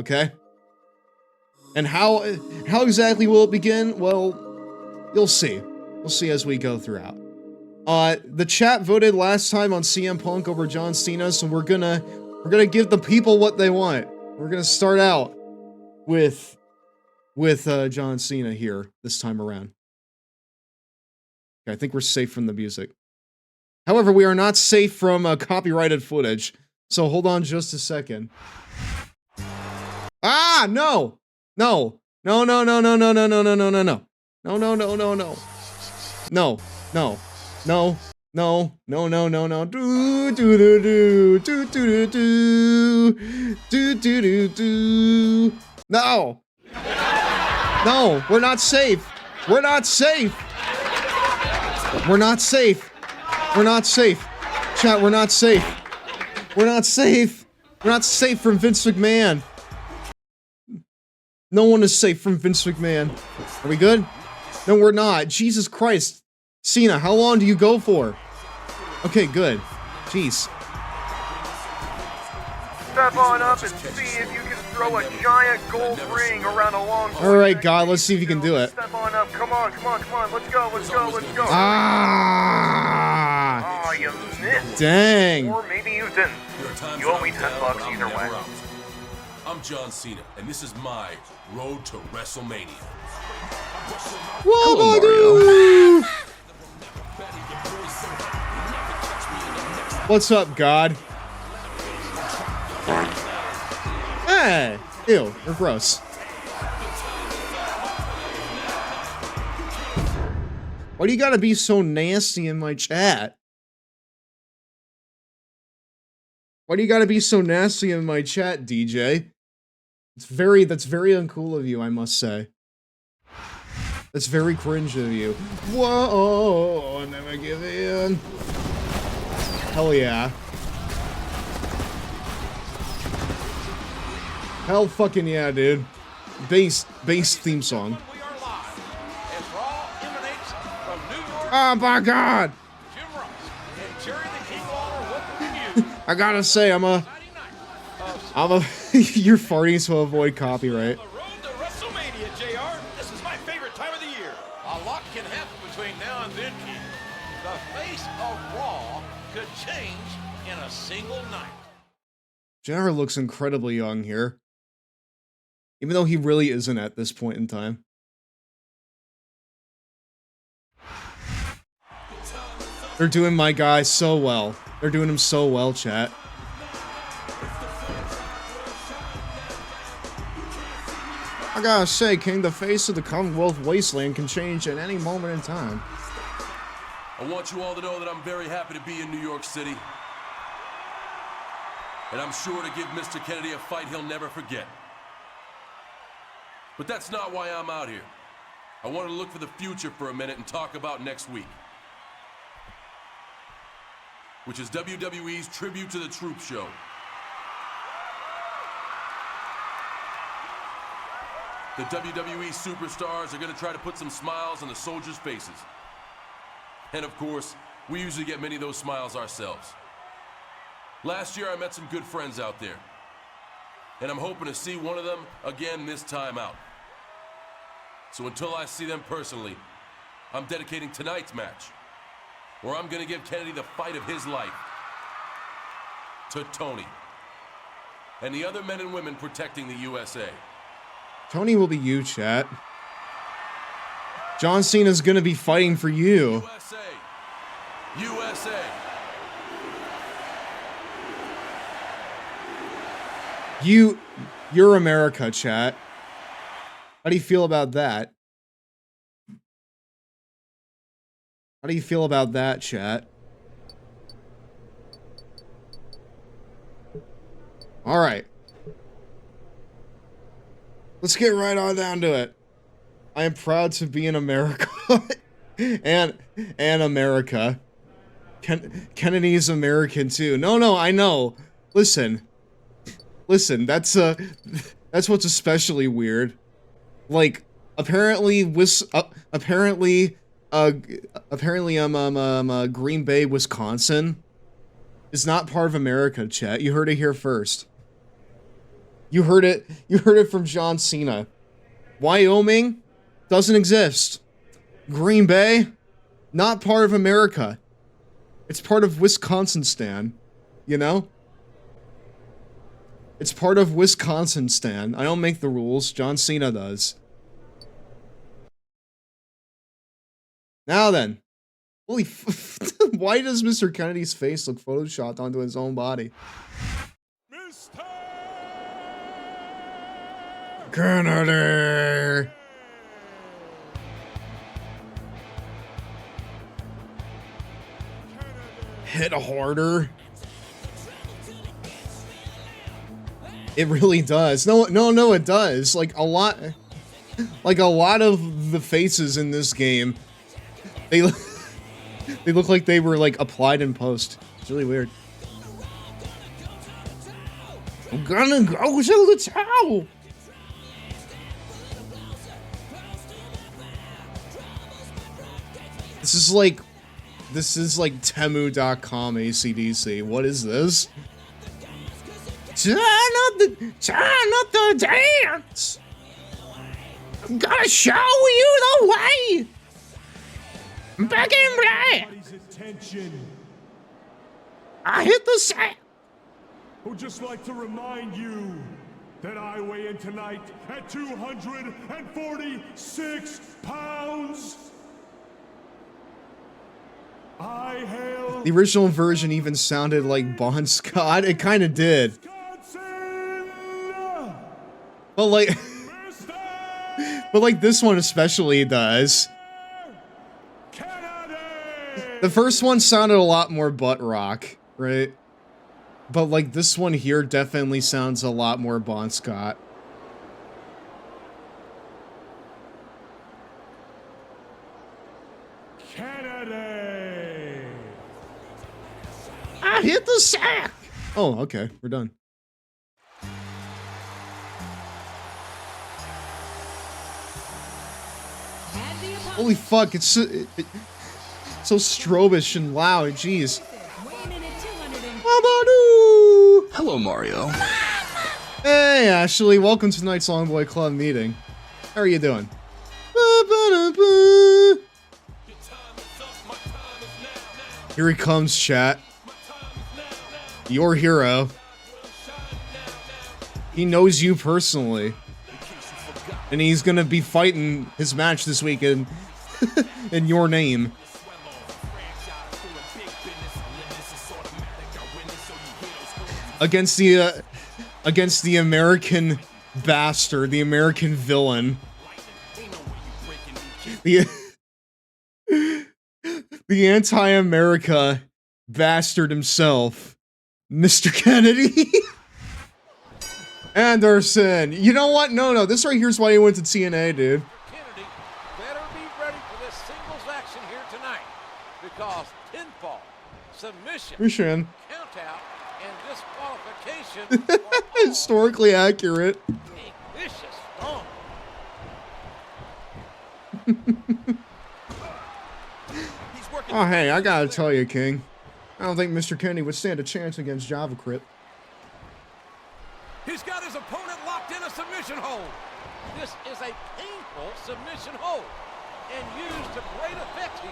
okay? And how exactly will it begin? Well, you'll see. We'll see as we go throughout. The chat voted last time on CM Punk over John Cena, so we're gonna give the people what they want. We're gonna start out with John Cena here this time around. Okay, I think we're safe from the music. However, we are not safe from copyrighted footage. So hold on just a second. Ah, no! No. No, no, no, no, no, no, no, no, no, no, no. No, no, no, no, no. No, no, no, no, no, no, no, no. Do, do, do, do, do, do, do, do, do, do, do. No! No, we're not safe. We're not safe. We're not safe. We're not safe. Chat, we're not safe. We're not safe. We're not safe from Vince McMahon. No one is safe from Vince McMahon. Are we good? No, we're not. Jesus Christ. Cena, how long do you go for? Okay, good. Jeez. Step on up and see if you can throw a giant gold ring around a long... Alright, God, let's see if you can do it. Step on up. Come on, come on, come on. Let's go, let's go, let's go. Ah! Oh, you missed. Dang. Or maybe you didn't. You owe me $10 either way. I'm John Cena, and this is my road to WrestleMania. Whoa, Hello, Mario. What's up, God? Hey! Ew, you're gross. Why do you gotta be so nasty in my chat? Why do you gotta be so nasty in my chat, DJ? That's very uncool of you, I must say. That's very cringe of you. Whoa, never give in. Hell yeah. Hell fucking yeah, dude. Bass theme song. Oh my god! I gotta say, you're farting to avoid copyright. The road to WrestleMania, JR. This is my favorite time of the year. A lot can happen between now and then, kid. The face of Raw could change in a single night. JR looks incredibly young here. Even though he really isn't at this point in time. They're doing my guy so well. They're doing him so well, chat. I gotta say, King, the face of the Commonwealth Wasteland can change at any moment in time. I want you all to know that I'm very happy to be in New York City. And I'm sure to give Mr. Kennedy a fight he'll never forget. But that's not why I'm out here. I want to look for the future for a minute and talk about next week, which is WWE's Tribute to the Troop show. The WWE superstars are going to try to put some smiles on the soldiers' faces. And of course, we usually get many of those smiles ourselves. Last year I met some good friends out there, and I'm hoping to see one of them again this time out. So until I see them personally, I'm dedicating tonight's match, where I'm going to give Kennedy the fight of his life, to Tony and the other men and women protecting the USA. Tony will be you, chat. John Cena's gonna be fighting for you. USA! USA! You're America, chat. How do you feel about that? How do you feel about that, chat? Alright. Let's get right on down to it. I am proud to be in America. and America. Kennedy's American too. No, I know. Listen, that's what's especially weird. Like, apparently Green Bay, Wisconsin is not part of America, chat. You heard it here first. You heard it. You heard it from John Cena. Wyoming doesn't exist. Green Bay, not part of America. It's part of Wisconsin, Stan. You know? It's part of Wisconsin, Stan. I don't make the rules. John Cena does. Now then. Holy why does Mr. Kennedy's face look photoshopped onto his own body? Mr. Kennedy! Hit harder. It really does. No, it does. Like a lot of the faces in this game, they look like they were like applied in post. It's really weird. I'm gonna go to the town. This is like Temu.com AC/DC. What is this? Turn up the dance. I'm gonna show you the way. Back in black. Attention. I hit the set. Would just like to remind you that I weigh in tonight at 246 pounds. I hail The original version even sounded like Bon Scott. It kind of did. Wisconsin. But like, Mr. but like this one especially does. Kennedy. The first one sounded a lot more butt rock, right? But like this one here definitely sounds a lot more Bon Scott. Kennedy. I hit the sack. Oh, okay, we're done. Holy fuck! It's so, so strobish and loud. Jeez. Hello, Mario. Hey, Ashley. Welcome to tonight's Longboy Club meeting. How are you doing? Here he comes, chat. Your hero. He knows you personally. And he's gonna be fighting his match this weekend in your name. Against the American bastard, the American villain. The anti-America bastard himself, Mr. Kennedy. Anderson. You know what? No. This right here's why he went to TNA, dude. Kennedy better be ready for this singles action here tonight, because pinfall, submission, Mission. countout, and disqualification are Historically accurate. all vicious stomp. He's working. Oh, hey, I gotta tell you, King. I don't think Mr. Kennedy would stand a chance against JavaCrypt. He's got his opponent locked in a submission hold. This is a painful submission hold, and used to great effect here.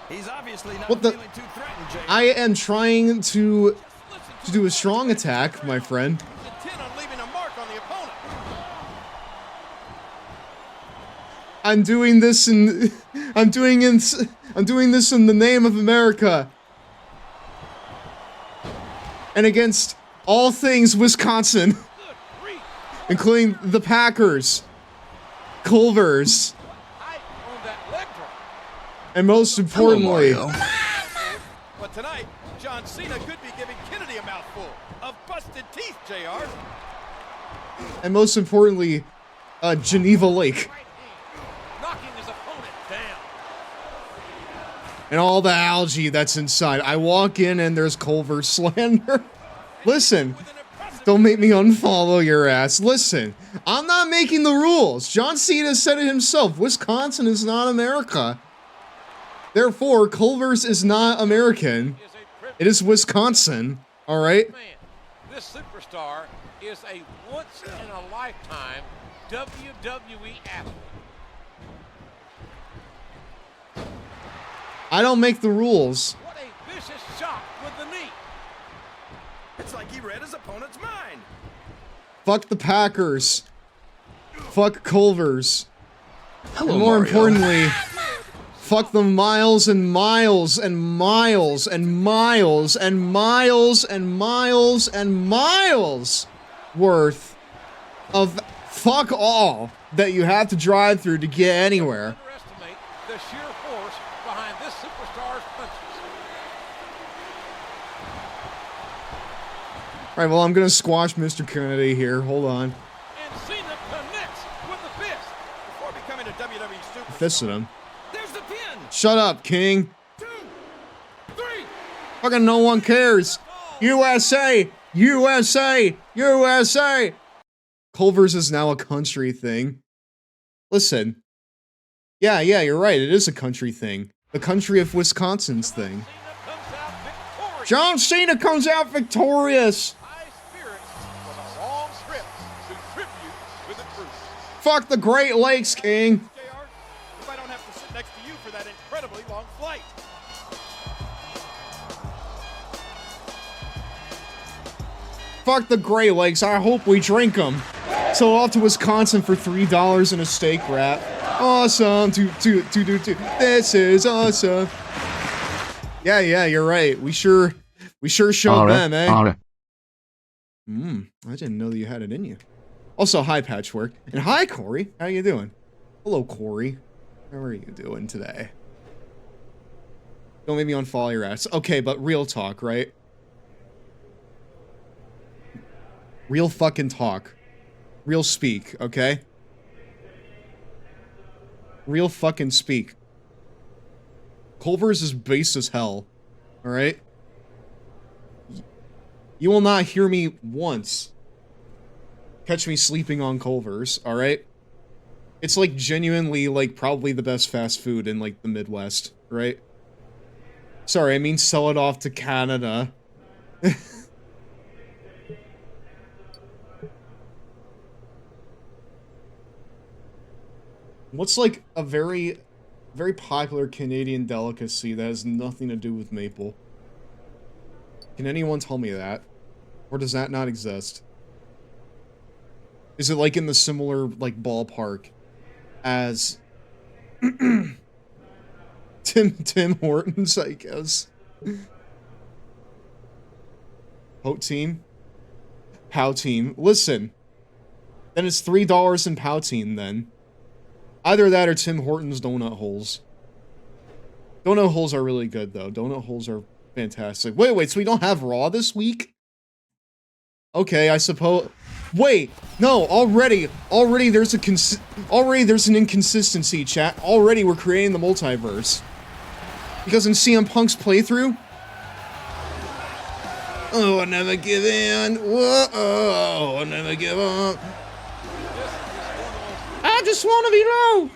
He's obviously not What the- feeling too threatened, Jay. I am trying to do a strong attack, my friend. He's intent on leaving a mark on the opponent. I'm doing this in the name of America. And against all things Wisconsin, Good grief. including the Packers, Culvers, Height on that leg drop. and most Hello, importantly, Mario. But tonight, John Cena could be giving Kennedy a mouthful of busted teeth, JR. Geneva Lake. Right hand, knocking his opponent down. And all the algae that's inside. I walk in and there's Culver slander. Listen, With an impressive don't make me unfollow your ass. Listen, I'm not making the rules. John Cena said it himself. Wisconsin is not America. Therefore, Culver's is not American. is a privilege It is Wisconsin. All right? man. This superstar is a once-in-a-lifetime WWE athlete. I don't make the rules. What a vicious shot with the knee. It's like he read his opponent's mind. Fuck the Packers. Fuck Culver's. Hello, And more Mario. importantly, fuck the miles and miles and miles and miles and miles and miles and miles worth of fuck all that you have to drive through to get anywhere. Underestimate the sheer force behind this superstar's punches. Alright, well, I'm gonna squash Mr. Kennedy here. Hold on. And Cena connects with the fist. Before becoming a WWE superstar, Fisted him. there's the pin. Shut up, King. 2, 3. Fucking no one cares. USA! USA! USA! Culver's is now a country thing. Listen. Yeah, you're right. It is a country thing. The country of Wisconsin's thing. Cena comes out victorious. John Cena comes out victorious. High spirits with a long trip to tribute with the troops. Fuck the Great Lakes, King. JR, if I don't have to sit next to you for that incredibly long flight. Fuck the Great Lakes. I hope we drink them. So off to Wisconsin for $3 and a steak wrap. Awesome. This is awesome. Yeah, you're right. We sure showed them, eh? I didn't know that you had it in you. Also, hi, Patchwork. And hi, Corey. How you doing? Hello, Corey. How are you doing today? Don't make me unfollow your ass. Okay, but real talk, right? Real fucking talk. Real speak, okay? Real fucking speak. Culver's is base as hell. Alright? You will not hear me once catch me sleeping on Culver's, alright? It's like genuinely like probably the best fast food in like the Midwest, right? Sorry, I mean sell it off to Canada. What's like a very popular Canadian delicacy that has nothing to do with maple? Can anyone tell me that? Or does that not exist? Is it like in the similar like ballpark as Tim Hortons, I guess? Pout team? Poutine. Listen. Then it's $3 in Poutine then. Either that or Tim Hortons donut holes. Donut holes are really good, though. Donut holes are fantastic. Wait, so we don't have Raw this week? Okay, I suppose... Wait! No, already there's an inconsistency, chat. Already we're creating the multiverse. Because in CM Punk's playthrough... Oh, I never give in. Whoa, I never give up. I just want to be low.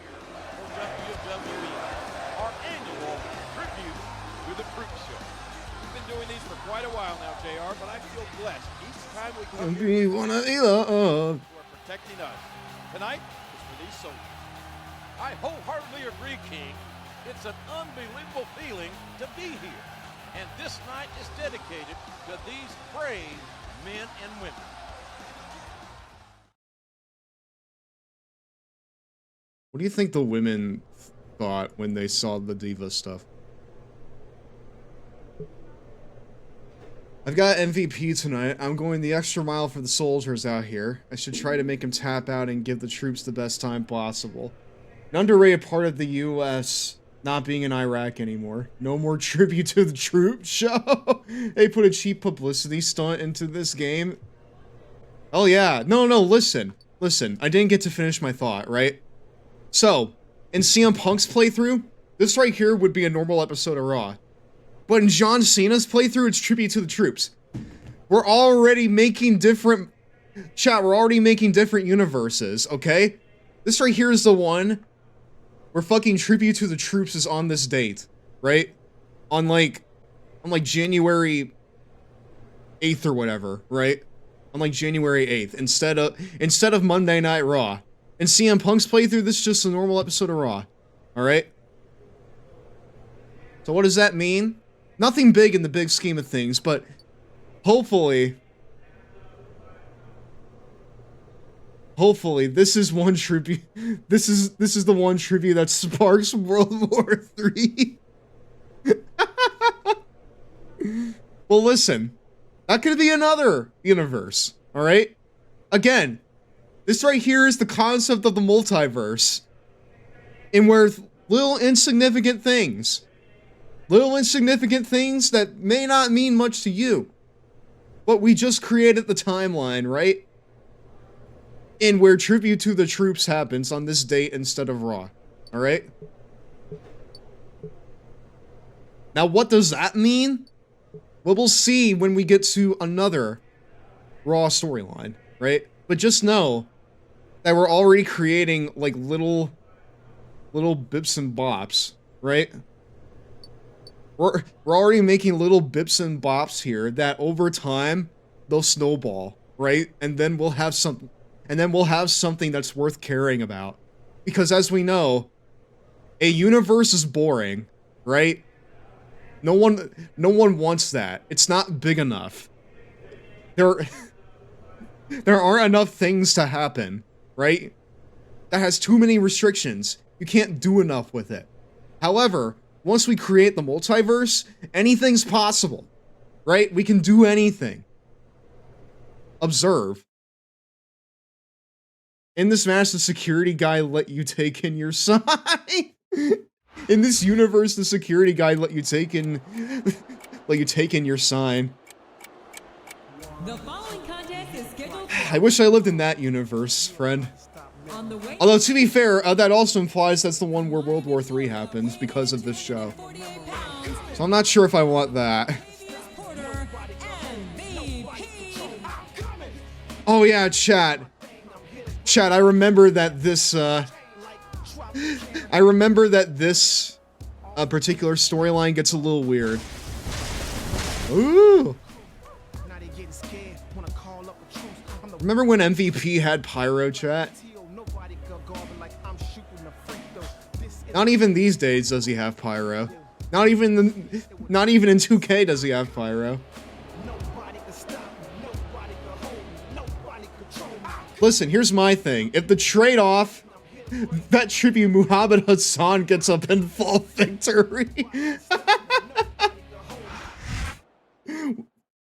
Our annual tribute to the Freak Show. We've been doing these for quite a while now, JR, but I feel blessed each time we come here. We wanna be loved. Who are protecting us. Tonight is for these soldiers. I wholeheartedly agree, King. It's an unbelievable feeling to be here. And this night is dedicated to these brave men and women. What do you think the women thought when they saw the Diva stuff? I've got MVP tonight. I'm going the extra mile for the soldiers out here. I should try to make them tap out and give the troops the best time possible. An underrated part of the U.S. not being in Iraq anymore. No more tribute to the troops show. They put a cheap publicity stunt into this game. Oh yeah. No, listen. I didn't get to finish my thought, right? So, in CM Punk's playthrough, this right here would be a normal episode of Raw. But in John Cena's playthrough, it's tribute to the troops. We're already making different... Chat, we're already making different universes, okay? This right here is the one where fucking tribute to the troops is on this date, right? On like January 8th or whatever, right? on like January 8th instead of Monday Night Raw. And CM Punk's playthrough, this is just a normal episode of Raw. Alright? So what does that mean? Nothing big in the big scheme of things, but hopefully this is one tribute. This is the one tribute that sparks World War III. Well, listen, that could be another universe. All right. Again, this right here is the concept of the multiverse, in where little insignificant things that may not mean much to you, but we just created the timeline, right? And where tribute to the troops happens on this date instead of Raw. Alright? Now, what does that mean? Well, we'll see when we get to another Raw storyline, right? But just know that we're already creating, like, little bips and bops, right? We're already making little bips and bops here that over time, they'll snowball, right? And then we'll have something that's worth caring about. Because as we know, a universe is boring, right? No one wants that. It's not big enough. There aren't enough things to happen, right? That has too many restrictions. You can't do enough with it. However, once we create the multiverse, anything's possible, right? We can do anything. Observe. In this match, the security guy let you take in your sign. In this universe, the security guy let you take in your sign. The following contest is scheduled I wish I lived in that universe, friend. on the way. Although, to be fair, that also implies that's the one where World War III happens because of this show. 48 pounds, So I'm not sure if I want that. Porter, MVP. Oh yeah, chat. Chat, I remember that this, particular storyline gets a little weird. Ooh! Remember when MVP had pyro, chat? Not even these days does he have pyro. Not even in 2K does he have pyro. Listen, here's my thing. If the trade-off, that tribute Muhammad Hassan gets a pinfall victory.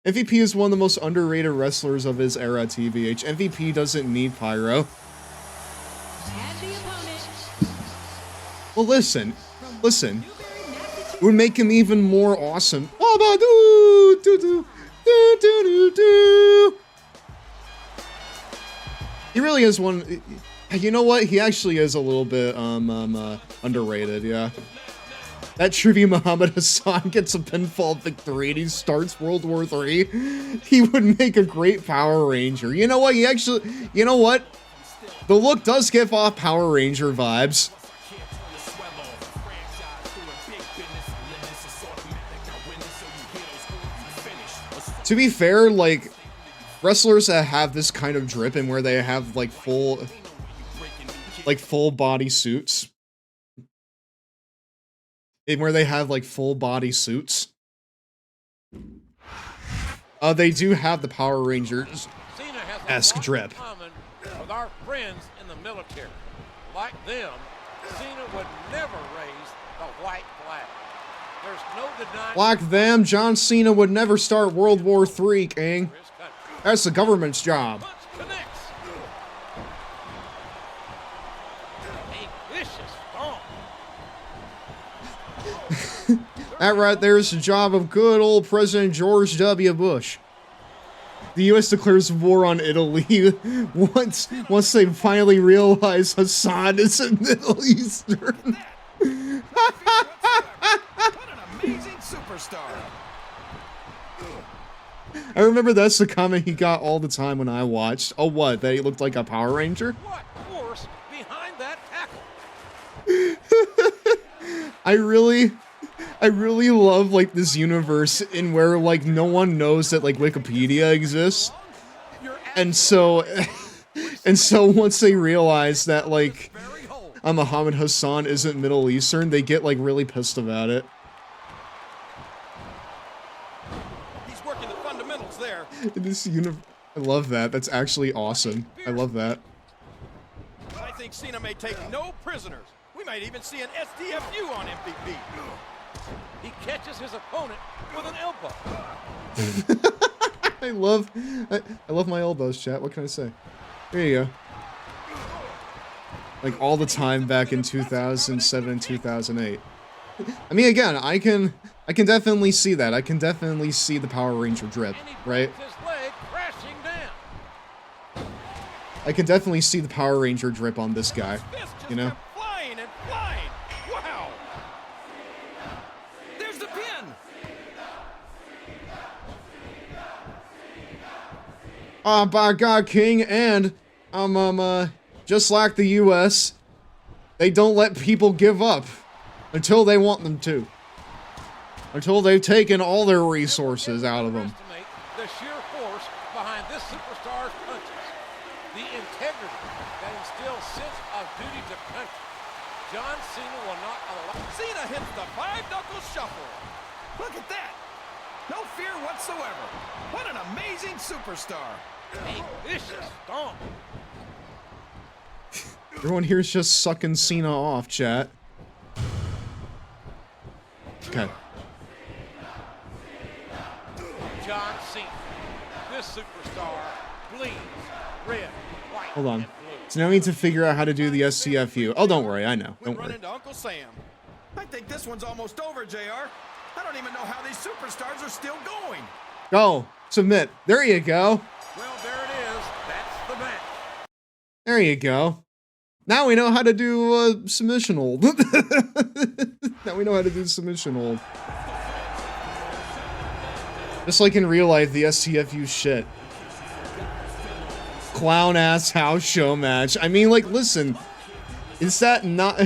MVP is one of the most underrated wrestlers of his era, TVH. MVP doesn't need pyro. And the opponent, Well, listen. Newbury, It would make him even more awesome. Ba-ba-doo-doo-doo-doo-doo-doo. He really is one. You know what? He actually is a little bit underrated. Yeah. That trivia Muhammad Hassan gets a pinfall victory and he starts World War III. He would make a great Power Ranger. You know what? You know what? The look does give off Power Ranger vibes. To be fair, like, wrestlers that have this kind of drip and where they have like full body suits. And where they have like full body suits. They do have the Power Rangers Cena has a esque lot drip. in common with our friends in the military. Like them, Cena would never raise the white flag. There's no denying Like them, John Cena would never start World War III, King. his country. That's the government's job. Punch connects. A vicious stomp. That right there is the job of good old President George W. Bush. The U.S. declares war on Italy once they finally realize Hassan is a Middle Eastern. Amazing superstar. I remember that's the comment he got all the time when I watched. Oh, what? That he looked like a Power Ranger? What force behind that tackle? I really love, like, this universe in where, like, no one knows that, like, Wikipedia exists. You're And so, and so once they realize that, like, Muhammad Hassan isn't Middle Eastern, they get, like, really pissed about it. He's working the fundamentals there. This I love that. That's actually awesome. I love that. I think Cena may take no prisoners. We might even see an STFU on MVP. He catches his opponent with an elbow. I love my elbows, chat. What can I say? There you go. Like all the time back in 2007 and 2008. I mean, again, I can definitely see that. I can definitely see the Power Ranger drip, right? His leg crashing down. I can definitely see the Power Ranger drip on this guy, you know? Flying and flying. Wow. There's the pin. By God, King, and just like the U.S., they don't let people give up until they want them to. Until they've taken all their resources out of them. The sheer force behind this superstar's punches. The integrity that instills sense of duty to country. John Cena will not allow. Cena hits the five-knuckle shuffle. Look at that. No fear whatsoever. What an amazing superstar. A vicious stomp. Everyone here is just sucking Cena off, chat. Okay. John Cena, this superstar, bleeds red, white, Hold on. and blue. So now we need to figure out how to do the STFU. Oh, don't worry, I know. We Don't run worry. into Uncle Sam. I think this one's almost over, JR. I don't even know how these superstars are still going. Go. Submit. There you go. Well, there it is. That's the match. There you go. Now we know how to do submission hold. Now we know how to do submission hold. Just like in real life, the STFU shit. Clown ass house show match. I mean, like, listen. Is that not...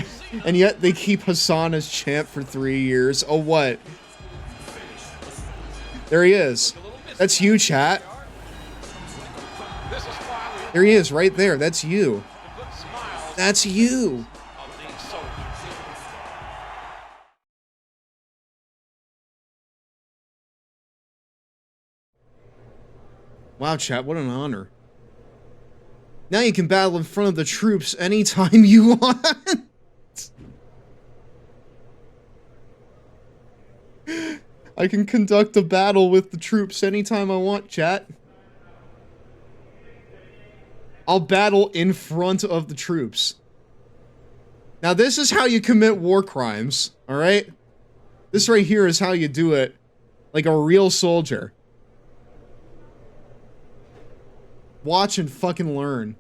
And yet they keep Hassan as champ for 3 years. Oh, what? There he is. That's you, chat. There he is, right there. That's you. That's you. Wow, chat, what an honor. Now you can battle in front of the troops anytime you want. I can conduct a battle with the troops anytime I want, chat. I'll battle in front of the troops. Now this is how you commit war crimes, alright? This right here is how you do it like a real soldier. Watch and fucking learn.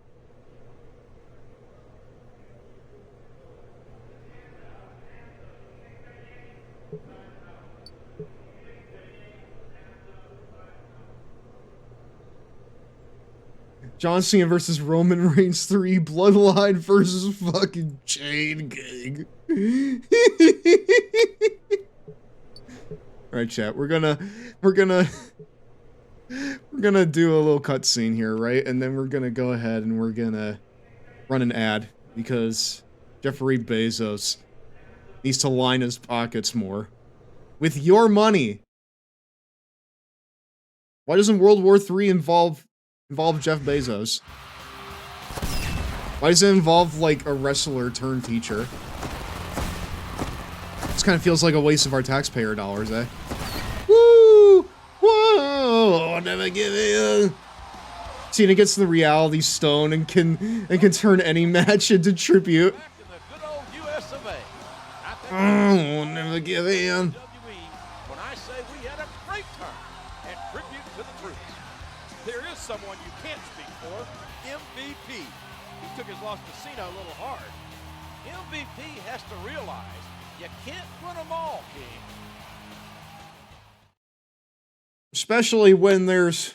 John Cena versus Roman Reigns 3, Bloodline versus fucking Chain Gang. Alright, chat, we're gonna do a little cutscene here, right? And then we're gonna go ahead and we're gonna run an ad because Jeffrey Bezos needs to line his pockets more with your money. Why doesn't World War III involve Jeff Bezos? Why does it involve, like, a wrestler turned teacher? This kind of feels like a waste of our taxpayer dollars, eh? Woo! Whoa! Never give in. Cena gets the reality stone and can turn any match into tribute. Back in the good old US of A. I think Oh, never give in. when I say we had a great time and tribute to the troops. There is someone you can't speak for, MVP. He took his loss to Cena a little hard. MVP has to realize you can't win them all, King. Especially when there's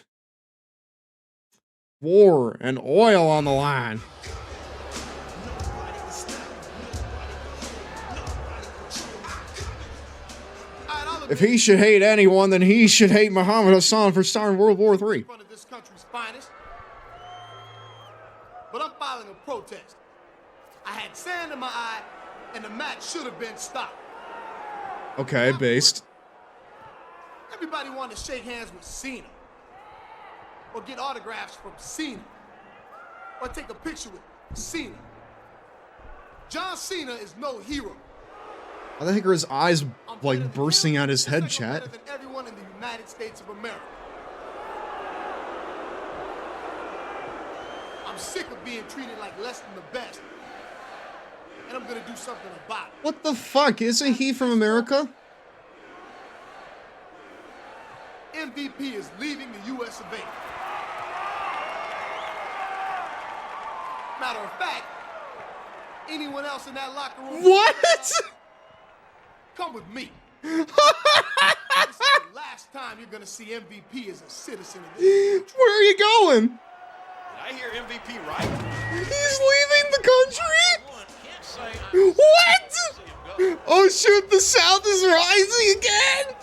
war and oil on the line. If he should hate anyone, then he should hate Muhammad Hassan for starting World War III. One of this country's finest. I had sand in my eye, and the match should have been stopped. Okay, based. Everybody wanted to shake hands with Cena, or get autographs from Cena, or take a picture with Cena. John Cena is no hero. I think his eyes like bursting out his head, chat. Better than everyone in the United States of America. I'm sick of being treated like less than the best, and I'm gonna do something about it. What the fuck? Isn't he from America? MVP is leaving the US of A. Matter of fact, anyone else in that locker room? What? Come with me. This is the last time you're gonna see MVP as a citizen of this country. Where are you going? Did I hear MVP right? He's leaving the country? One can't say I'm What? see him go. Oh shoot, the South is rising again!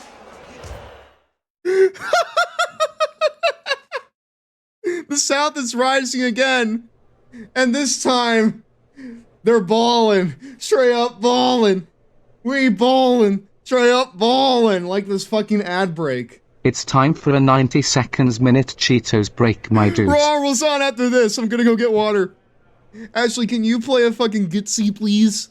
The South is rising again. And this time, they're balling. Straight up balling. We balling. Straight up balling. Like this fucking ad break. It's time for a 90 seconds minute Cheetos break, my dudes. Raw rolls on after this. I'm gonna go get water. Ashley, can you play a fucking Gitsy, please?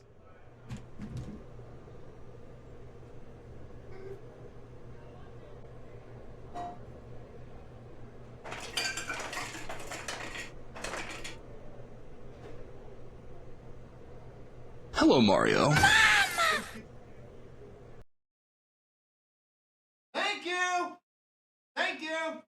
Hello, Mario. Thank you. Thank you.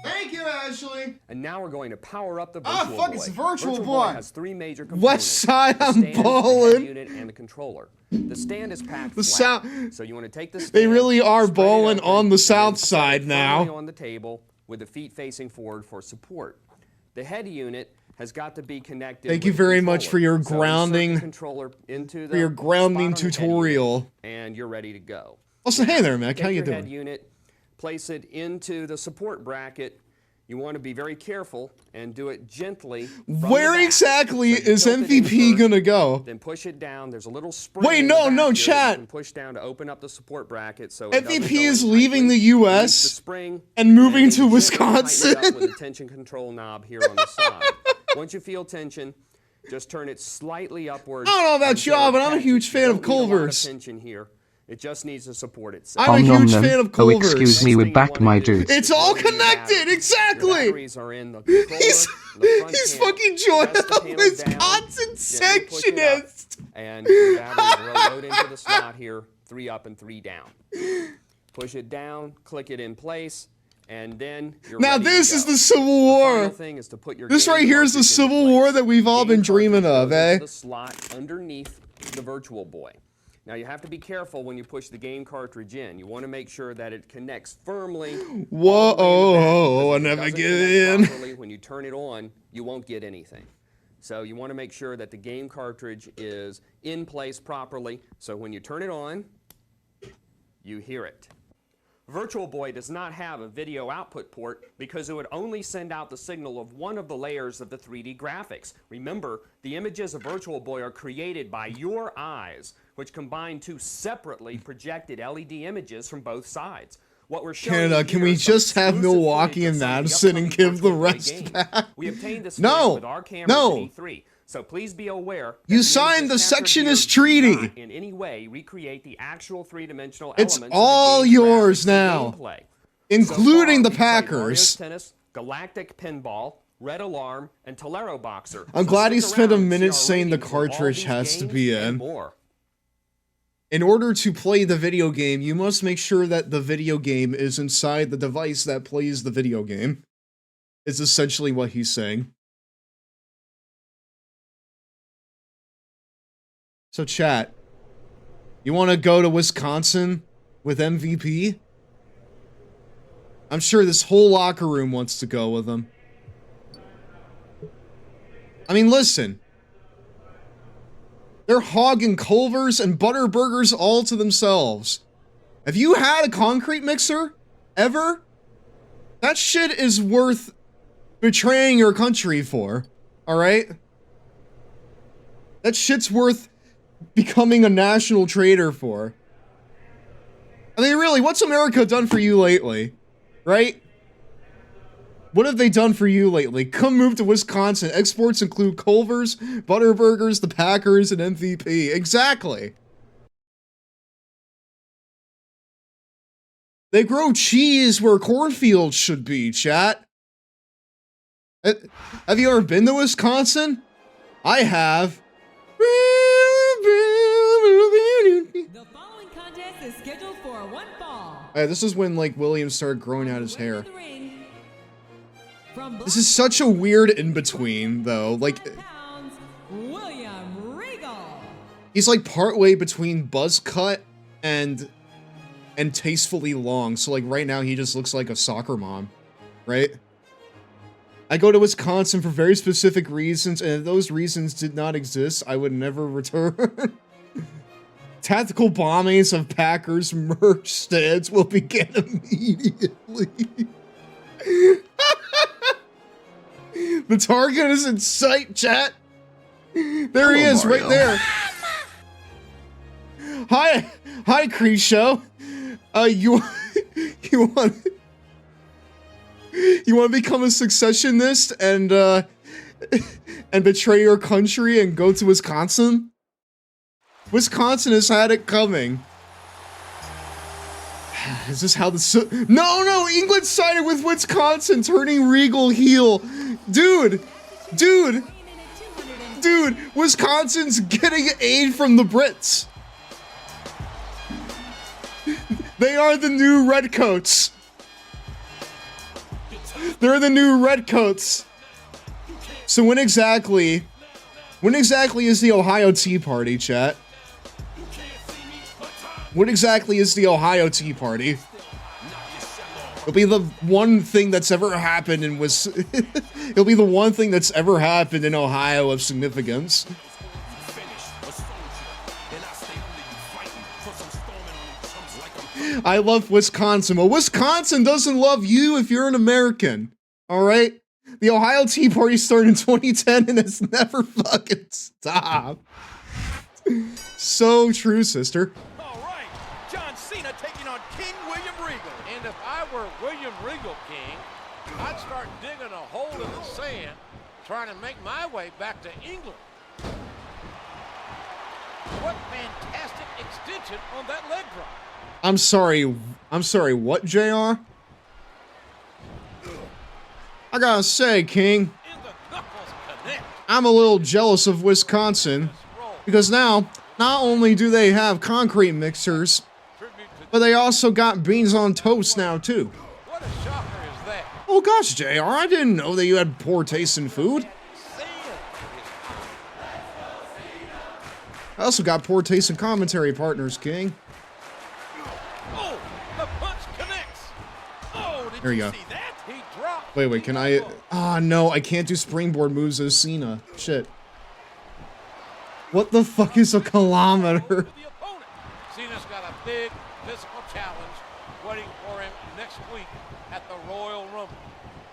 Thank you, Ashley. And now we're going to power up the Ah, Virtual fuck, Boy. it's Virtual Boy Boy. has three major components. West side, the I'm stand, the head ballin'. unit, and the controller. The stand is packed The flat, South. so you want to take the stand, They really are spread it balling open, on the and then South set it side firmly now. on the table with the feet facing forward for support. The head unit has got to be connected. Thank with you the very much controller. for your So insert the grounding. controller into the For your grounding spot on the head unit, tutorial. and you're ready to go. Also, hey there, Mac. Take How you your head doing? unit, place it into the support bracket. You want to be very careful and do it gently. from the Where back. exactly So you is tilt it in MVP first, gonna go? Then push it down. There's a little spring. Wait, in the no, back no, here that chat. You can push down to open up the support bracket. So it doesn't MVP go is in leaving tightly. the US Release the spring, and moving then to gently Wisconsin. tighten it up with the tension control knob here on the side. Once you feel tension, just turn it slightly upwards. I don't know about until y'all, it but I'm a catches. huge fan You of don't need a lot Culver's. tension here. It just needs to support itself. I'm a Nom huge nom. fan of Oh, Culver's. excuse me, we're back, my dudes. It's all connected, exactly. Your batteries are in the controller, He's the front he's panel. fucking joining Press the a panel Wisconsin down, gently push it up, sectionist. and your batteries will load into the slot here, 3 up and 3 down. Push it down, click it in place, and then you're Now ready to this go. is the Civil The War. final thing is to put your This game right here is the cartridge into Civil place. War that we've all Game been dreaming cartridge of, goes eh? into the slot underneath the Virtual Boy. Now you have to be careful when you push the game cartridge in. You want to make sure that it connects firmly. Whoa, all the way in the back, oh, because I if it never doesn't get connect in. properly, when you turn it on, you won't get anything. So you want to make sure that the game cartridge is in place properly. So when you turn it on, you hear it. Virtual Boy does not have a video output port because it would only send out the signal of one of the layers of the 3D graphics. Remember, the images of Virtual Boy are created by your eyes, which combine two separately projected LED images from both sides. What we're showing Canada, you can here we is some just have exclusive Milwaukee footage of and some of the Madison and upcoming give the Virtual Boy rest games. back? We obtained this No, footage with our cameras no. at E3. So please be aware that You the signed the images captured sectionist here do treaty. not in any way recreate the actual three-dimensional It's elements all of the game yours graphics and now, gameplay. including So the far, we played Packers. Warriors Tennis, Galactic Pinball, Red Alarm, and Tolero Boxer. I'm So glad he stick spent a around and see minute our saying the ratings of all cartridge these has to games be and in. more. In order to play the video game, you must make sure that the video game is inside the device that plays the video game. Is essentially what he's saying. So chat, you want to go to Wisconsin with MVP? I'm sure this whole locker room wants to go with him. I mean, listen. They're hogging Culver's and Butterburgers all to themselves. Have you had a concrete mixer? Ever? That shit is worth betraying your country for, alright? That shit's worth becoming a national traitor for. I mean, really, what's America done for you lately? Right? What have they done for you lately? Come move to Wisconsin. Exports include Culver's, Butterburgers, the Packers, and MVP. Exactly. They grow cheese where cornfields should be, chat. Have you ever been to Wisconsin? I have. The following contest is scheduled for one fall. This is when, like, William started growing out his hair. From This is such a weird in-between, though. Like, pounds, William Regal. he's like partway between buzz cut and tastefully long. So like right now he just looks like a soccer mom, right? I go to Wisconsin for very specific reasons, and if those reasons did not exist, I would never return. Tactical bombings of Packers merch stands will begin immediately. The target is in sight, chat. There he is, Mario. right there. Hi, Creeshow. You want to become a successionist and betray your country and go to Wisconsin? Wisconsin has had it coming. Is this how the No, England sided with Wisconsin, turning Regal heel. Dude, Wisconsin's getting aid from the Brits. They are the new Redcoats. They're the new Redcoats. So when exactly is the Ohio Tea Party, chat? What exactly is the Ohio Tea Party? It'll be the one thing that's ever happened in It'll be the one thing that's ever happened in Ohio of significance. I love Wisconsin. Well, Wisconsin doesn't love you if you're an American. Alright? The Ohio Tea Party started in 2010 and it's never fucking stopped. So true, sister. All right, John Cena taking on King William Regal. And if I were William Regal King, I'd start digging a hole in the sand, trying to make my way back to England. What fantastic extension on that leg drop. I'm sorry, what, JR? I gotta say, King, I'm a little jealous of Wisconsin, because now, not only do they have concrete mixers, but they also got beans on toast now, too. What a shocker is that? Oh gosh, JR, I didn't know that you had poor taste in food. I also got poor taste in commentary partners, King. Oh, the punch connects. Oh, did There you you go. see that? He dropped. Wait, can I? Ah, no, I can't do springboard moves as Cena. Shit. What the fuck is a kilometer? The opponent. Cena's got a big physical challenge waiting for him next week at the Royal Rumble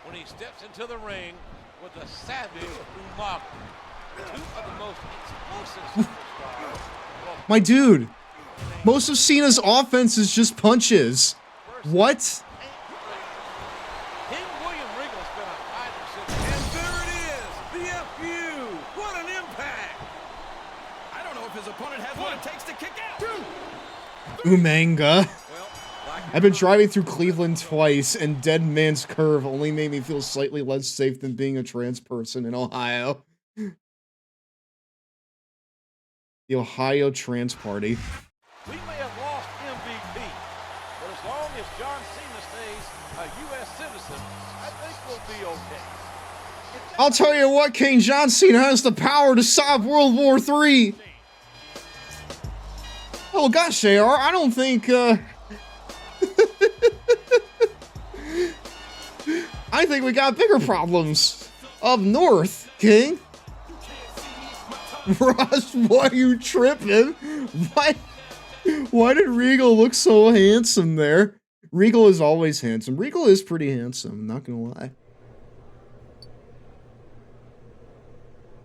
when he steps into the ring with the Savage Umaga. Two of the most explosive superstars. My dude, most of Cena's offense is just punches. What? King William Regal's been a fighter since. And there it is, the FU. What an impact! I don't know if his opponent has what it takes to kick out. Umanga. I've been driving through Cleveland twice, and Dead Man's Curve only made me feel slightly less safe than being a trans person in Ohio. The Ohio Trans Party. We may have lost MVP, but as long as John Cena stays a U.S. citizen, I think we'll be okay. I'll tell you what, King John Cena has the power to stop World War III. Oh gosh, JR, I don't think, I think we got bigger problems up north, King. Ross, why are you tripping? Why did Regal look so handsome there? Regal is always handsome. Regal is pretty handsome, not gonna lie.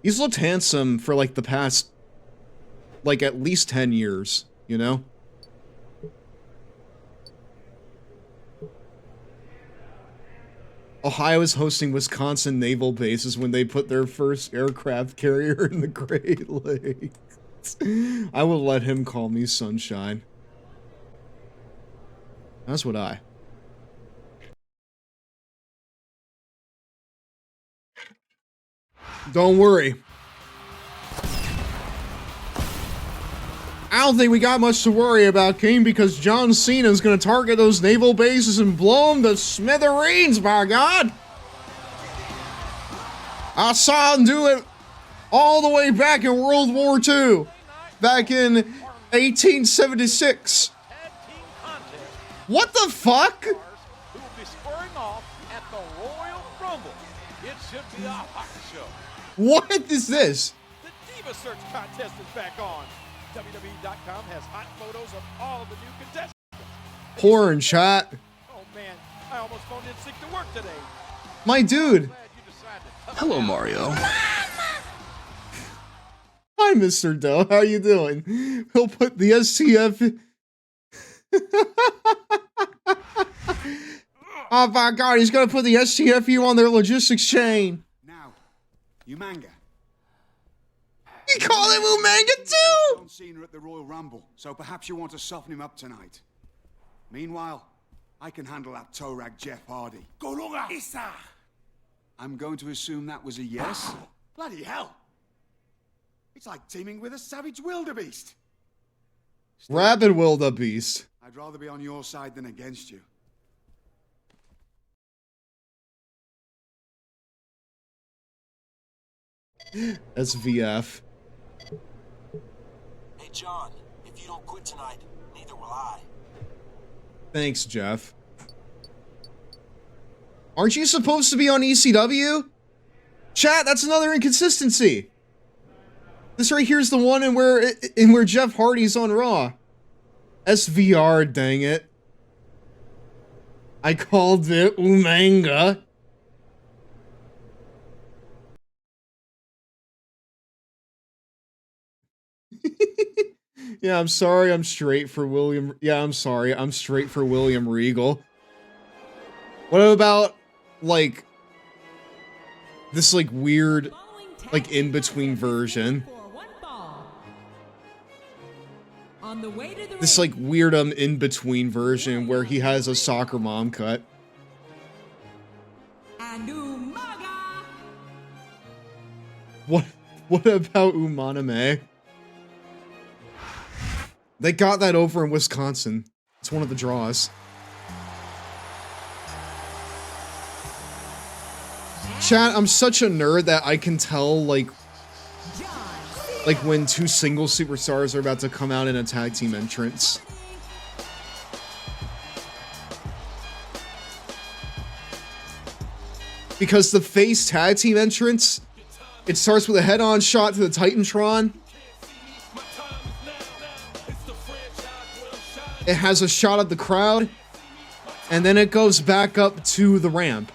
He's looked handsome for like the past, like at least 10 years, you know? Ohio is hosting Wisconsin naval bases when they put their first aircraft carrier in the Great Lakes. I will let him call me Sunshine. That's what I. Don't worry. I don't think we got much to worry about, King, because John Cena's gonna target those naval bases and blow them to smithereens, by God! I saw him do it all the way back in World War II, back in 1876. What the fuck? Who will be squaring off at the Royal Rumble. It should be a hot show. What is this? The Diva Search contest is back on. WWE.com has hot photos of all of the new contestants. Porn chat. Oh man, I almost phoned in sick to work today. My dude. Hello, Mario. Hi, Mr. Doe. How you doing? He'll put the STF. Oh my God, he's gonna put the STFU on their logistics chain. Now, Umanga. You call him Umanga too? John Cena at the Royal Rumble, so perhaps you want to soften him up tonight. Meanwhile, I can handle that toe rag Jeff Hardy. Golunga Isa. I'm going to assume that was a yes. Bloody hell! It's like teaming with a savage wildebeest. Rabid wildebeest. I'd rather be on your side than against you. SVF. Hey John, if you don't quit tonight, neither will I. Thanks, Jeff. Aren't you supposed to be on ECW? Chat, that's another inconsistency. This right here is the one in where Jeff Hardy's on Raw. SVR, dang it. I called it Umanga. Yeah, I'm sorry, I'm straight for William. Yeah, I'm sorry, I'm straight for William Regal. What about, like, this, like, weird, like, in-between version? This, like, weird, in-between version where he has a soccer mom cut. What about Umaname? They got that over in Wisconsin. It's one of the draws. Chat, I'm such a nerd that I can tell, like when two single superstars are about to come out in a tag team entrance. Because the face tag team entrance, it starts with a head-on shot to the Titantron. It has a shot of the crowd, and then it goes back up to the ramp.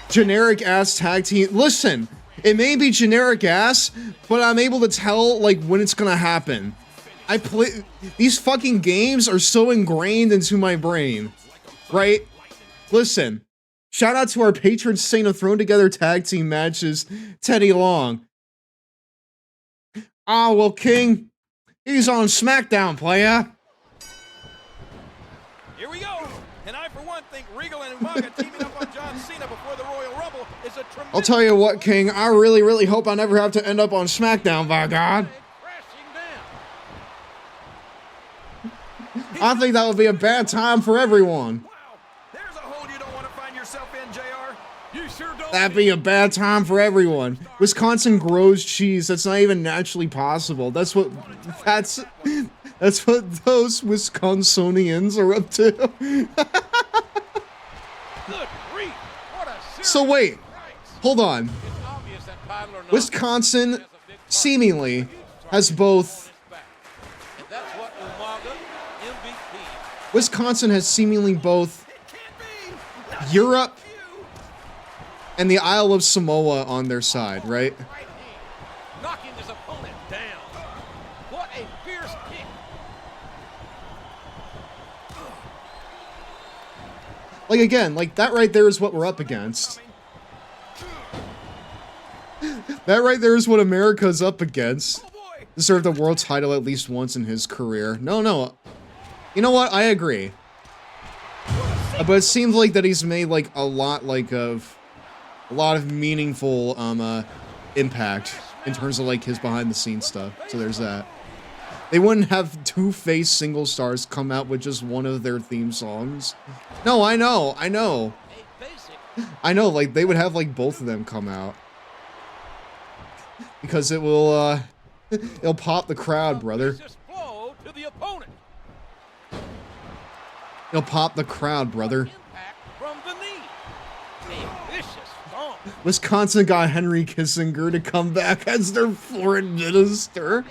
Generic ass tag team. Listen, it may be generic ass, but I'm able to tell, like, when it's gonna happen. I play these fucking games are so ingrained into my brain, right? Listen, shout out to our patron saint of thrown together tag team matches, Teddy Long. Ah, well, King. He's on Smackdown, playa. Here we go. And I, for one, think Regal and Umaga teaming up on John Cena before the Royal Rumble is a tremendous... I'll tell you what, King. I really, really hope I never have to end up on Smackdown, by God. I think that would be a bad time for everyone. Wow, there's a hole you don't want to find yourself in, JR. You sure don't. That'd be a bad time for everyone. Wisconsin grows cheese that's not even naturally possible. That's what those Wisconsinians are up to. Good grief. What a So wait, hold on. Wisconsin seemingly has both Wisconsin has seemingly both Europe and the Isle of Samoa on their side, right? Knocking his opponent down. What a fierce kick. Like, again, like, that right there is what we're up against. That right there is what America's up against. Deserved a world title at least once in his career. No. You know what? I agree. But it seems like that he's made, like, a lot of meaningful, impact in terms of, like, his behind-the-scenes stuff. So there's that. They wouldn't have two-face single stars come out with just one of their theme songs. No, I know. I know, like, they would have, like, both of them come out. Because it will, it'll pop the crowd, brother. It'll pop the crowd, brother. Wisconsin got Henry Kissinger to come back as their foreign minister.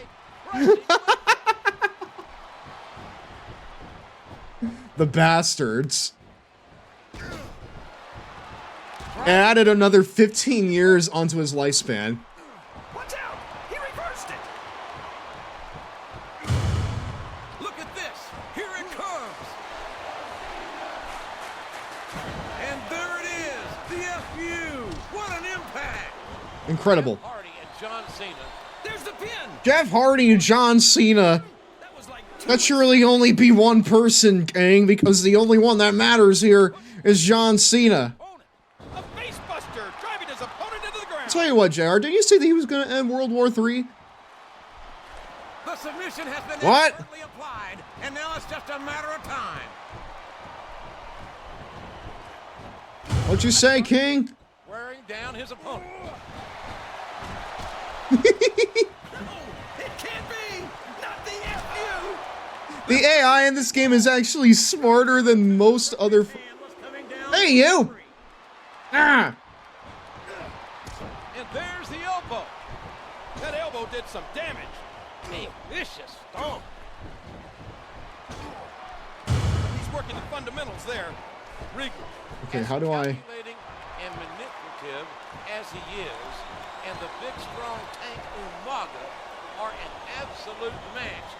The bastards. And added another 15 years onto his lifespan. Watch out! He reversed it! Look at this! Here it comes! And there it is! The FU! What an impact! Incredible. Jeff Hardy and John Cena. There's the pin! Jeff Hardy and John Cena. That surely only be one person, gang, because the only one that matters here is John Cena. A facebuster driving his opponent into the ground. Tell you what, JR, didn't you say that he was going to end World War III? The submission has been what? Applied, and now it's just a matter of time. What'd you say, King? Wearing down his opponent. The AI in this game is actually smarter than most other. Hey, you! Ah! And there's the elbow. That elbow did some damage. A vicious stomp. He's working the fundamentals there. Regal. Okay, how do I? And manipulative as he is, and the big strong tank Umaga are an absolute match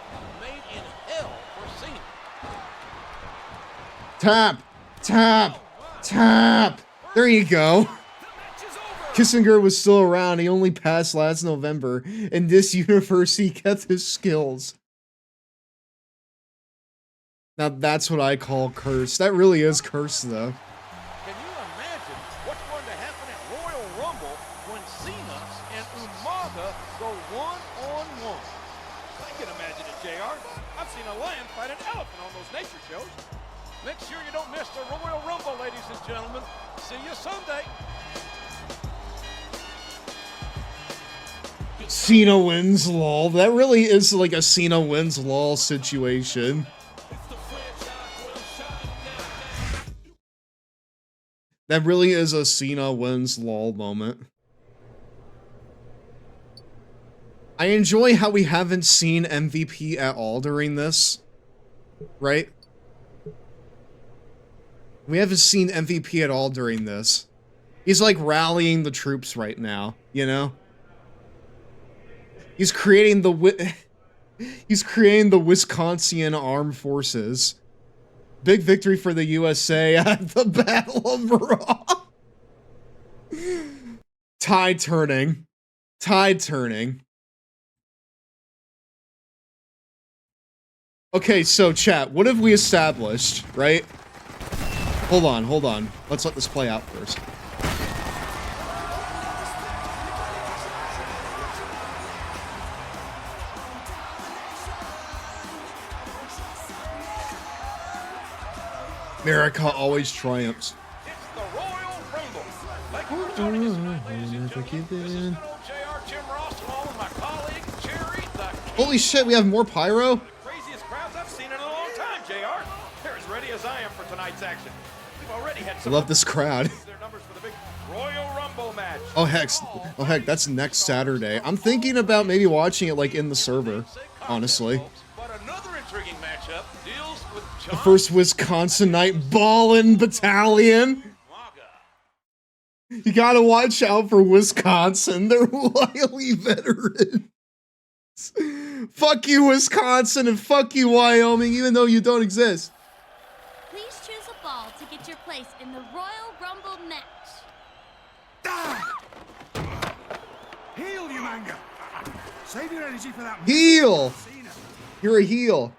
made in hell for Cena. Tap! Tap! Tap! There you go. Kissinger was still around. He only passed last November. In this universe, he kept his skills. Now that's what I call curse. That really is curse, though. Can you imagine what's going to happen at Royal Rumble when Cena and Umaga go one-on-one? I can imagine it, JR. I've seen a lion fight an elephant on those nature shows. Make sure you don't miss the Royal Rumble, ladies and gentlemen. See you Sunday. Cena wins, lol. That really is like a Cena wins, lol situation. That really is a Cena wins, lol moment. I enjoy how we haven't seen MVP at all during this. Right? We haven't seen MVP at all during this. He's like rallying the troops right now, you know? He's creating the Wisconsin Armed Forces. Big victory for the USA at the Battle of Raw. Tide turning. Tide turning. Okay, so chat, what have we established, right? Hold on, hold on. Let's let this play out first. America always triumphs. It's the Royal Rumble. Thank you for joining us tonight, ladies and gentlemen. This is JR, Jim Ross, along with my colleague, Jerry, the Holy shit, we have more pyro? craziest crowds I've seen in a long time, JR. They're as ready as I am for tonight's action. We've already had I some love this crowd. their numbers for the big Royal Rumble match. Oh heck, that's next Saturday. I'm thinking about maybe watching it like in the server, honestly. But another intriguing matchup deals with The first Wisconsinite Ballin' Battalion. You gotta watch out for Wisconsin. They're wily veterans. Fuck you, Wisconsin, and fuck you, Wyoming, even though you don't exist. Please choose a ball to get your place in the Royal Rumble match. Heal, you manga. Save your energy for that. Heel. You're a heel.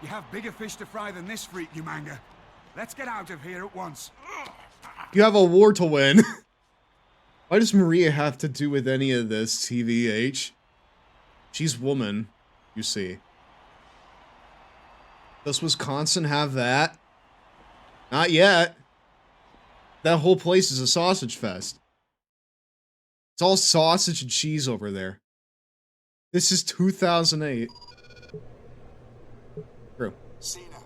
You have bigger fish to fry than this freak, you manga. Let's get out of here at once. You have a war to win. Why does Maria have to do with any of this, TVH? She's woman, you see. Does Wisconsin have that? Not yet. That whole place is a sausage fest. It's all sausage and cheese over there. This is 2008. True. Cena,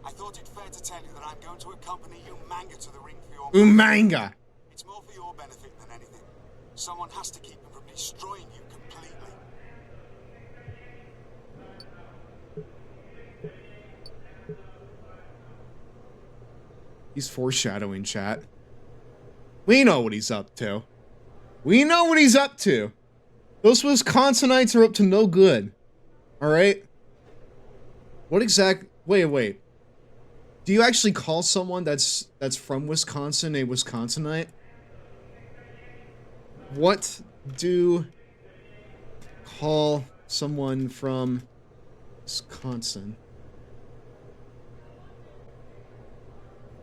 I thought it fair to tell you that I'm going to accompany you manga to the ring for your Umanga. It's more for your benefit than anything. Someone has to keep him from destroying you completely. He's foreshadowing, chat. We know what he's up to. We know what he's up to. Those Wisconsinites are up to no good. Alright? What exact... Wait. Do you actually call someone that's from Wisconsin a Wisconsinite? What do... call someone from Wisconsin?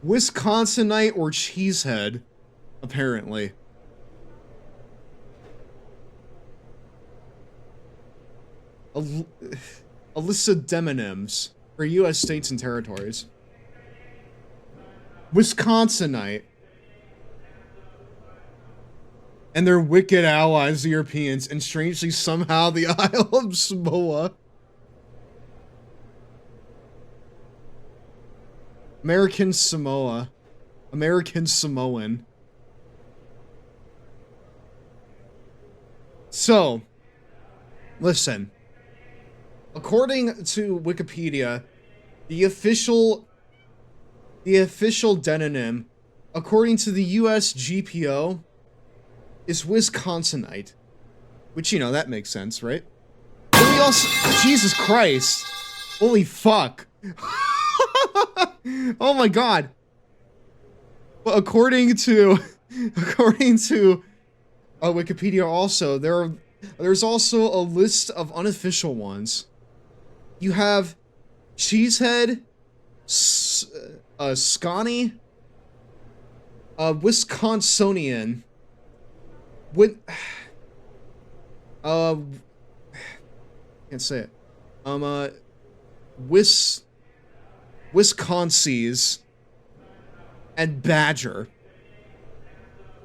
Wisconsinite or cheesehead, apparently. Alyssa Demonims for U.S. states and territories. Wisconsinite. And their wicked allies, the Europeans, and strangely somehow the Isle of Samoa. American Samoa. American Samoan. So, listen. According to Wikipedia, the official demonym, according to the US GPO, is Wisconsinite. Which, you know, that makes sense, right? But we also... Jesus Christ. Holy fuck. Oh my god. But according to Wikipedia also, there's also a list of unofficial ones. You have Cheesehead, Scotty, Wisconsinian, can't say it. Wisconsin's, and Badger.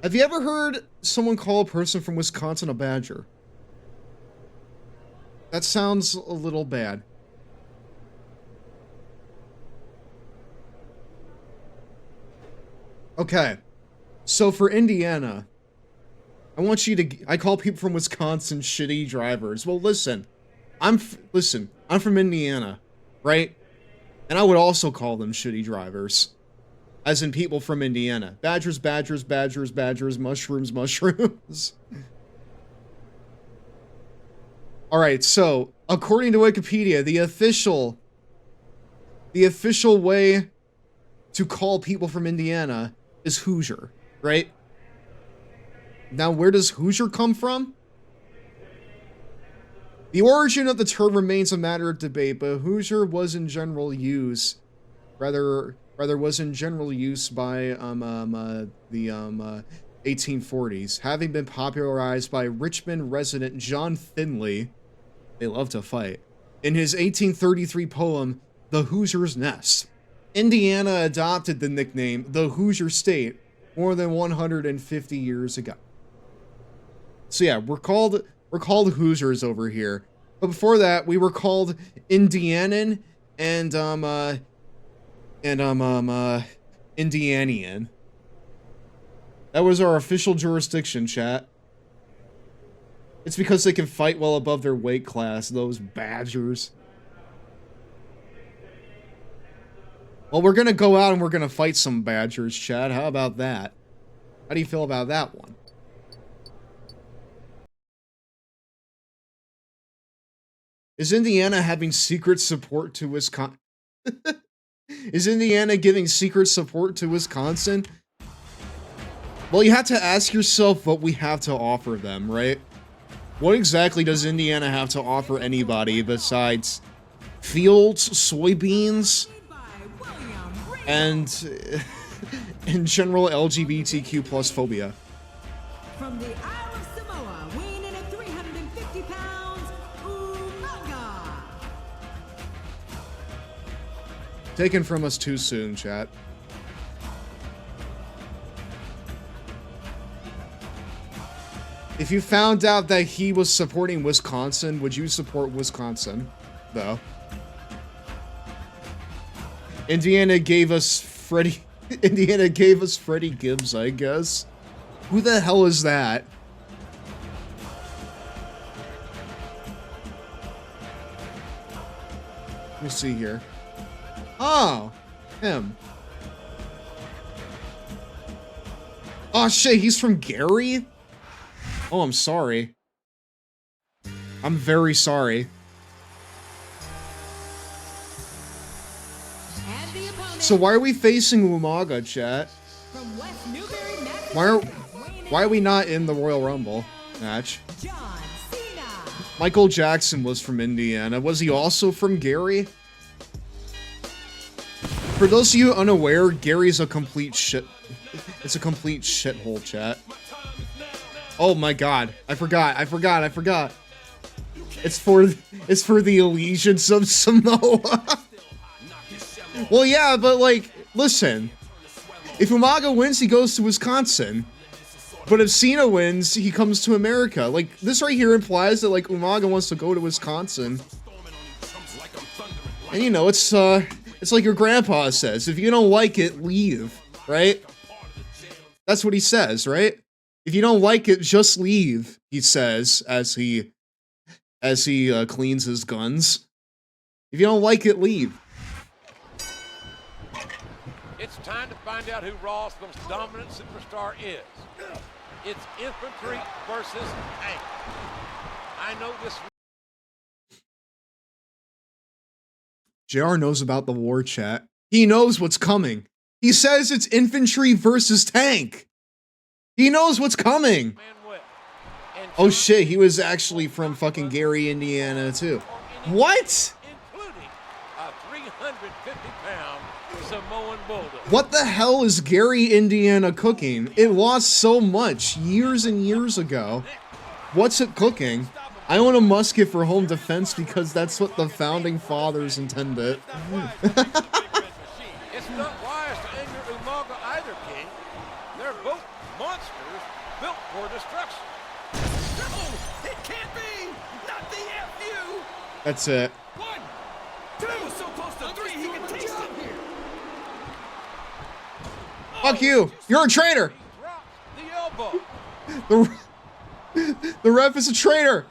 Have you ever heard someone call a person from Wisconsin a Badger? That sounds a little bad. Okay, so for Indiana, I call people from Wisconsin shitty drivers. Well, listen, I'm from Indiana, right? And I would also call them shitty drivers. As in people from Indiana. Badgers, mushrooms. Alright, so, according to Wikipedia, the official way to call people from Indiana is Hoosier, right? Now, where does Hoosier come from? The origin of the term remains a matter of debate, but Hoosier was in general use, rather was in general use by the 1840s, having been popularized by Richmond resident John Finley. They love to fight. In his 1833 poem, The Hoosier's Nest. Indiana adopted the nickname the Hoosier State more than 150 years ago. So yeah, we're called Hoosiers over here. But before that, we were called Indianan and Indianian. That was our official jurisdiction, chat. It's because they can fight well above their weight class, those badgers. Well, we're gonna go out and we're gonna fight some badgers, Chad. How about that? How do you feel about that one? Is Indiana having secret support to Wisconsin? Is Indiana giving secret support to Wisconsin? Well, you have to ask yourself what we have to offer them, right? What exactly does Indiana have to offer anybody besides fields, soybeans, and in general LGBTQ plus phobia? From the Isle of Samoa, weighing in at 350 pounds, Umaga. Taken from us too soon, chat. If you found out that he was supporting Wisconsin, would you support Wisconsin, though? Indiana gave us Freddie Gibbs, I guess. Who the hell is that? Let me see here. Oh, him. Oh shit, he's from Gary? Oh, I'm sorry. I'm very sorry. So why are we facing Umaga, chat? Why are we not in the Royal Rumble match? Michael Jackson was from Indiana. Was he also from Gary? For those of you unaware, Gary's a complete shit. It's a complete shithole, chat. Oh my god. I forgot. It's for the allegiance of Samoa. Well, yeah, but like, listen. If Umaga wins, he goes to Wisconsin. But if Cena wins, he comes to America. Like, this right here implies that, like, Umaga wants to go to Wisconsin. And, you know, it's like your grandpa says. If you don't like it, leave. Right? That's what he says, right? If you don't like it, just leave, he says, as he cleans his guns. If you don't like it, leave. It's time to find out who Raw's most dominant superstar is. It's infantry versus tank. I know this. JR knows about the war, chat. He knows what's coming. He says it's infantry versus tank. He knows what's coming. Oh shit, he was actually from fucking Gary, Indiana, too. What? Including a 350-pound Samoan bulldog. What the hell is Gary, Indiana cooking? It lost so much years and years ago. What's it cooking? I own a musket for home defense because that's what the founding fathers intended. It's not wise to anger Umaga either, King. They're both monsters built for destruction. No, it can't be. Not the FU. That's it. 1, 2. That was so close to 3. He can taste it here. Fuck you. You're a traitor. The elbow. The ref is a traitor.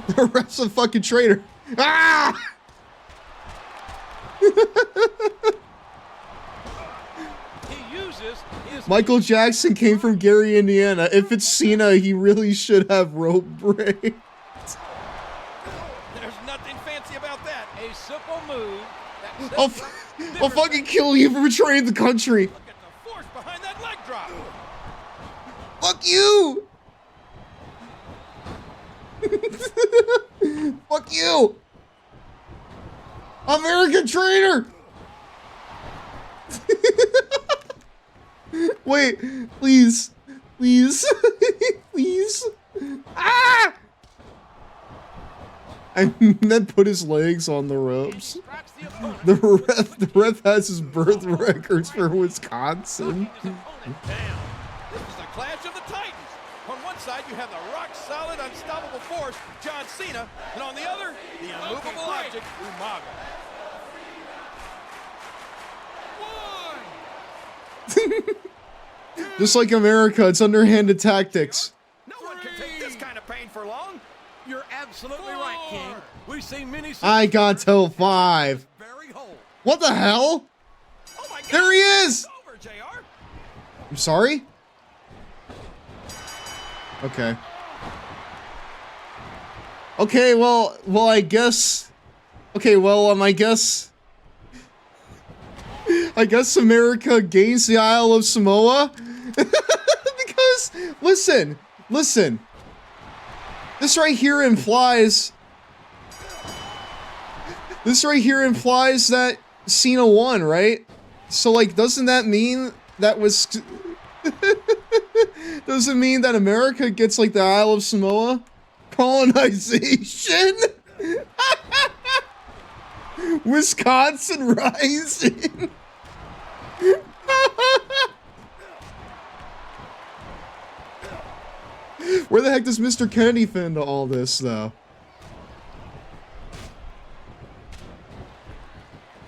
The ref's a fucking traitor. Ah! Michael Jackson came from Gary, Indiana. If it's Cena, he really should have rope breaks. There's nothing fancy about that. A simple move. I'll fucking kill you for betraying the country. Look at the force behind that leg drop. Fuck you. Fuck you. American traitor. Wait, please, please, please. Ah! And then put his legs on the ropes. The ref has his birth records for Wisconsin. This is the clash of the titans. On one side, you have the rock-solid, unstoppable force, John Cena, and on the other, the immovable object, Umaga. Just like America, it's underhanded tactics. No, wait for long. You're absolutely right, King. We've seen many. I got till 5. Very whole. What the hell? Oh my God. There he is. It's over, JR. I'm sorry? Okay. Okay, well, I guess... Okay, well, I guess America gains the Isle of Samoa? Because, listen. This right here implies that Cena won, right? So, like, doesn't that mean that was... Doesn't mean that America gets, like, the Isle of Samoa? Colonization? Wisconsin rising? Where the heck does Mr. Kennedy fit into all this, though?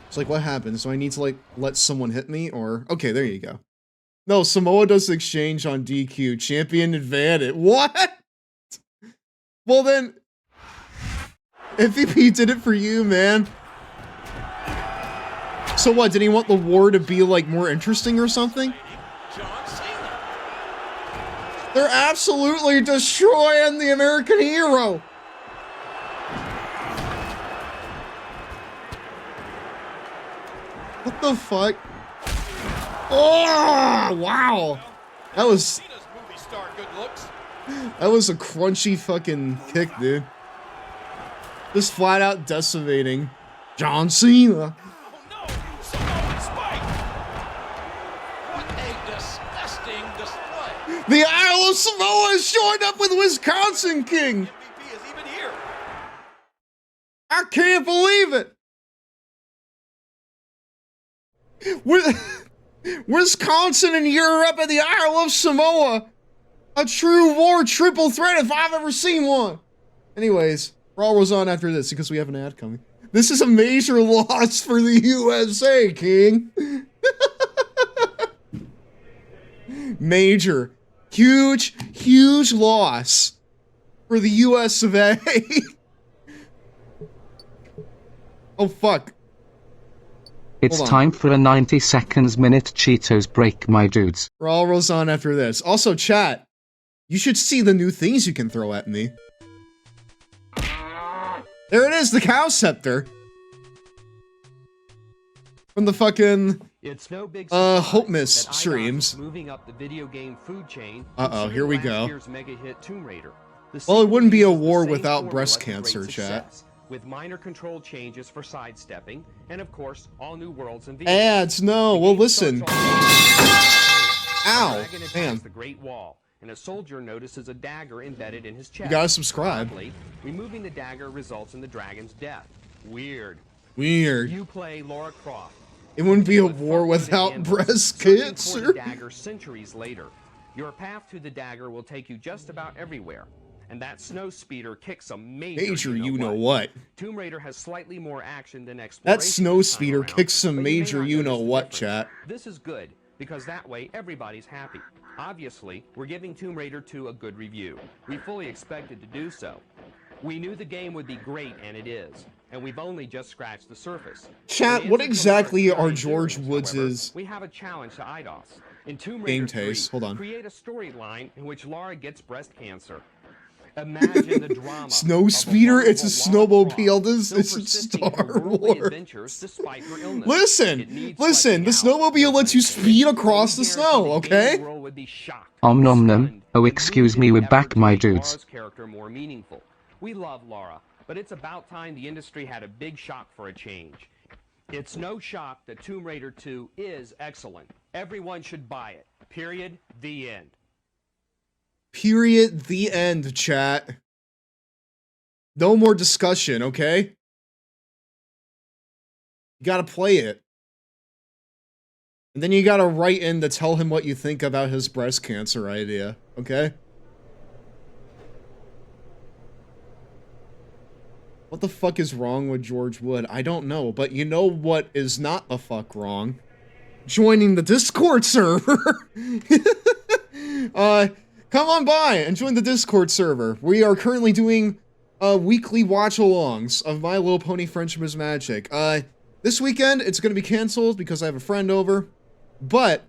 It's like, what happens? Do I need to, like, let someone hit me? Or... Okay, there you go. No, Samoa does the exchange on DQ. Champion advantage. What? Well then... MVP did it for you, man. So what, did he want the war to be, like, more interesting or something? They're absolutely destroying the American hero! What the fuck? Oh, wow! That was a crunchy fucking kick, dude. Just flat out decimating John Cena. The Isle of Samoa is showing up with Wisconsin King! I can't believe it! Wisconsin and Europe and the Isle of Samoa! A true war triple threat if I've ever seen one! Anyways, Raw was on after this because we have an ad coming. This is a major loss for the USA, King! Major. Huge loss for the US of A. Oh, fuck. It's time for a 90 seconds minute Cheetos break, my dudes. Raw rolls on after this. Also, chat, you should see the new things you can throw at me. There it is, the cow scepter. From the fucking... It's no big Hope Miss streams. Moving up the video game food chain. Here we go. Mega hit Tomb Raider. Well, it wouldn't be a war without breast cancer, chat. With minor control changes for sidestepping, and of course, all new worlds and ads. No, well, listen. Ow, man. The Great Wall, and a soldier notices a dagger embedded in his chest. You gotta subscribe. Probably, removing the dagger results in the dragon's death. Weird. You play Lara Croft. It wouldn't be a war without breast cancer. Dagger centuries later. Your path to the dagger will take you just about everywhere. And that snow speeder kicks some major you know what. Tomb Raider has slightly more action than exploration. That snow speeder kicks some major you know what, chat. This is good, because that way everybody's happy. Obviously, we're giving Tomb Raider 2 a good review. We fully expected to do so. We knew the game would be great, and it is. And we've only just scratched the surface. Chat, what exactly are George Woods' we have a challenge to IDOS. In Tomb Raider game taste? Hold on. Create a storyline in which Lara gets breast cancer. Imagine the drama. Snow speeder? It's a snowmobile. This isn't Star Wars. Listen, the snowmobile lets you speed across the snow, okay? Nom nom. Oh, excuse me, we're back, my dudes. We love Lara, but it's about time the industry had a big shock for a change. It's no shock that Tomb Raider 2 is excellent. Everyone should buy it. Period. The end. Period. The end, chat. No more discussion, okay? You gotta play it. And then you gotta write in to tell him what you think about his breast cancer idea, okay? What the fuck is wrong with George Wood? I don't know, but you know what is not the fuck wrong? Joining the Discord server! come on by and join the Discord server. We are currently doing weekly watch-alongs of My Little Pony Friendship is Magic. This weekend, it's gonna be canceled because I have a friend over, but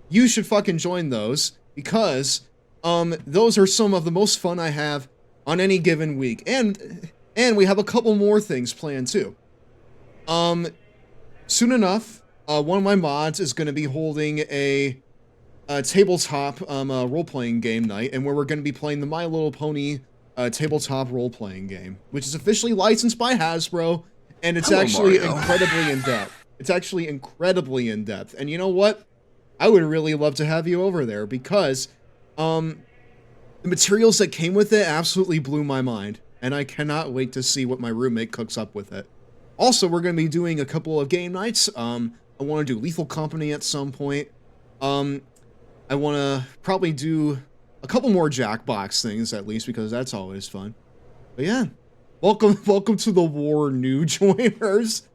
you should fucking join those because, those are some of the most fun I have on any given week. And we have a couple more things planned too. Soon enough, one of my mods is gonna be holding a tabletop role-playing game night, and where we're going to be playing the My Little Pony tabletop role-playing game, which is officially licensed by Hasbro, and it's actually incredibly in-depth. It's actually incredibly in-depth, and you know what? I would really love to have you over there, because the materials that came with it absolutely blew my mind, and I cannot wait to see what my roommate cooks up with it. Also, we're going to be doing a couple of game nights. I want to do Lethal Company at some point. I want to probably do a couple more Jackbox things, at least, because that's always fun. But yeah, welcome to the war, new joiners.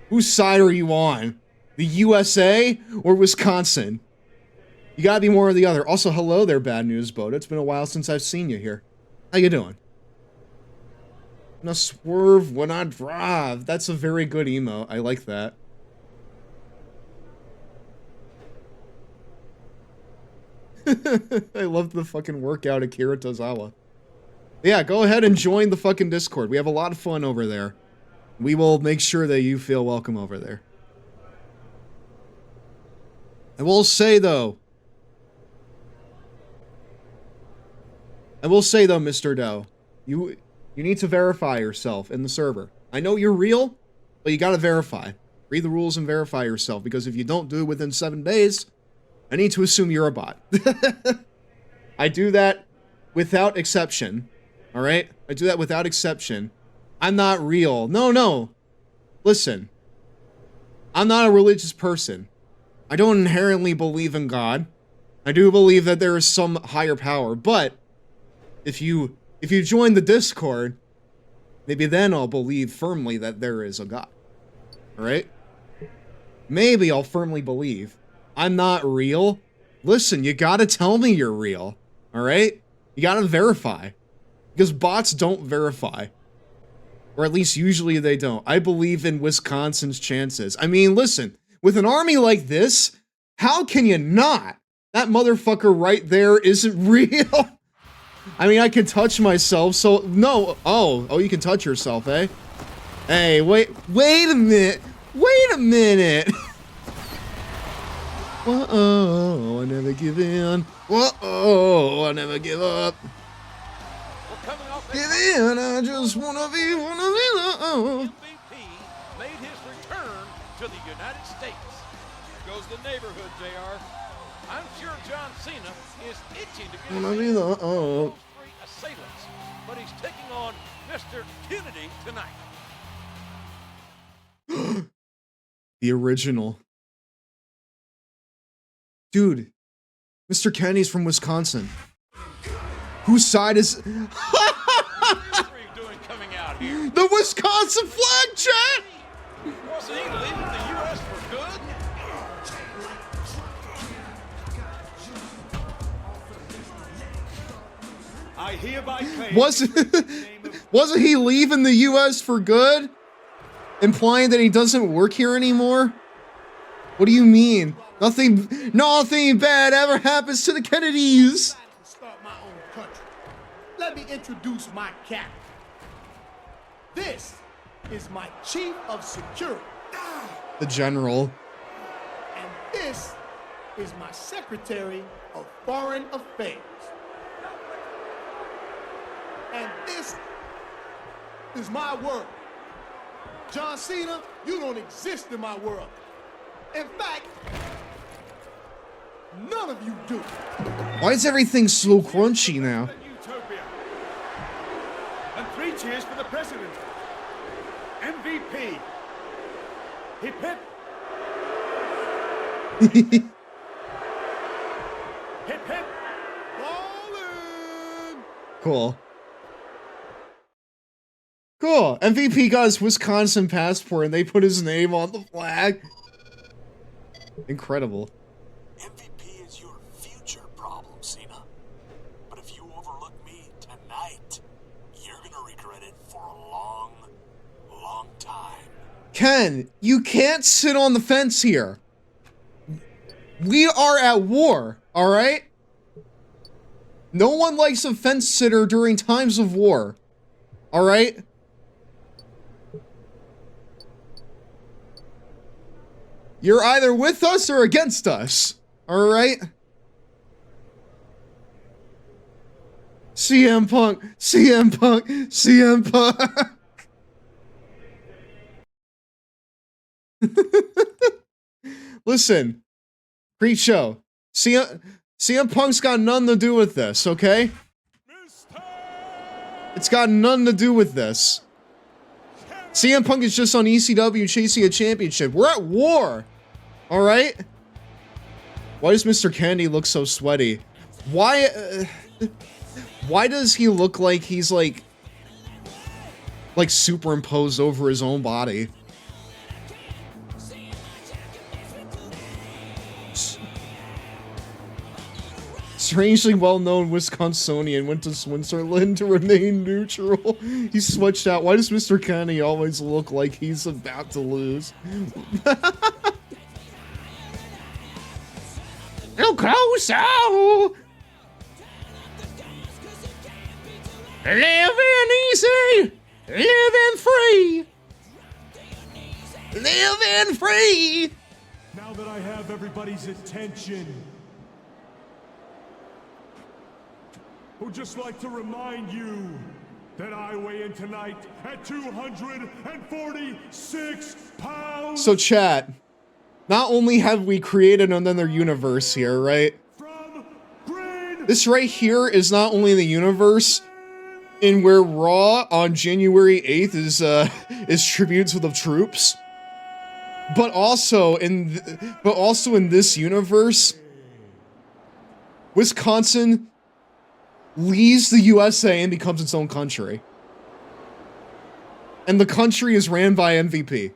Whose side are you on? The USA or Wisconsin? You gotta be one or the other. Also, hello there, Bad News Boat. It's been a while since I've seen you here. How you doing? No swerve when I drive. That's a very good emote. I like that. I love the fucking workout Akira Tozawa. Yeah, go ahead and join the fucking Discord. We have a lot of fun over there. We will make sure that you feel welcome over there. I will say though, Mr. Doe, you need to verify yourself in the server. I know you're real, but you gotta verify. Read the rules and verify yourself, because if you don't do it within 7 days, I need to assume you're a bot. I do that without exception. Alright? I do that without exception. I'm not real. No. Listen. I'm not a religious person. I don't inherently believe in God. I do believe that there is some higher power, but if you join the Discord, maybe then I'll believe firmly that there is a God. Alright? Maybe I'll firmly believe I'm not real. Listen, you gotta tell me you're real. Alright? You gotta verify. Because bots don't verify. Or at least usually they don't. I believe in Wisconsin's chances. I mean, listen, with an army like this, how can you not? That motherfucker right there isn't real. I mean, I can touch myself, so no. Oh, you can touch yourself, eh? Hey, wait a minute. Wait a minute. Whoa, I never give in. Whoa, I never give up. Give in, I just wanna be loved. MVP made his return to the United States. There goes the neighborhood, JR. I'm sure John Cena is itching to get his those three assailants, but he's taking on Mr. Kennedy tonight. The original. Dude, Mr. Kennedy's from Wisconsin. Whose side is... The Wisconsin flag, chat! Was he leaving the U.S. for good? I hereby claim... Wasn't he leaving the U.S. for good? Implying that he doesn't work here anymore? What do you mean? Nothing bad ever happens to the Kennedys. Start my own country. Let me introduce my captain. This is my chief of security. The general. And this is my secretary of foreign affairs. And this is my world. John Cena, you don't exist in my world. In fact, none of you do. Why is everything so crunchy now? Utopia. And 3 cheers for the president. MVP. Hip hip. Hip hip. Ballin'. Cool. Cool. MVP got his Wisconsin passport and they put his name on the flag. Incredible. MVP is your future problem, Cena. dreaded for a long, long time. Ken, you can't sit on the fence here. We are at war, all right? No one likes a fence sitter during times of war, all right? You're either with us or against us, all right? CM Punk, CM Punk, CM Punk. Listen, pre-show, CM Punk's got nothing to do with this, okay? It's got nothing to do with this. CM Punk is just on ECW chasing a championship. We're at war, all right? Why does Mr. Kennedy look so sweaty? Why does he look like he's like superimposed over his own body? Strangely well-known Wisconsinian went to Switzerland to remain neutral. He switched out. Why does Mr. Kennedy always look like he's about to lose? Look closer! Living easy! Living free! Living free! Now that I have everybody's attention, I would just like to remind you that I weigh in tonight at 246 pounds. So chat, not only have we created another universe here, right? This right here is not only the universe in where Raw on January 8th is tribute to the troops, but also in this universe, Wisconsin leaves the USA and becomes its own country. And the country is ran by MVP.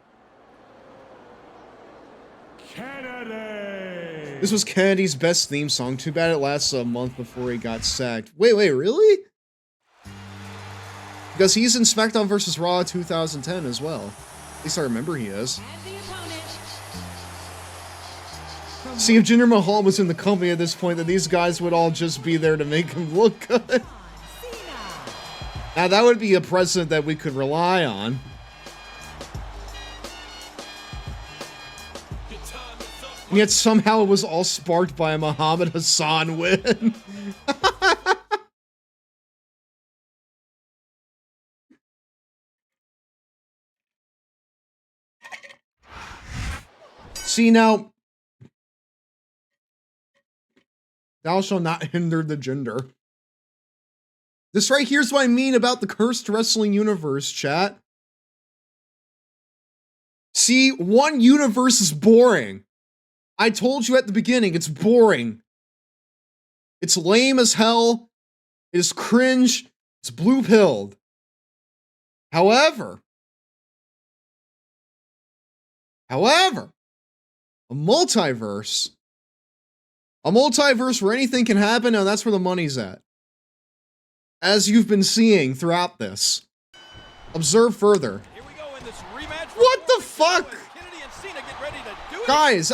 Kennedy. This was Kennedy's best theme song. Too bad it lasts a month before he got sacked. Wait, really? Because he's in Smackdown vs. Raw 2010 as well. At least I remember he is. See, if Jinder Mahal was in the company at this point, then these guys would all just be there to make him look good. Now, that would be a precedent that we could rely on. And yet somehow it was all sparked by a Muhammad Hassan win. See, now, thou shalt not hinder the gender. This right here's what I mean about the cursed wrestling universe, chat. See, one universe is boring. I told you at the beginning, it's boring. It's lame as hell. It is cringe. It's blue-pilled. However, a multiverse where anything can happen, and that's where the money's at. As you've been seeing throughout this. Observe further. Here we go in this rematch. What the fuck? Kennedy and Cena get ready to do it. Guys,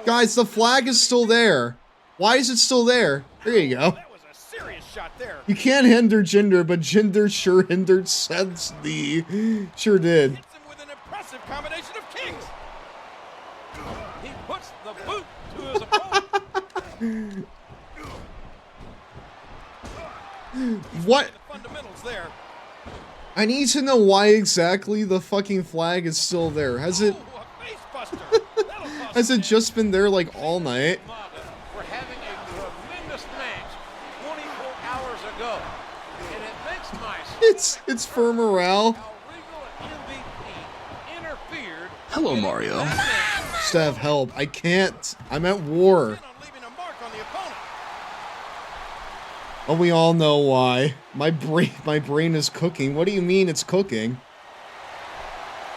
guys, the flag is still there. Why is it still there? There you go. That was a serious shot there. You can't hinder Jinder, but Jinder sure hindered Seth's knee. Sure did. Hits him with an impressive combination of kicks. He puts the boot to his opponent. What? The fundamentals there. I need to know why exactly the fucking flag is still there. Has it just been there like all night? We're having a tremendous match 24 hours ago. And it makes my It's for morale. Hello, Mario. Steph, help. I can't. I'm at war. Oh, we all know why. My brain is cooking. What do you mean it's cooking?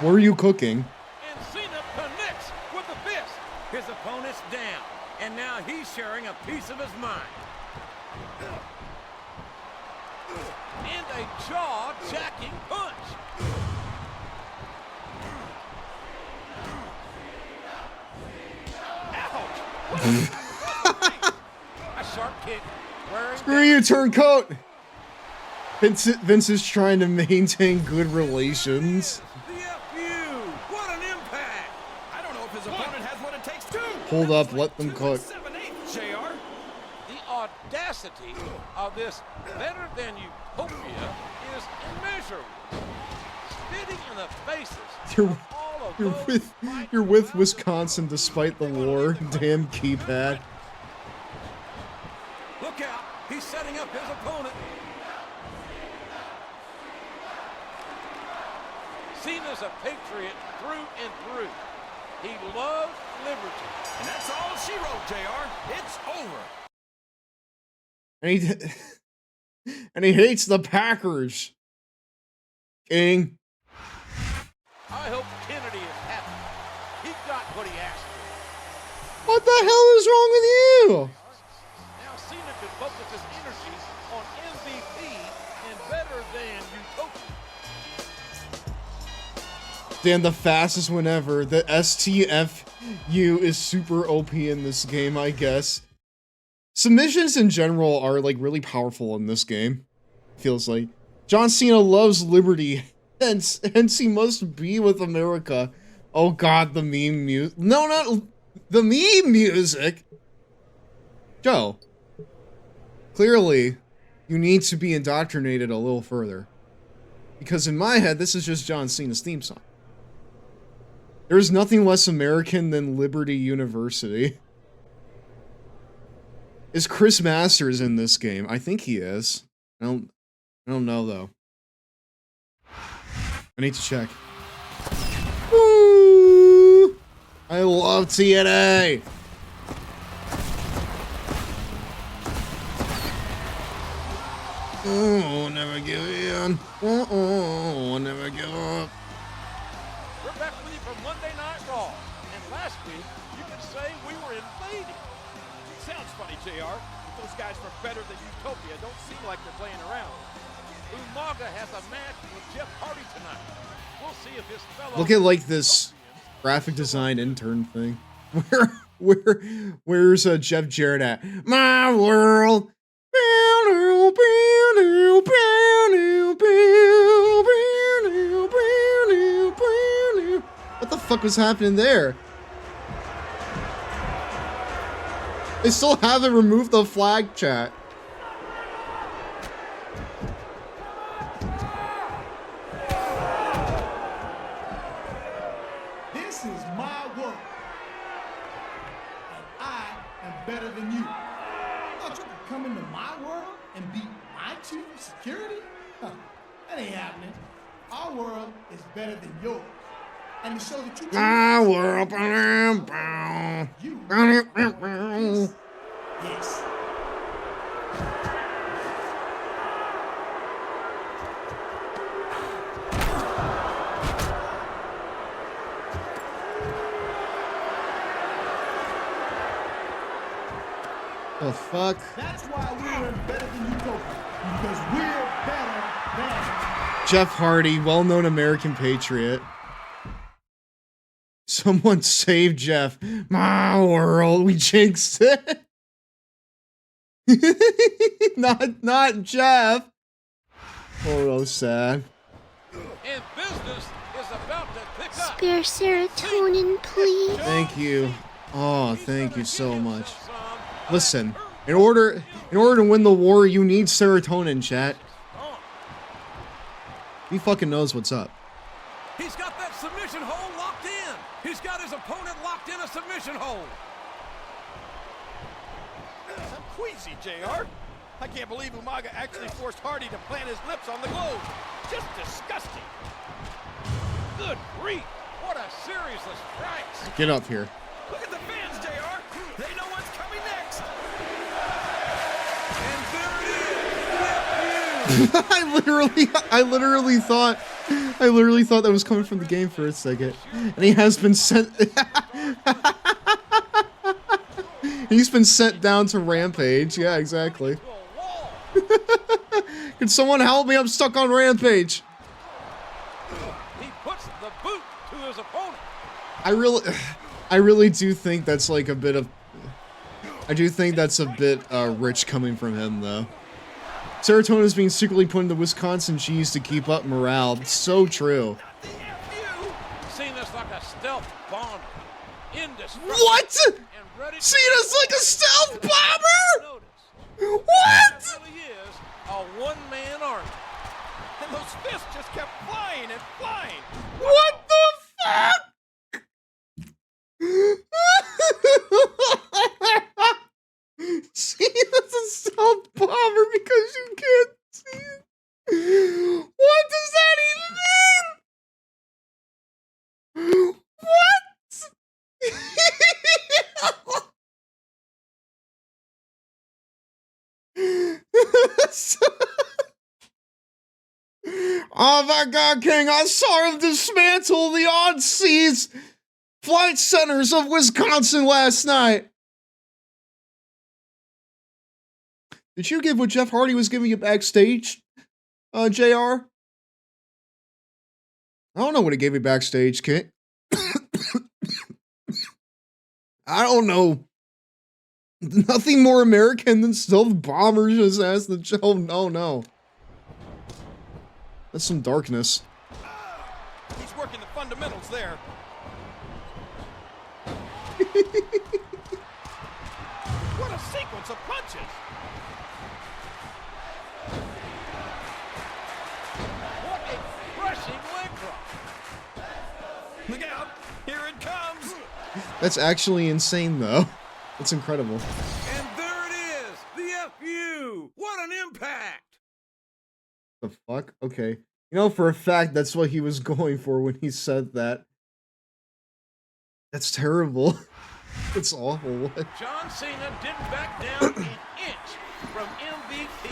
What are you cooking? And Cena connects with the fist. His opponent's down, and now he's sharing a piece of his mind. And a jaw-jacking punch. Ouch! A sharp kick. Screw you, turncoat! Vince is trying to maintain good relations. What an impact! I don't know if his opponent has what it takes to. Hold up, let them cook. JR. The audacity of this better than utopia is immeasurable. Spitting in the faces. You're with Wisconsin despite the war. Damn keypad. Look out! He's setting up his opponent. Cena's a patriot through and through. He loves liberty. And that's all she wrote, JR. It's over. And he hates the Packers. King. I hope Kennedy is happy. He got what he asked for. What the hell is wrong with you? Now Cena can focus his energy on MVP and better than utopia. Damn, the fastest one ever. The STFU is super OP in this game, I guess. Submissions in general are like really powerful in this game. Feels like. John Cena loves liberty, hence he must be with America. Oh god, the meme music. No, not the meme music. Joe, clearly you need to be indoctrinated a little further. Because in my head, this is just John Cena's theme song. There's nothing less American than Liberty University. Is Chris Masters in this game? I think he is. I don't know though. I need to check. Woo! I love TNA. Oh, never give in. Oh, never give up. We're back with you from Monday Night Raw. And last week, you could say we were invaded. Sounds funny, JR. But those guys from Better Than Utopia don't seem like they're playing around. Umaga has a match with Jeff Hardy tonight. We'll see if his fellow... Look at like this graphic design intern thing. Where's Jeff Jarrett at? My world. What the fuck was happening there? They still haven't removed the flag chat. This is my world. And I am better than you. Thought you could come into my world and be my chief of security? Huh, that ain't happening. Our world is better than yours. And to show that you My world. Yes. The fuck? That's why we're better than Utopia. Because we're better than Jeff Hardy, well-known American patriot. Someone save Jeff. My world, we jinxed it. not Jeff. Oh, sad. And business is about to pick up. Spare serotonin, please. Thank you. Oh, thank you so much. Listen, in order to win the war, you need serotonin, chat. He fucking knows what's up. He's got that submission hold locked in. He's got his opponent locked in a submission hold. I'm queasy, JR. I can't believe Umaga actually forced Hardy to plant his lips on the globe. Just disgusting. Good grief. What a series of strikes. Get up here. Look at the fans, JR. They know what's coming next. And there it is. I literally thought that was coming from the game for a second. And he has been sent He's been sent down to Rampage. Yeah, exactly. Can someone help me? I'm stuck on Rampage. He puts the boot to his opponent. I really do think that's like a bit of... I do think that's a bit rich coming from him, though. Serotonin is being secretly put into Wisconsin cheese to keep up morale. It's so true. Cena's like a stealth bomber. Indestructible. What? Cena's like a stealth bomber? What? It really is a one-man army. And those fists just kept flying and flying. What the fuck? See, that's a stealth bomber because you can't see it. What does that even mean? What? Oh my God, King! I saw him dismantle the on-seas flight centers of Wisconsin last night. Did you give what Jeff Hardy was giving you backstage, JR? I don't know what he gave me backstage, King. I don't know. Nothing more American than stealth bombers just asked the Joe. Oh, no. That's some darkness. He's working the fundamentals there. What a sequence of punches. What a crushing leg drop. Look out. Here it comes. That's actually insane, though. That's incredible. And there it is. The FU. What an impact. The fuck? Okay. You know, for a fact, that's what he was going for when he said that. That's terrible. It's awful. John Cena didn't back down an inch from MVP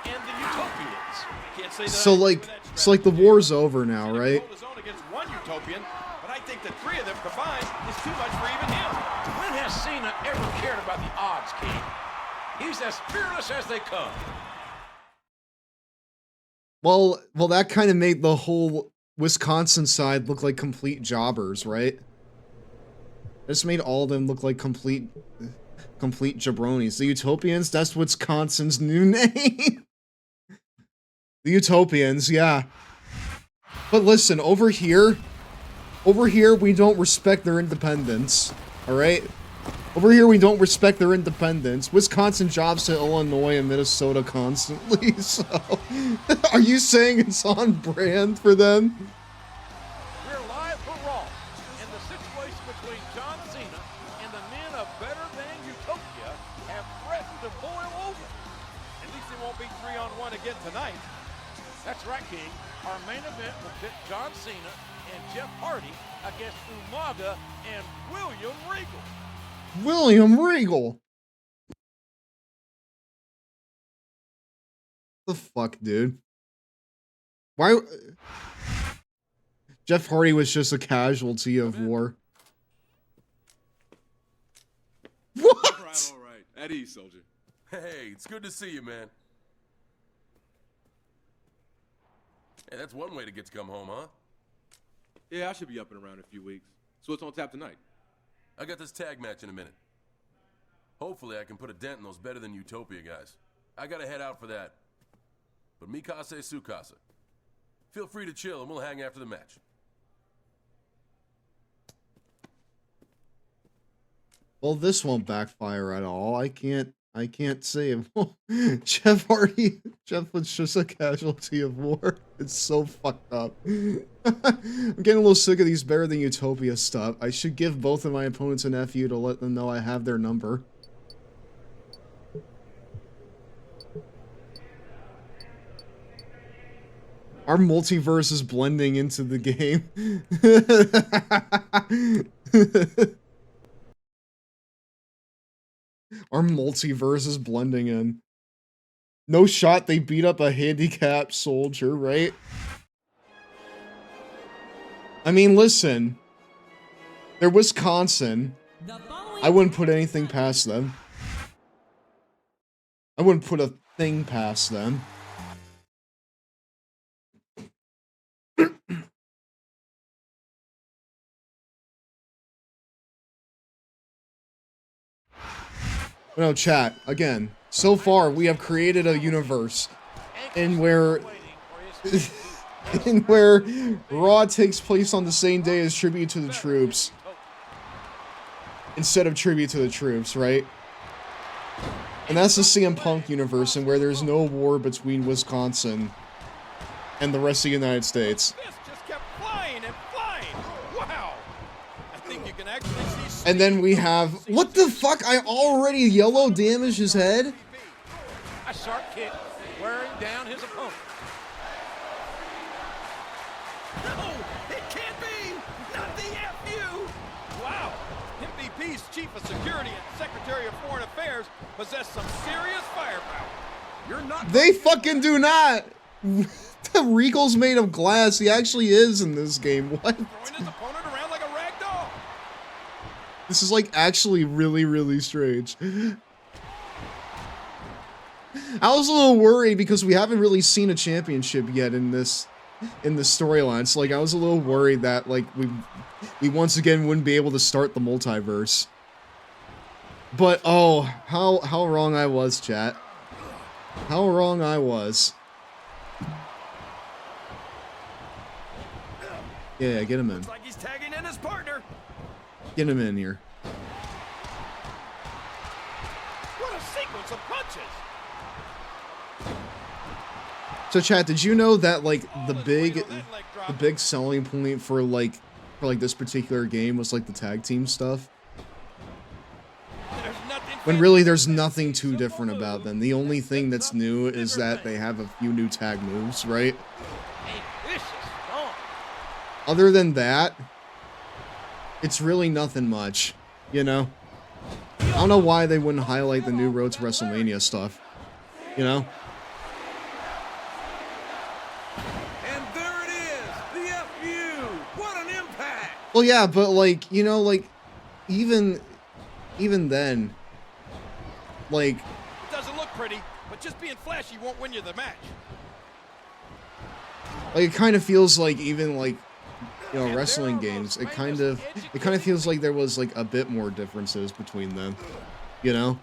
and the Utopians. Can't say that So like the war's over now, right? Hold his own against one Utopian, but I think the three of them combined is too much for even him. When has Cena ever cared about the odds, King? He's as fearless as they come. Well, that kind of made the whole Wisconsin side look like complete jobbers, right? This made all of them look like complete jabronis. The Utopians, that's Wisconsin's new name. The Utopians, yeah. But listen, over here, we don't respect their independence, all right? Over here, we don't respect their independence. Wisconsin jobs to Illinois and Minnesota constantly, so... Are you saying it's on brand for them? We're live for Raw, and the situation between John Cena and the men of Better Than Utopia have threatened to boil over. At least it won't be 3-on-1 again tonight. That's right, King. Our main event will pit John Cena and Jeff Hardy against Umaga and William Regal. William Regal. The fuck, dude? Why? Jeff Hardy was just a casualty of war. What? All right. At ease, soldier. Hey, it's good to see you, man. Hey, that's one way to get to come home, huh? Yeah, I should be up and around in a few weeks. So what's on tap tonight? I got this tag match in a minute. Hopefully I can put a dent in those Better Than Utopia guys. I gotta head out for that. But Mikase Sukasa. Feel free to chill and we'll hang after the match. Well, this won't backfire at all. I can't say it. Jeff Hardy, Jeff was just a casualty of war. It's so fucked up. I'm getting a little sick of these Better Than Utopia stuff. I should give both of my opponents an FU to let them know I have their number. Our multiverse is blending into the game. Our multiverse is blending in. No shot they beat up a handicapped soldier, right? I mean, listen. They're Wisconsin. I wouldn't put anything past them. I wouldn't put a thing past them. No, chat, again, so far we have created a universe in where Raw takes place on the same day as Tribute to the Troops instead of Tribute to the Troops, right? And that's the CM Punk universe, in where there's no war between Wisconsin and the rest of the United States. This just kept flying and flying. Wow. I think you can actually see. And then we have, what the fuck? I already yellow damaged his head? A sharp kick wearing down his opponent. No, it can't be. Not the FU. Wow. MVP's chief of security and secretary of foreign affairs possess some serious firepower. You're not. They fucking do not. The Regal's made of glass. He actually is in this game. What? Throwing his opponent around like a rag doll. This is like actually really, really strange. I was a little worried because we haven't really seen a championship yet in this storyline. So like I was a little worried that like we once again wouldn't be able to start the multiverse. But oh, how wrong I was, chat. How wrong I was. Yeah, get him in. Looks like he's tagging in his partner. Get him in here. What a sequence of punches. So chat, did you know that like the big selling point for like this particular game was like the tag team stuff? When really there's nothing too different about them. The only thing that's new is that they have a few new tag moves, right? Other than that, it's really nothing much, you know? I don't know why they wouldn't highlight the new Road to WrestleMania stuff, you know? And there it is, the FU. What an impact! Well, yeah, but like, you know, like, even then, like... It doesn't look pretty, but just being flashy won't win you the match. Like, it kind of feels like even, like, you know, wrestling games, it kind of feels like there was, like, a bit more differences between them, you know?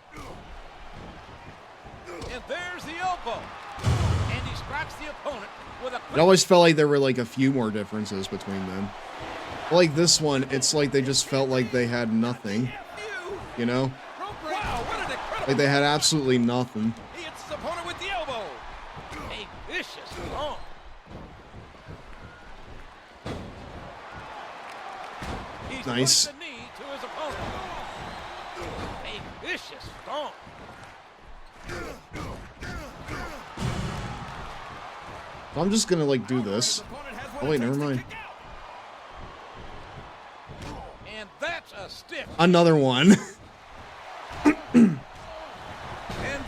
And there's the elbow. And he strikes the opponent with a... It always felt like there were, like, a few more differences between them. Like this one, it's like they just felt like they had nothing, you know? Wow, what an incredible... Like they had absolutely nothing. He hits his opponent with the elbow. A vicious thump. He's Nice. put the knee to his opponent. A vicious thump. I'm just gonna like do this. Oh wait, never mind. And that's a stiff. Another one.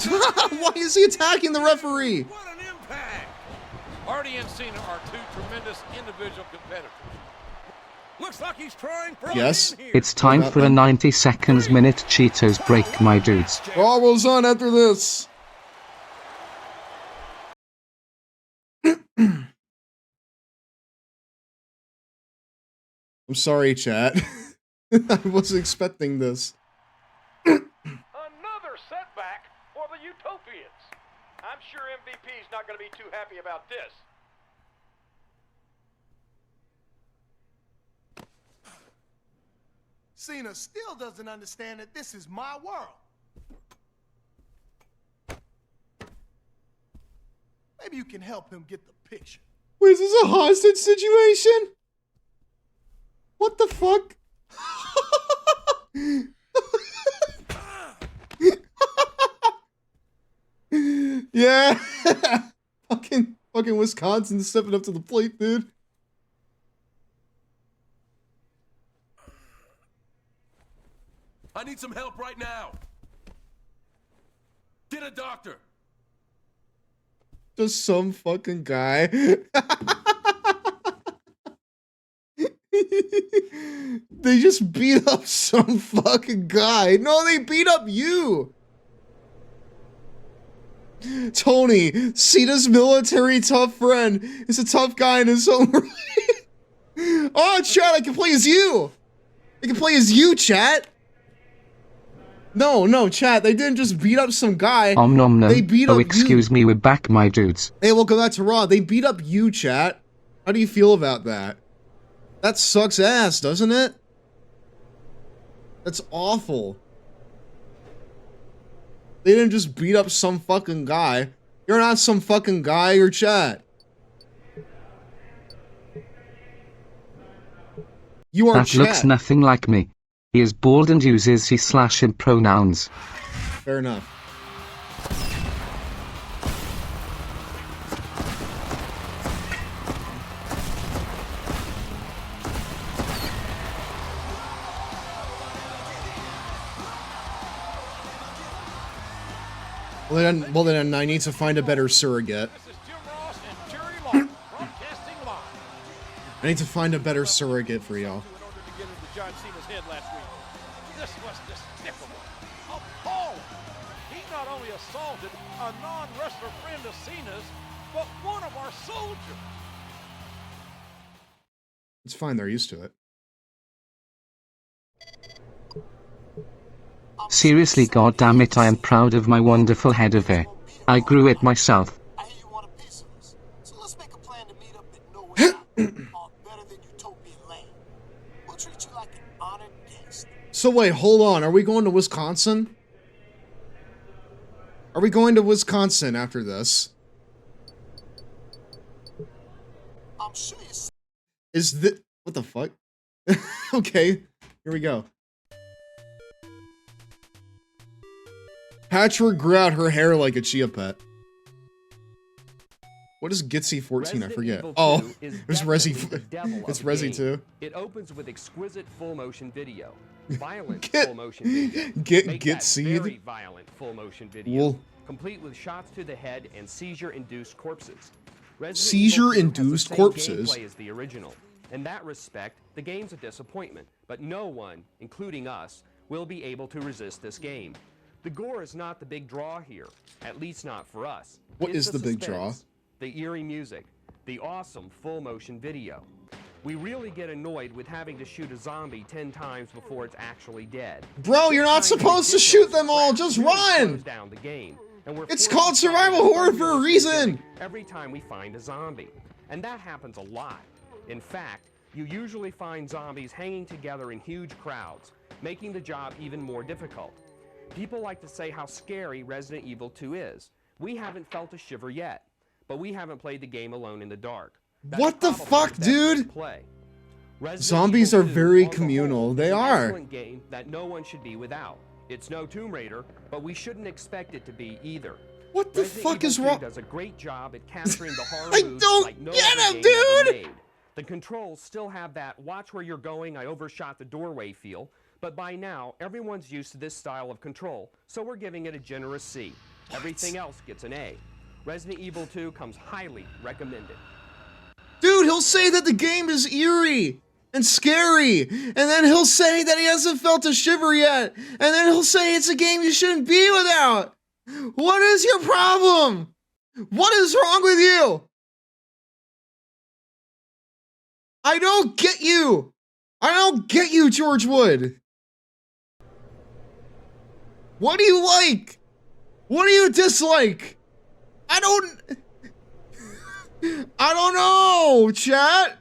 Why is he attacking the referee? What an impact! Hardy and Cena are two tremendous individual competitors. Looks like he's trying for Yes. It's time for a 90 seconds minute Cheetos break, my dudes. Raw rolls on after this. I'm sorry, chat. I wasn't expecting this. Another setback for the Utopians. I'm sure MVP's not going to be too happy about this. Cena still doesn't understand that this is my world. Maybe you can help him get the picture. Wait, is this a hostage situation? What the fuck? Yeah. fucking Wisconsin stepping up to the plate, dude. I need some help right now. Get a doctor. Just some fucking guy. They just beat up some fucking guy. No, they beat up you. Tony, Cena's military tough friend, is a tough guy in his own right. Oh, chat, I can play as you. I can play as you, chat. No, no, chat. They didn't just beat up some guy. Nom nom. They beat up excuse me, we're back, my dudes. Hey, welcome back to Raw. They beat up you, chat. How do you feel about that? That sucks ass, doesn't it? That's awful. They didn't just beat up some fucking guy. You're not some fucking guy, you're chat. You are That chat. looks nothing like me. He is bald and uses he/him pronouns. Fair enough. Well then, I need to find a better surrogate. I need to find a better surrogate for y'all. John Cena's head last week. This was despicable, appalling. He not only assaulted a non-wrestler friend of Cena's, but one of our soldiers. It's fine, they're used to it. Seriously, goddammit, I am proud of my wonderful head of hair. I grew it myself. I hear you want a piece of us. So let's make a plan to meet up at Nowhere on Better Than Utopian Lane. We'll treat you like an honored guest. So wait, hold on. Are we going to Wisconsin? Are we going to Wisconsin after this? I'm sure you. Is this... What the fuck? Okay, here we go. Patrick grew out her hair like a chia pet. What is Gitsy 14? I forget. Oh, it's Resi. It's Resi 2. It opens with exquisite full motion video. Violent Get- full motion video. get Make that Gitsy. very violent full motion video. Well- Complete with shots to the head and seizure-induced corpses. Resident Seizure-induced Evil 2 has the corpses? same gameplay as the original. In that respect, the game's a disappointment, but no one, including us, will be able to resist this game. The gore is not the big draw here, at least not for us. What It's is the big draw? suspense, the eerie music, the awesome full-motion video. We really get annoyed with having to shoot a zombie 10 times before it's actually dead. Bro, you're not supposed to shoot them all. Just run. Down the game, and we're It's forced called to survival find horror for a reason. every time we find a zombie. And that happens a lot. In fact, you usually find zombies hanging together in huge crowds, making the job even more difficult. People like to say how scary Resident Evil 2 is. We haven't felt a shiver yet, but we haven't played the game alone in the dark. That's What the probably fuck, best way to dude? play. Resident Zombies Evil are 2, very on the communal. whole, They is an are. excellent game that no one should be without. It's no Tomb Raider, but we shouldn't expect it to be either. What the Resident fuck Evil is 2 wrong? does a great job at capturing the horror I moods don't like no get other it, game ever dude! made. The controls still have that watch where you're going, I overshot the doorway feel, but by now everyone's used to this style of control, so we're giving it a generous C. Everything else gets an A. Resident Evil 2 comes highly recommended. Dude, he'll say that the game is eerie and scary, and then he'll say that he hasn't felt a shiver yet, and then he'll say it's a game you shouldn't be without. What is your problem? What is wrong with you? I don't get you. I don't get you, George Wood. What do you like? What do you dislike? I don't know, chat.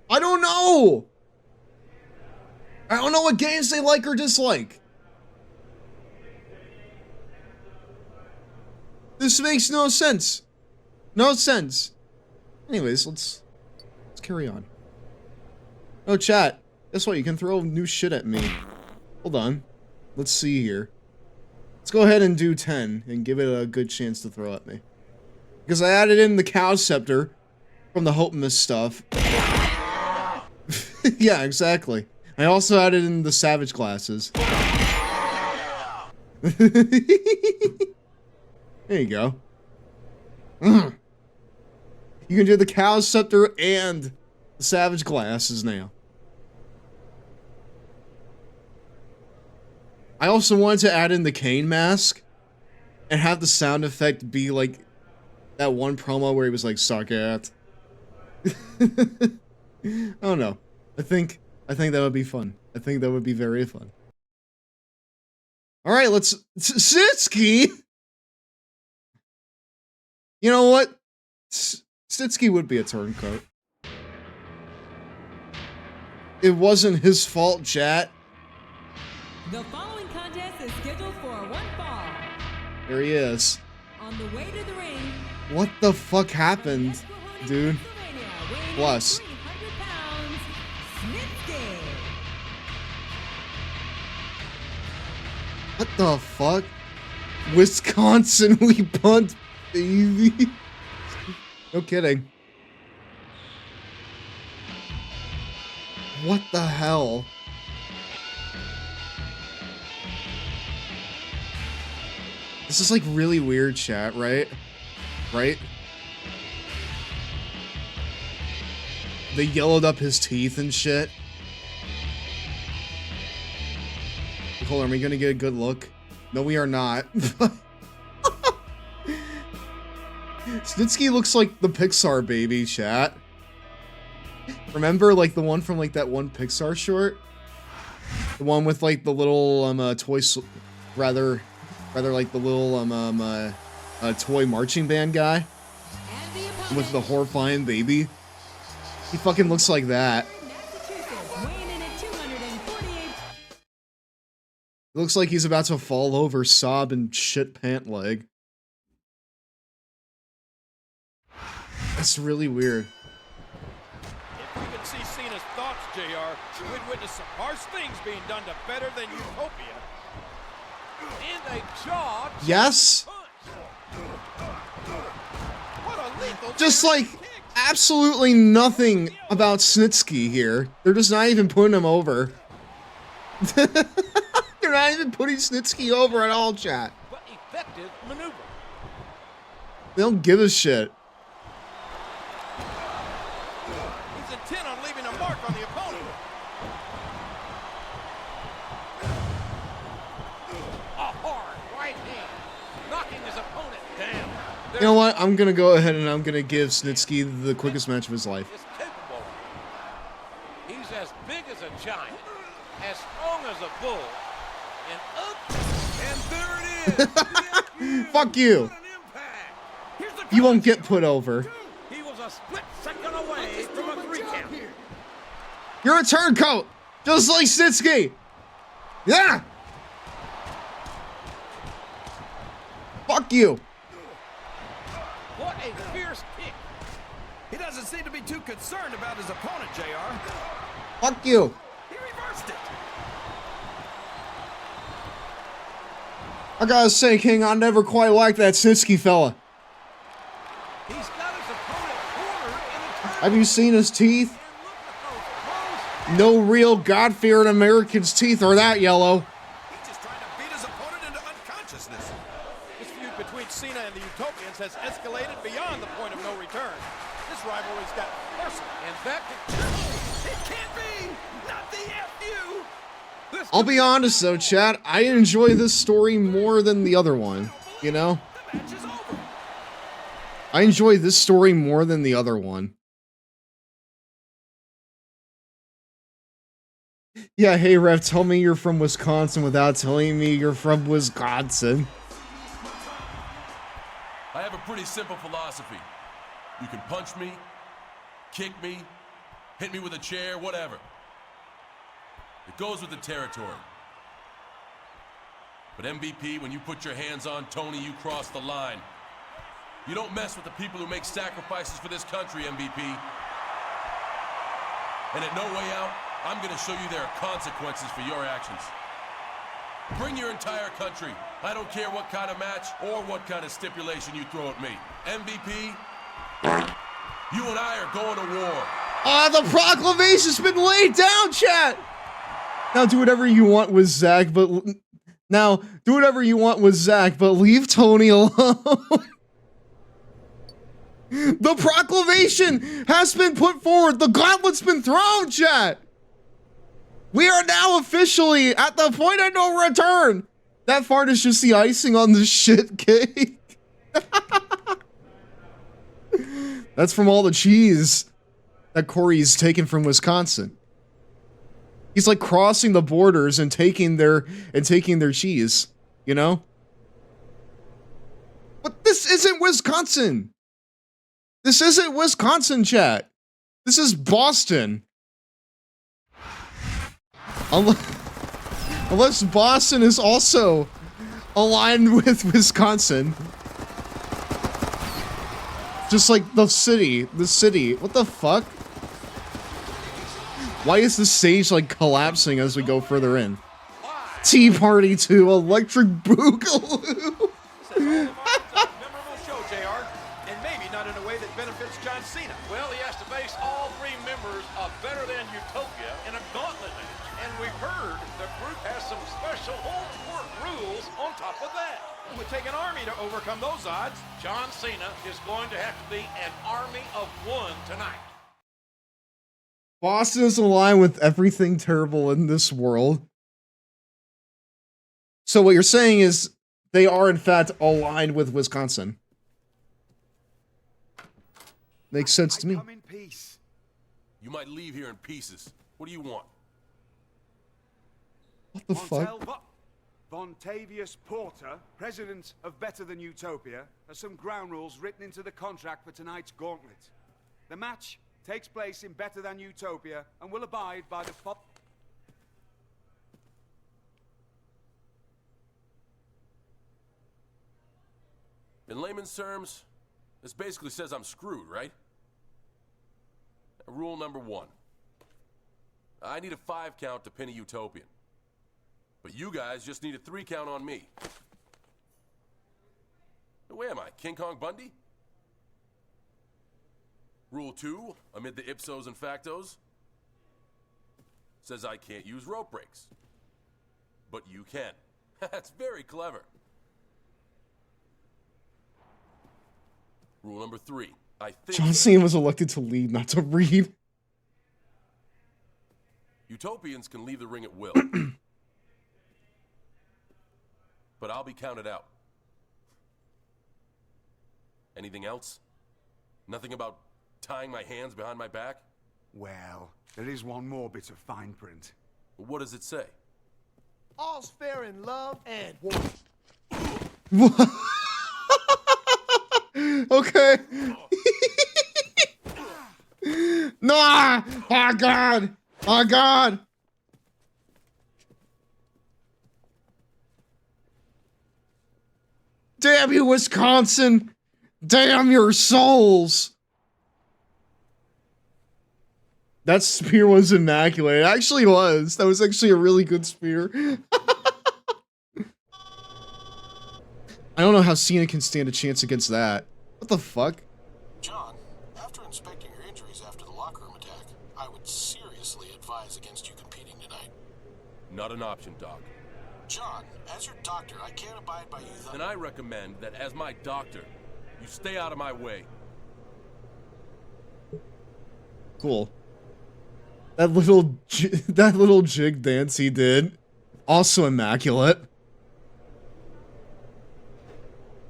I don't know. I don't know what games they like or dislike. This makes no sense. No sense. Anyways, let's carry on. Oh, chat. Guess what? You can throw new shit at me. Hold on. Let's see here. Let's go ahead and do 10 and give it a good chance to throw at me. Because I added in the cow scepter from the Hopemus stuff. Yeah, exactly. I also added in the savage glasses. There you go. You can do the cow scepter and the savage glasses now. I also wanted to add in the cane mask and have the sound effect be like that one promo where he was like, suck it. I don't know. I think that would be fun. I think that would be very fun. All right, let's Snitsky. You know what? Snitsky would be a turncoat. It wasn't his fault, chat. The following contest is scheduled for one fall. There he is. On the way to the ring. What the fuck happened, dude? Plus. 300 pounds, Snitsky. What the fuck? Wisconsin, we punt, baby. No kidding. What the hell? This is like really weird, chat, right? Right? They yellowed up his teeth and shit. Hold on, are we gonna get a good look? No, we are not. Snitsky looks like the Pixar baby, chat. Remember, like, the one from, like, that one Pixar short? The one with, like, the little, rather like the little, toy marching band guy? With the horrifying baby? He fucking looks like that. Looks like he's about to fall over, sob, and shit pant leg. That's really weird. If we could see Cena's thoughts, JR, we'd witness some harsh things being done to better than Utopia. And a jaw. Yes? What a lethal Just like absolutely nothing about Snitsky here. They're just not even putting him over. They're not even putting Snitsky over at all, chat. but effective maneuver. They don't give a shit. He's intent on leaving a mark on the opponent. A hard right hand, knocking his opponent down. You know what? I'm gonna go ahead and I'm gonna give Snitsky the quickest match of his life. Is capable. He's as big as a giant, as strong as a bull, and up. And there it is. Fuck you. You won't get put over. He was a split second away from a 3 count. You're a turncoat, just like Snitsky. Yeah. Fuck you. What a fierce kick. He doesn't seem to be too concerned about his opponent, JR. Fuck you. He reversed it. I gotta say, King, I never quite liked that Snitsky fella. He's got his opponent cornered in the Have you seen his teeth? No real God-fearing American's teeth are that yellow. He's just trying to beat his opponent into unconsciousness. This feud between Cena and the Utopians has escalated beyond the point of no return. This rivalry's got personal, and that It can't be! Not the FU! I'll be honest though, chat, I enjoy this story more than the other one, you know? The match is over. I enjoy this story more than the other one. Yeah, hey Rev, tell me you're from Wisconsin without telling me you're from Wisconsin. I have a pretty simple philosophy. You can punch me, kick me, hit me with a chair, whatever. It goes with the territory. But MVP, when you put your hands on Tony, you cross the line. You don't mess with the people who make sacrifices for this country, MVP. And at No Way Out, I'm gonna show you there are consequences for your actions. Bring your entire country. I don't care what kind of match or what kind of stipulation you throw at me. MVP, you and I are going to war. The proclamation's been laid down, chat! Now do whatever you want with Zach, but leave Tony alone. The proclamation has been put forward. The gauntlet's been thrown, chat. We are now officially at the point of no return. That fart is just the icing on the shit cake. That's from all the cheese that Corey's taken from Wisconsin. He's like crossing the borders and taking their cheese. you know? But this isn't Wisconsin. This isn't Wisconsin, chat. This is Boston. Unless Boston is also aligned with Wisconsin. Just like the city. What the fuck? Why is the stage like collapsing as we go further in? Tea Party 2, Electric Boogaloo. Memorable show, JR, and maybe not in a way that benefits John Cena. Well, he has to face all three members of Better Than Utopia in a gauntlet match. And we've heard the group has some special home court rules on top of that. It would take an army to overcome those odds. John Cena is going to have to be an army of one tonight. Boston is aligned with everything terrible in this world. So what you're saying is they are in fact aligned with Wisconsin. Makes sense to me. Come in peace. You might leave here in pieces. What do you want? What the fuck? Vontavious Porter, president of Better Than Utopia, has some ground rules written into the contract for tonight's gauntlet. The match takes place in Better Than Utopia and will abide by the In layman's terms, this basically says I'm screwed, right? Rule number 1. I need a 5 count to pin a Utopian. But you guys just need a 3 count on me. Where am I, King Kong Bundy? Rule 2, amid the ipsos and factos, says I can't use rope breaks. But you can. That's very clever. Rule number 3, I think... John Cena was elected to lead, not to read. Utopians can leave the ring at will. But I'll be counted out. Anything else? Nothing about tying my hands behind my back? Well, there is one more bit of fine print. What does it say? All's fair in love and war. Okay. Nah! Oh god! Oh god! Damn you, Wisconsin! Damn your souls! That spear was immaculate. It actually was. That was actually a really good spear. I don't know how Cena can stand a chance against that. What the fuck? John, after inspecting your injuries after the locker room attack, I would seriously advise against you competing tonight. Not an option, Doc. John, as your doctor, I can't abide by you. Then I recommend that as my doctor, you stay out of my way. Cool. That little jig dance he did, also immaculate.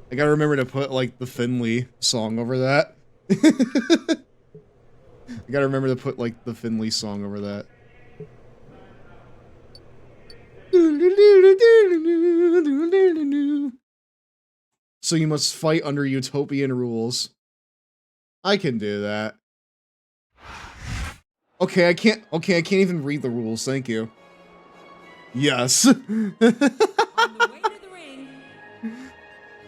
I gotta remember to put like the Finley song over that. I gotta remember to put like the Finley song over that. So you must fight under utopian rules. I can do that. Okay, I can't even read the rules, thank you. Yes. On the way to the ring,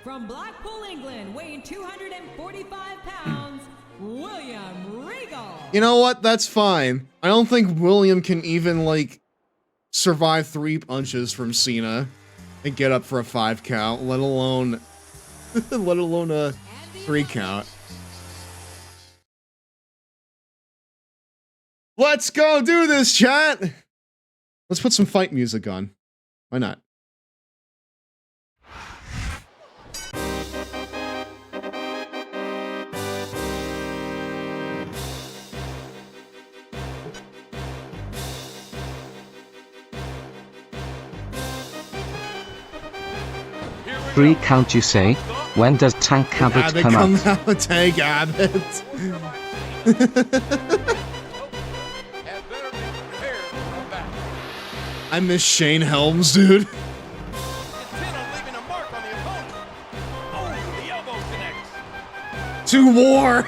from Blackpool, England, weighing 245 pounds, William Regal. You know what? That's fine. I don't think William can even, like, survive 3 punches from Cena and get up for a 5 count, let alone a 3 count. Let's go do this, chat! Let's put some fight music on. Why not? Three count, you say? When does Tank Abbott come out? Tank Abbott. I miss Shane Helms, dude. To war!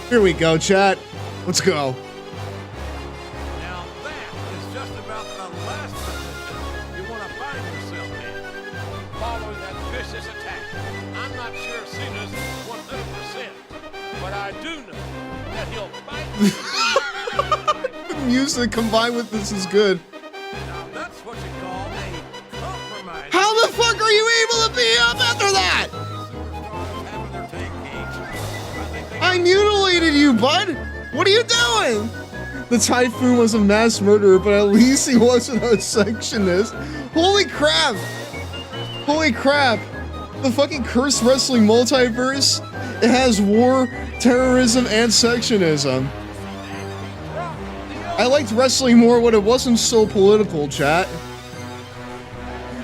Here we go, chat. Let's go. Now that is just about the last position you want to find yourself in. Following that vicious attack, I'm not sure Cena's 100%, but I do know that he'll fight. The music combined with this is good. Now that's what you call a compromise. How the fuck are you able to be up after that? I mutilated you, bud! What are you doing? The Typhoon was a mass murderer, but at least he wasn't a sectionist. Holy crap! Holy crap! The fucking cursed wrestling multiverse, it has war, terrorism, and sectionism. I liked wrestling more when it wasn't so political, chat.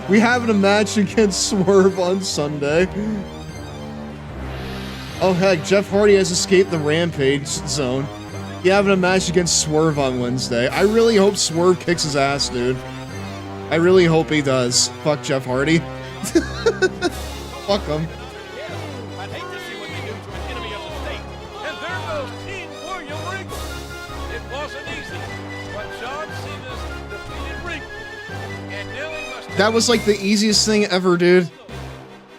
We having a match against Swerve on Sunday. Oh heck, Jeff Hardy has escaped the Rampage zone. You having a match against Swerve on Wednesday. I really hope Swerve kicks his ass, dude. I really hope he does. Fuck Jeff Hardy. Fuck him. I'd hate to see what they do to an enemy of the state. And there goes King William Regal. It wasn't easy, but John Cena's defeated Regal. And now he must... That was like the easiest thing ever, dude.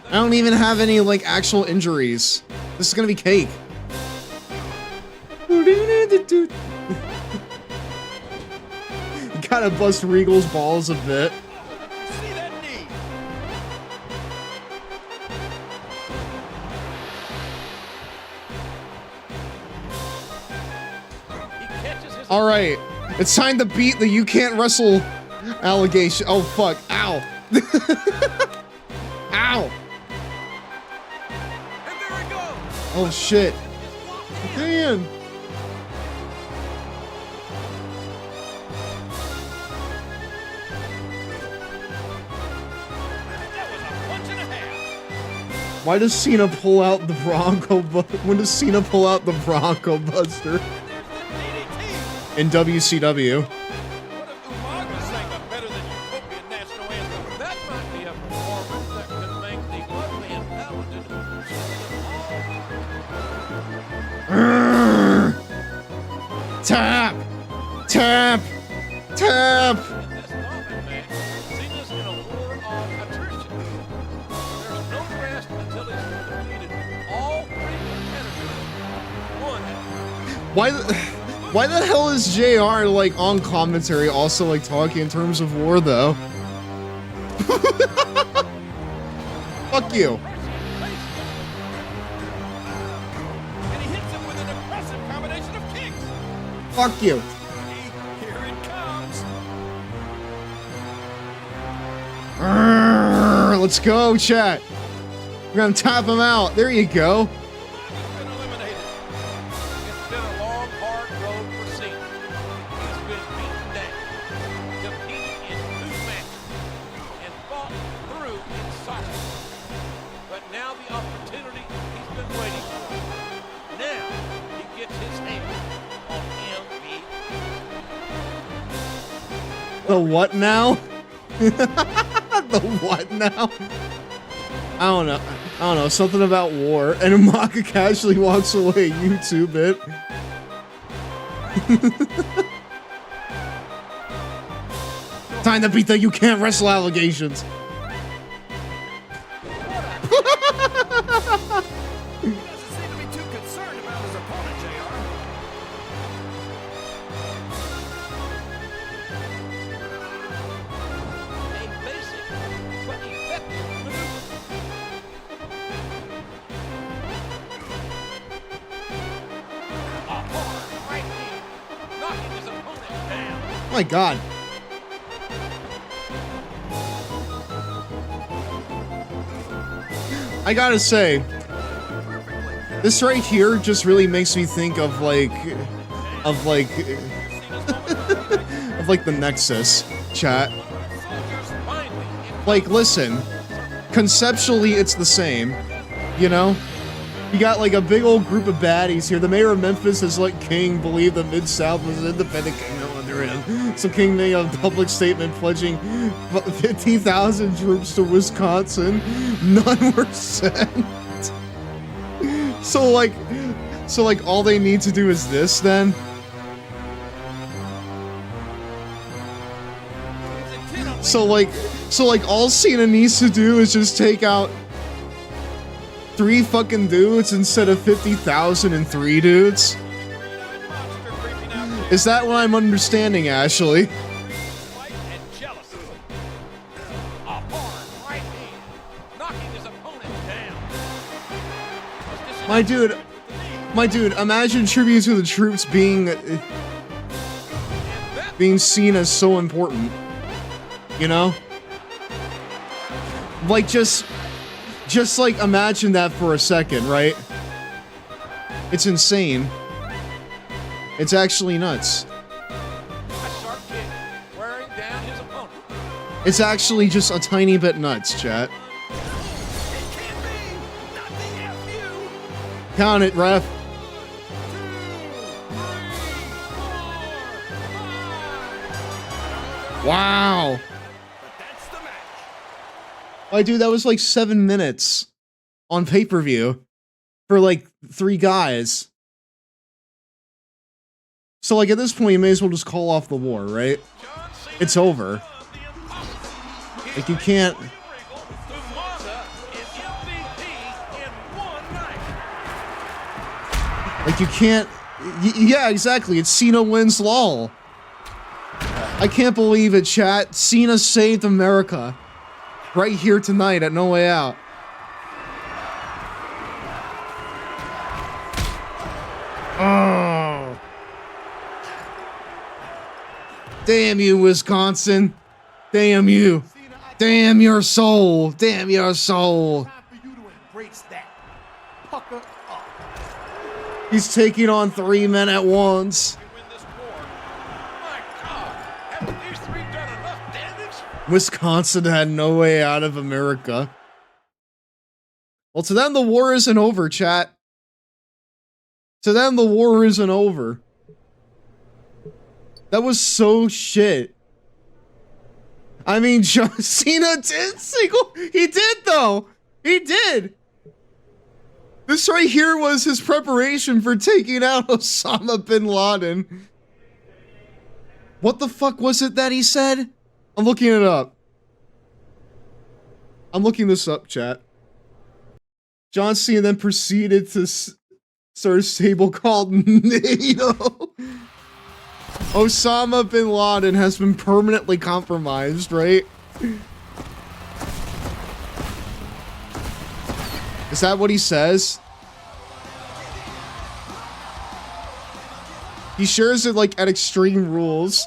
I don't even have any, like, actual injuries. This is gonna be cake. Gotta bust Regal's balls a bit. See that knee? Alright, it's time to beat the you can't wrestle allegation. Oh fuck, ow. Ow. Oh shit. Man. Why does Cena pull out the Bronco when does Cena pull out the Bronco Buster? In WCW. Tap! Tap! Tap! Why the hell is JR like on commentary also like talking in terms of war though? Fuck you. And he hits him with an impressive combination of kicks. Fuck you. Here it comes. Let's go, chat. We're gonna tap him out. There you go. The what now? The what now? I don't know. Something about war. And Umaka casually walks away. YouTube it. Time to beat the you can't wrestle allegations. Oh my god. I gotta say, this right here just really makes me think of like the Nexus, chat. Like, listen, conceptually it's the same, you know? You got like a big old group of baddies here. The mayor of Memphis has let King believe the Mid-South was an independent kingdom under veteran. So King made a public statement pledging 50,000 troops to Wisconsin. None were sent. So like all they need to do is this then? So like all Cena needs to do is just take out 3 fucking dudes instead of 50,003 dudes? Is that what I'm understanding, Ashley? My dude, imagine tribute to the troops being seen as so important. You know? Like just like imagine that for a second, right? It's insane. It's actually nuts. It's actually just a tiny bit nuts, chat. Count it, ref. Wow. Oh, dude, that was like 7 minutes on pay-per-view for like 3 guys. So like at this point, you may as well just call off the war, right? It's over. Like you can't. Like you can't. Yeah, exactly. It's Cena wins LOL. I can't believe it, chat. Cena saved America. Right here tonight at No Way Out. Oh. Damn you, Wisconsin. Damn you. Damn your soul. Damn your soul. He's taking on 3 men at once. Wisconsin had no way out of America. Well, to them, the war isn't over, chat. To them, the war isn't over. That was so shit. I mean, John Cena did single. He did, though. He did. This right here was his preparation for taking out Osama bin Laden. What the fuck was it that he said? I'm looking it up. I'm looking this up, chat. John Cena then proceeded to start a stable called NATO. Osama bin Laden has been permanently compromised, right? Is that what he says? He shares it like at Extreme Rules.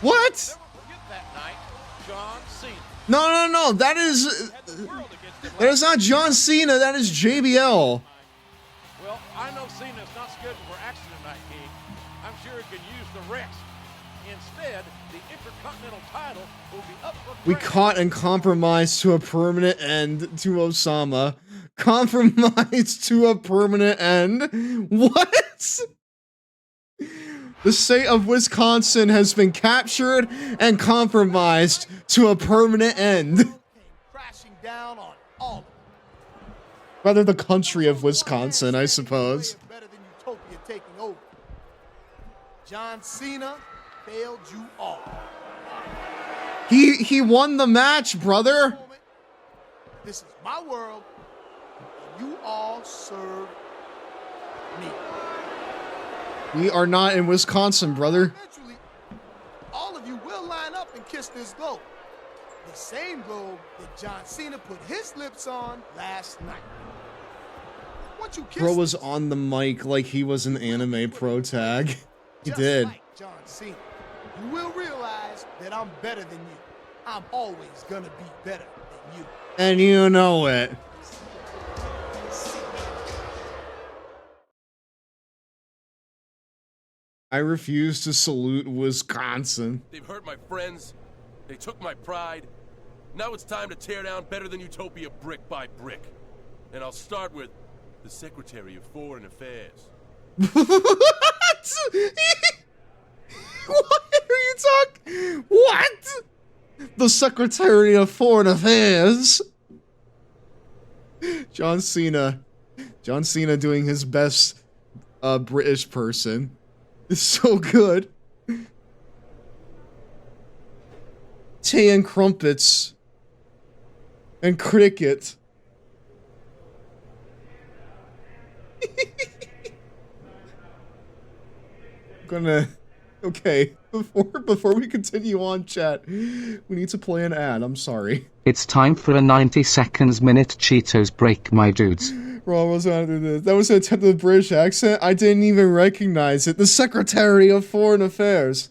What? No. That is not John Cena. That is JBL. Well, I know Cena's not scheduled for action tonight, King. I'm sure he can use the rest. Instead, the Intercontinental title will be up for grabs. We caught and compromised to a permanent end to Osama. Compromised to a permanent end? What? The state of Wisconsin has been captured and compromised to a permanent end. Crashing down on all. Rather, the country of Wisconsin, I suppose. Better than Utopia taking over. John Cena failed you all. He won the match, brother. This is my world. You all serve me. We are not in Wisconsin, brother. Eventually, all of you will line up and kiss this globe. The same globe that John Cena put his lips on last night. Once you kiss Bro was on the mic like he was an anime pro tag. He did. Like John Cena, you will realize that I'm better than you. I'm always gonna be better than you. And you know it. I refuse to salute Wisconsin. They've hurt my friends. They took my pride. Now it's time to tear down Better Than Utopia brick by brick. And I'll start with the Secretary of Foreign Affairs. What? What are you talking? What? The Secretary of Foreign Affairs. John Cena. John Cena doing his best British person. It's so good. Tea and crumpets. And cricket. Okay, before we continue on, chat, we need to play an ad. I'm sorry. It's time for a 90 seconds minute Cheetos break, my dudes. Bro, I wasn't gonna do this. That was an attempt at a British accent. I didn't even recognize it. The Secretary of Foreign Affairs.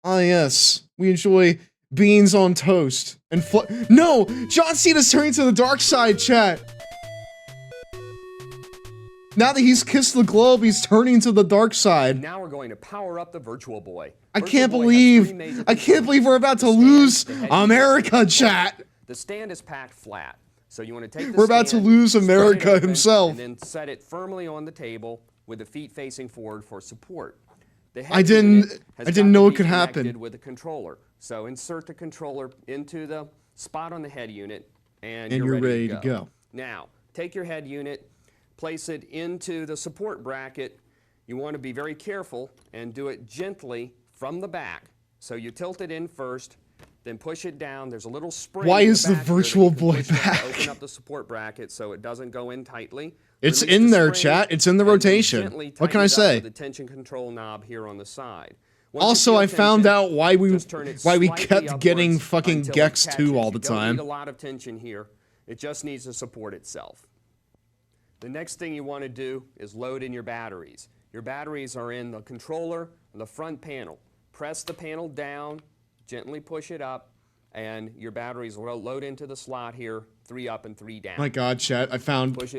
Ah, yes. We enjoy beans on toast and No! John Cena's turning to the dark side, chat. Now that he's kissed the globe, he's turning to the dark side. Now we're going to power up the Virtual Boy. I can't believe we're about to lose America, chat. The stand is packed flat. So you want to take the We're about to lose America himself. And then set it firmly on the table with the feet facing forward for support. I didn't know it could happen. With a controller. So insert the controller into the spot on the head unit and you're ready to go. Now, take your head unit, place it into the support bracket. You want to be very careful and do it gently from the back. So you tilt it in first, then push it down. There's a little spring. Why is the Virtual Boy back? Open up the support bracket so it doesn't go in tightly. It's in there, chat. It's in the rotation. What can I say? The tension control knob here on the side. Also, I found out why we kept getting fucking Gex 2 all the time. You don't need a lot of tension here. It just needs to support itself. The next thing you want to do is load in your batteries. Your batteries are in the controller on the front panel. Press the panel down, gently push it up, and your batteries will load into the slot here, 3 up and 3 down. My God, chat! I found it.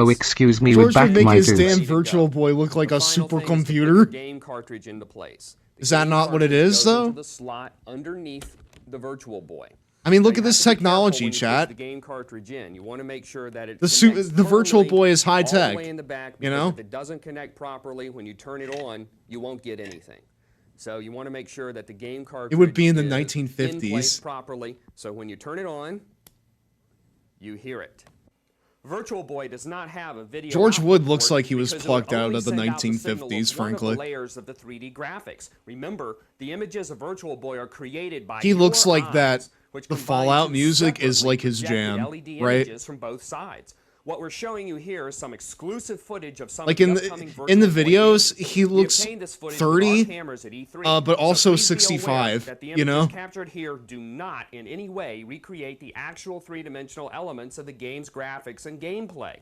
Oh, excuse me, George we're back, would make my his dudes. damn Virtual Boy look like a supercomputer. Game cartridge into place. Is that not what it is, though? The slot underneath the Virtual Boy. I mean, look at this technology, chat. The game cartridge in. You want to make sure that it the Virtual Boy is high tech. All the way in the back, you know, if it doesn't connect properly when you turn it on, you won't get anything. So you want to make sure that the game cartridge it would be in the is 1950s in place properly. So when you turn it on, you hear it. Virtual Boy does not have a video. George Wood looks like he was plucked out of the 1950s, frankly. The layers of the 3D graphics. Remember, the images of Virtual Boy are created by he looks like eyes, that. Which the Fallout music is like his jam, LED right? Images from both sides. What we're showing you here is some exclusive footage of some like in the videos, he looks 30, but also 65. The you know, captured here do not in any way recreate the actual three-dimensional elements of the game's graphics and gameplay.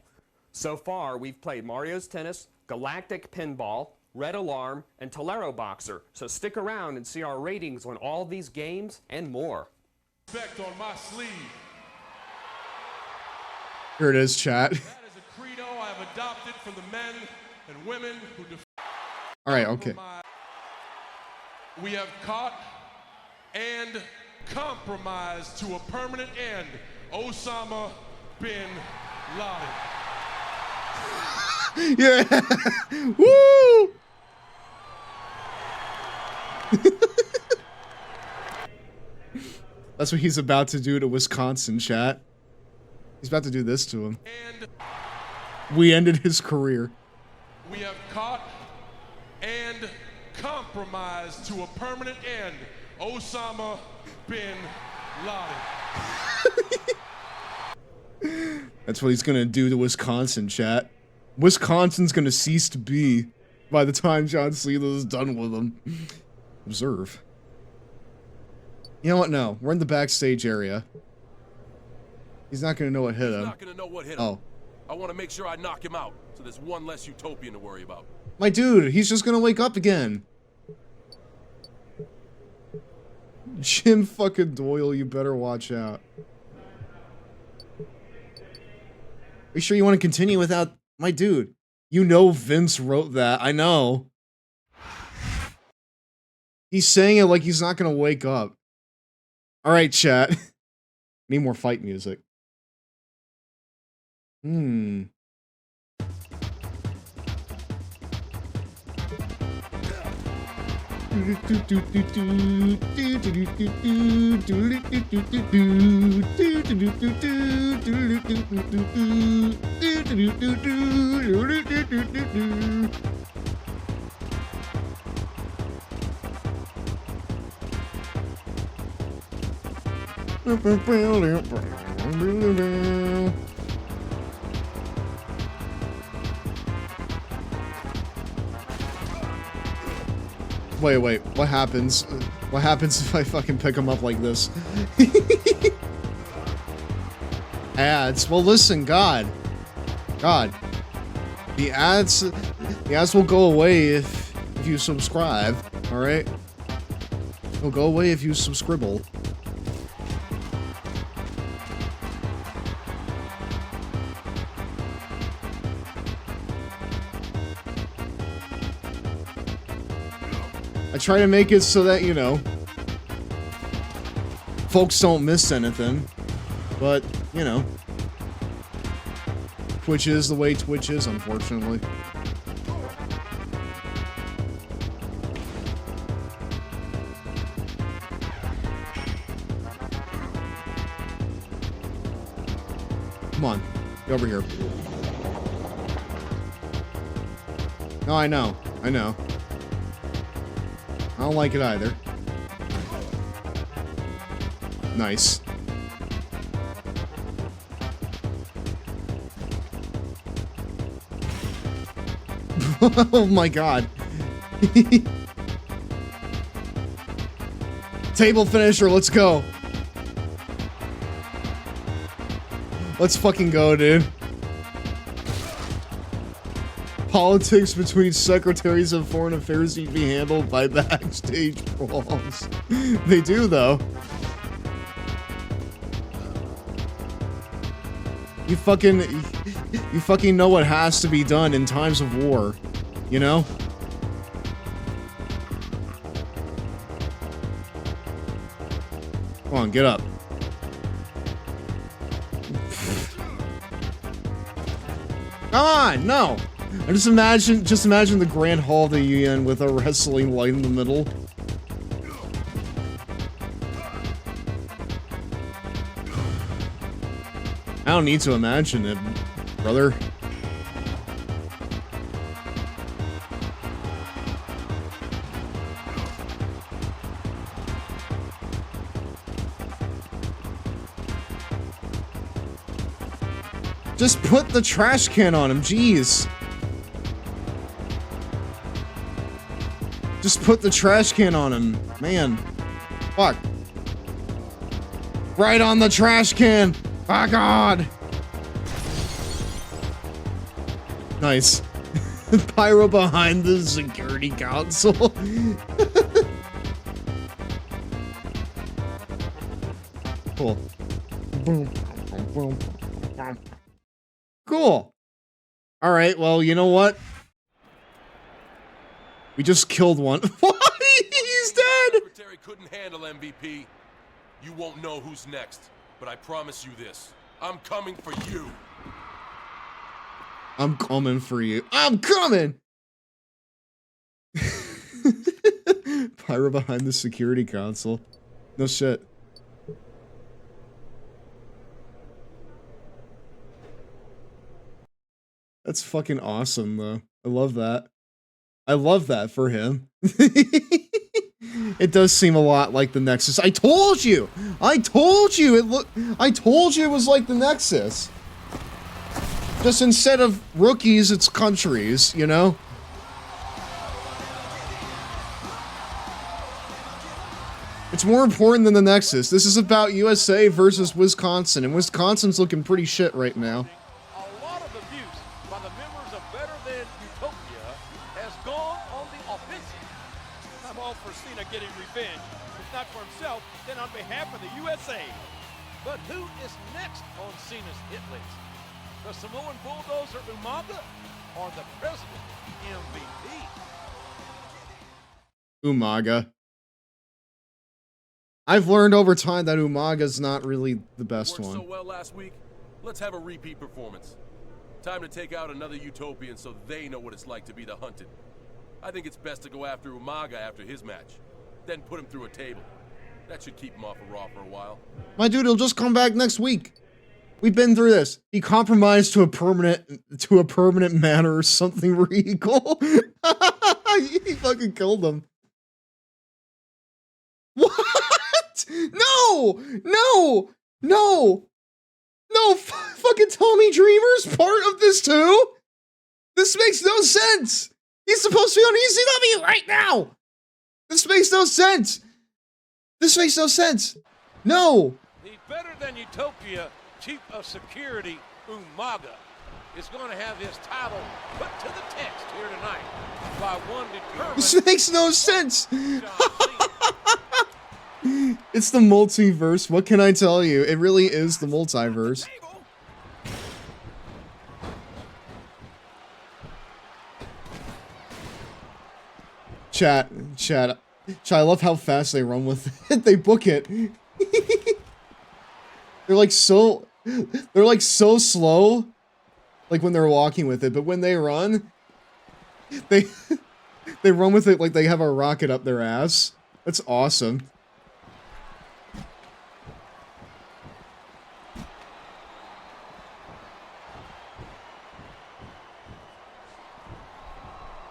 So far, we've played Mario's Tennis, Galactic Pinball, Red Alarm, and Tolero Boxer. So stick around and see our ratings on all these games and more. On my sleeve. Here it is, chat. That is a credo I have adopted from the men and women who all right, okay. We have caught and compromised to a permanent end Osama bin Laden. Yeah. Woo! That's what he's about to do to Wisconsin, chat. He's about to do this to him. And we ended his career. We have caught and compromised to a permanent end Osama bin Laden. That's what he's gonna do to Wisconsin, chat. Wisconsin's gonna cease to be by the time John Cena is done with him. Observe. You know what? No, we're in the backstage area. He's not gonna know what hit him. He's not gonna know what hit him. Oh. I want to make sure I knock him out, so there's one less utopian to worry about. My dude, he's just gonna wake up again. Jim fucking Doyle, you better watch out. Are you sure you want to continue without... My dude, you know Vince wrote that. I know. He's saying it like he's not gonna wake up. Alright, chat. Need more fight music. Hmm. Wait, what happens? What happens if I fucking pick him up like this? Ads. Well, listen, God. The ads will go away if you subscribe, alright? They'll go away if you subscribe. I try to make it so that, you know, folks don't miss anything. But, you know, Twitch is the way Twitch is, unfortunately. Come on, get over here. No, I know. I don't like it either. Nice. Oh my god. Table finisher, let's go. Let's fucking go, dude. Politics between secretaries of foreign affairs need to be handled by backstage brawls. They do, though. You fucking know what has to be done in times of war, you know? Come on, get up. Come on, no! I just imagine the Grand Hall of the UN with a wrestling light in the middle. I don't need to imagine it, brother. Just put the trash can on him, jeez. Just put the trash can on him, man. Fuck. Right on the trash can. Oh god. Nice. Pyro behind the security console. Cool. Boom. Boom. Cool. All right, well, you know what? We just killed one. What? He's dead! Secretary couldn't handle MVP. You won't know who's next, but I promise you this. I'm coming for you. I'm coming for you. I'm coming! Pyro behind the security console. No shit. That's fucking awesome, though. I love that. I love that for him. It does seem a lot like the Nexus. I told you! I told you it was like the Nexus. Just instead of rookies, it's countries, you know? It's more important than the Nexus. This is about USA versus Wisconsin, and Wisconsin's looking pretty shit right now. A lot of abuse by the members of Better Than Utopia has gone on the offensive. I'm all for Cena getting revenge, if not for himself, then on behalf of the USA. But who is next on Cena's hit list? The Samoan bulldozer Umaga or the president MVP? Umaga. I've learned over time that Umaga's not really the best Worked one. so well last week. Let's have a repeat performance. Time to take out another Utopian so they know what it's like to be the hunted. I think it's best to go after Umaga after his match, then put him through a table. That should keep him off of Raw for a while. My dude, he'll just come back next week. We've been through this. He compromised to a permanent manner or something Regal. He fucking killed him. What? No! No! No! No! Fucking Tommy Dreamer's part of this too? This makes no sense! He's supposed to be on ECW right now! This makes no sense! This makes no sense! No! The better than Utopia Chief of Security, Umaga, is going to have his title put to the test here tonight by one determined... This makes no sense! It's the multiverse. What can I tell you? It really is the multiverse. Chat, I love how fast they run with it. They book it. They're like so slow, like when they're walking with it, but when they run, they run with it like they have a rocket up their ass. That's awesome.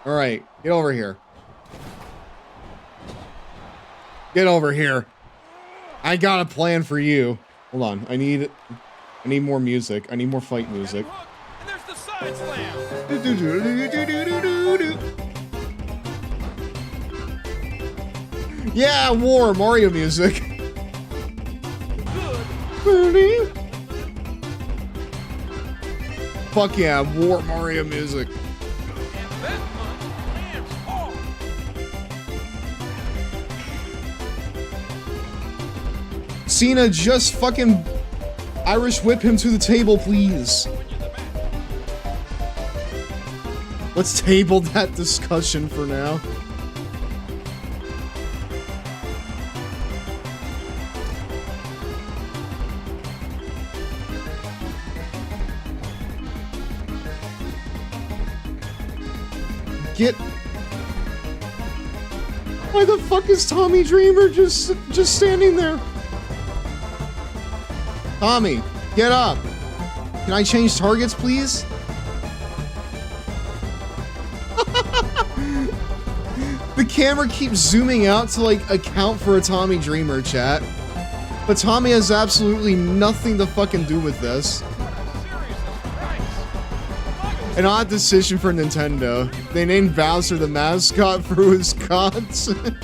All right, get over here. Get over here. I got a plan for you. Hold on, I need more music. I need more fight music. And there's the side slam. Yeah, war Mario music. Fuck yeah, war Mario music. Cena, just fucking Irish whip him to the table, please. Let's table that discussion for now. Get... Why the fuck is Tommy Dreamer just standing there? Tommy, get up. Can I change targets, please? The camera keeps zooming out to like account for a Tommy Dreamer, chat. But Tommy has absolutely nothing to fucking do with this. An odd decision for Nintendo. They named Bowser the mascot for Wisconsin.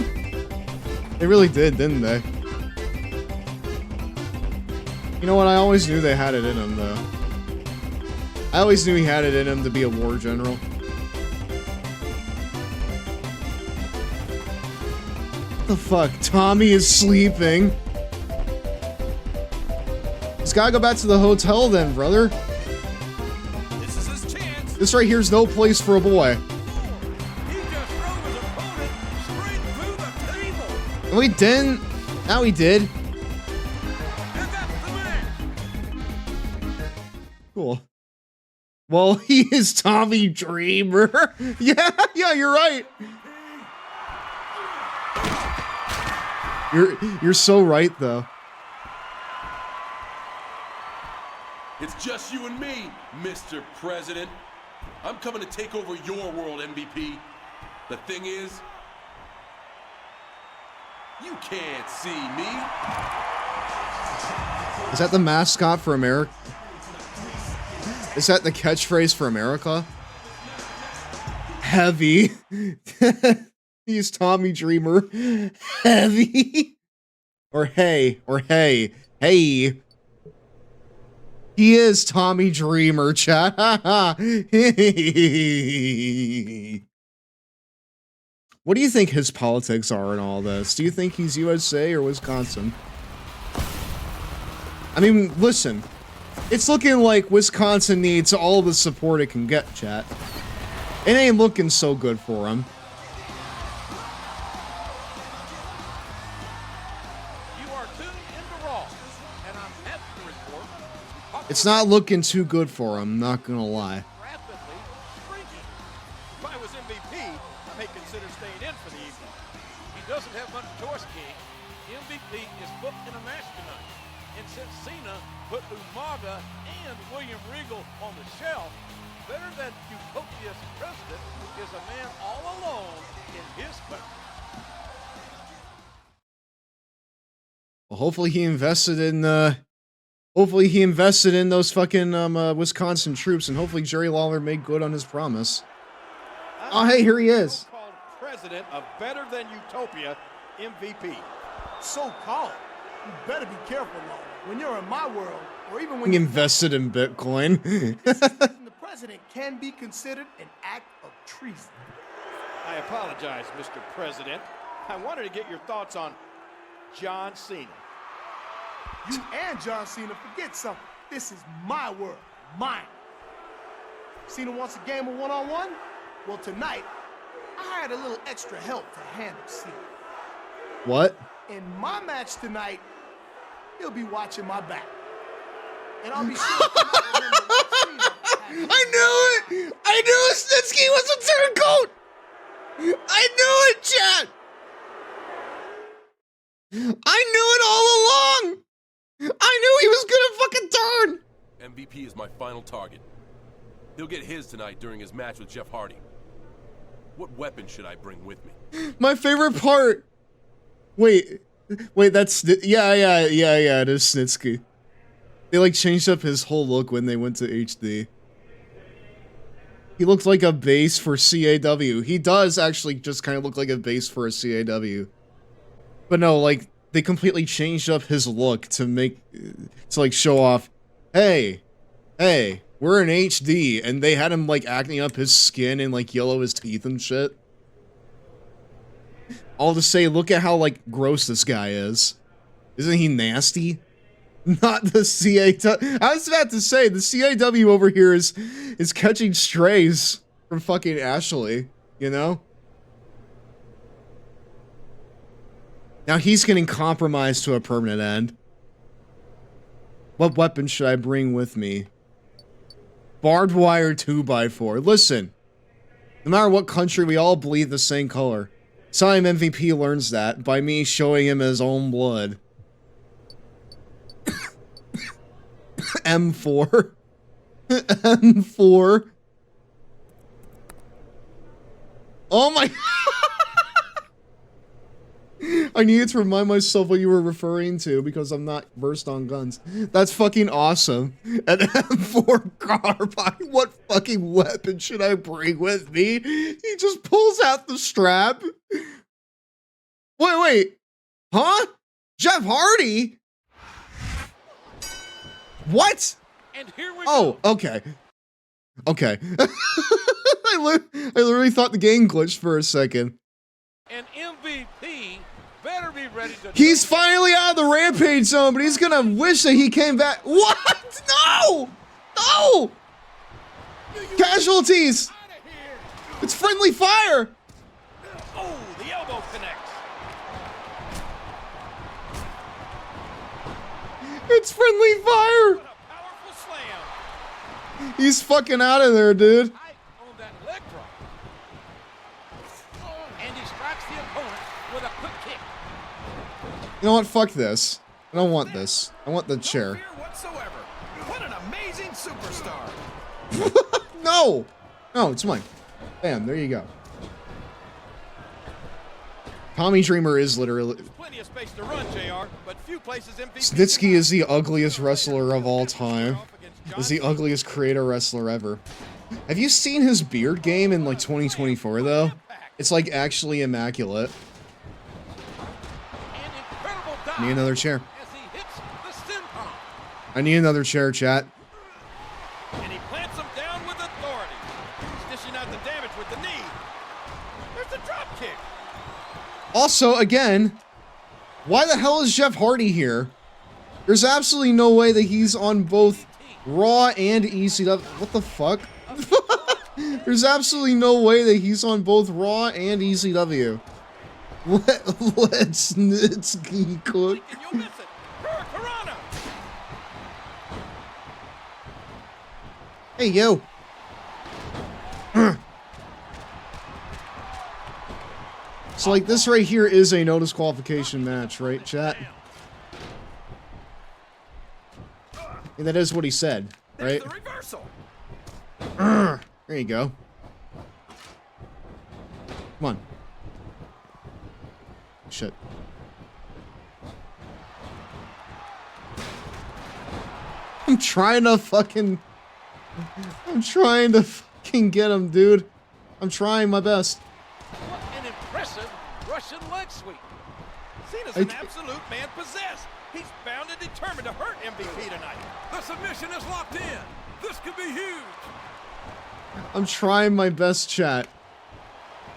They really did, didn't they? You know what? I always knew they had it in him, though. I always knew he had it in him to be a war general. What the fuck? Tommy is sleeping. He's gotta go back to the hotel then, brother. This is his chance. This right here's no place for a boy. He just drove his opponent straight through the table. No, he didn't. Now he did. Cool. Well, he is Tommy Dreamer. Yeah, you're right. You're so right, though. It's just you and me, Mr. President. I'm coming to take over your world, MVP. The thing is, you can't see me. Is that the mascot for America? Is that the catchphrase for America? Heavy. He's Tommy Dreamer. Heavy. Or hey. Hey. He is Tommy Dreamer, chat. What do you think his politics are in all this? Do you think he's USA or Wisconsin? I mean, listen. It's looking like Wisconsin needs all the support it can get, chat. It ain't looking so good for him. You are tuned into Raw, and I'm happy to report It's not looking too good for him, not gonna lie. rapidly shrinking. If I was MVP, I may consider staying in for the evening. He doesn't have much choice, King. MVP is booked in a match tonight. And since Cena put Umaga and William Regal on the shelf, better than Utopia's president is a man all alone in his country. Well, hopefully he invested in those fucking Wisconsin troops, and hopefully Jerry Lawler made good on his promise. Oh, hey, here he is. Called president of Better Than Utopia, MVP. So called. You better be careful, Lawler. When you're in my world, or even when He you invested in Bitcoin. the president can be considered an act of treason. I apologize, Mr. President. I wanted to get your thoughts on John Cena. You and John Cena forget something. This is my world, mine. Cena wants a game of one-on-one? Well, tonight, I hired a little extra help to handle Cena. What? In my match tonight, he'll be watching my back. And I'll be sure to remember what Cena had. I knew it! I knew Snitsky was a turncoat! I knew it, chat! I knew it all along! I knew he was gonna fucking turn! MVP is my final target. He'll get his tonight during his match with Jeff Hardy. What weapon should I bring with me? My favorite part. Wait, that's yeah, it is Snitsky. They like changed up his whole look when they went to HD. He looked like a base for CAW. He does actually just kind of look like a base for a CAW. But no, like they completely changed up his look to like show off, hey, we're in HD, and they had him like acting up his skin and like yellow his teeth and shit. All to say, look at how like gross this guy is. Isn't he nasty? Not the CAW. I was about to say the CAW over here is catching strays from fucking Ashley, you know? Now he's getting compromised to a permanent end. What weapon should I bring with me? Barbed wire 2x4. Listen, no matter what country, we all bleed the same color. Time MVP learns that by me showing him his own blood. M4. M4. Oh my... I needed to remind myself what you were referring to because I'm not versed on guns. That's fucking awesome. An M4 carbine. What fucking weapon should I bring with me? He just pulls out the strap. Wait. Huh? Jeff Hardy? What? And here we go. Okay. Okay. I literally thought the game glitched for a second. An MVP better be ready to... He's finally out of the rampage zone, but he's gonna wish that he came back. What? No! No! Casualties! It's friendly fire! Oh, the elbow connects. It's friendly fire! What a powerful slam. He's fucking out of there, dude. On that leg drop. And he strikes the opponent with a quick kick. You know what? Fuck this. I don't want this. I want the chair. No fear whatsoever. What an amazing superstar. No! No, it's mine. Bam, there you go. Tommy Dreamer is literally... Plenty of space to run, JR, but few places MVP... Snitsky is the ugliest wrestler of all time. Is the ugliest creator wrestler ever. Have you seen his beard game in like 2024 though? It's like actually immaculate. I need another chair. I need another chair, chat. And he plants him down with authority. He's dishing out the damage with the knee. There's the drop kick. Also, again, why the hell is Jeff Hardy here? There's absolutely no way that he's on both Raw and ECW. What the fuck? There's absolutely no way that he's on both Raw and ECW. Let's Snitsky cook. Hey, yo. So, like, this right here is a no disqualification match, right, chat? And that is what he said, right? There you go. Come on. Shit. I'm trying to fucking get him, dude. I'm trying my best. What an impressive Russian leg sweep. Cena's an absolute man possessed. He's bound and determined to hurt MVP tonight. The submission is locked in. This could be huge. I'm trying my best, chat.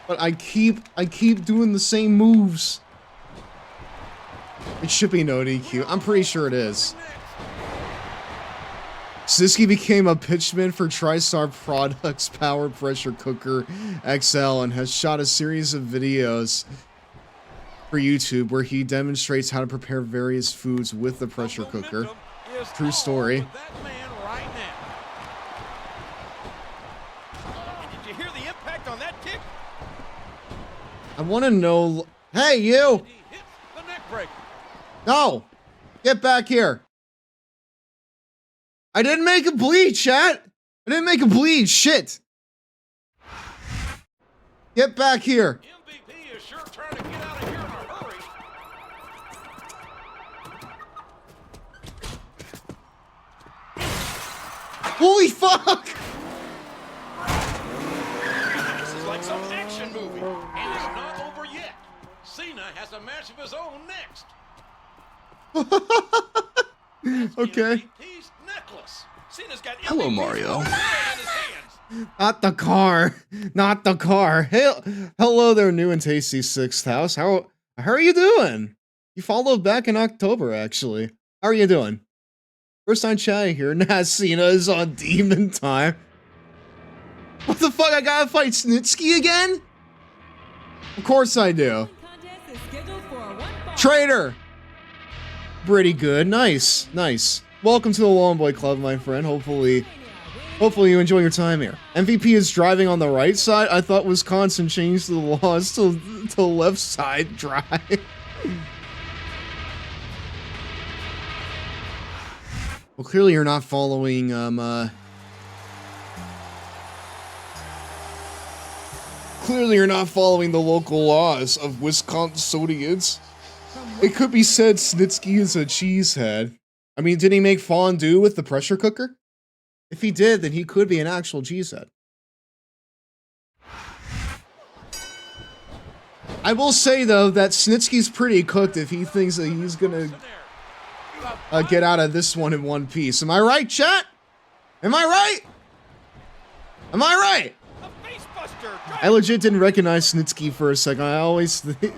But I keep doing the same moves. It should be no DQ. I'm pretty sure it is. Snitsky became a pitchman for TriStar Products Power Pressure Cooker XL and has shot a series of videos for YouTube where he demonstrates how to prepare various foods with the pressure cooker. True story. And did you hear the impact on that kick? I want to know. Hey, you! He hits the neck breaker. No! Get back here! I didn't make a bleed, chat! I didn't make a bleed, shit! Get back here! MVP is sure trying to get out of here in a hurry. Holy fuck! This is like some action movie, and it's not over yet. Cena has a match of his own next. Okay. Necklace. Cena's got Hello, Mario. Not the car. Not the car. Hey, hello there, new and tasty Sixth House. How are you doing? You followed back in October, actually. How are you doing? First time chatting here. Nah, Cena is on demon time. What the fuck? I gotta fight Snitsky again? Of course I do. Traitor. Pretty good. Nice. Nice. Welcome to the Long Boy Club, my friend. Hopefully you enjoy your time here. MVP is driving on the right side. I thought Wisconsin changed the laws to left side drive. Well, clearly you're not following, clearly you're not following the local laws of Wisconsinians. It could be said Snitsky is a cheesehead. I mean, did he make fondue with the pressure cooker? If he did, then he could be an actual cheesehead. I will say, though, that Snitsky's pretty cooked if he thinks that he's gonna get out of this one in one piece. Am I right, chat? Am I right? Am I right? I legit didn't recognize Snitsky for a second. I always think...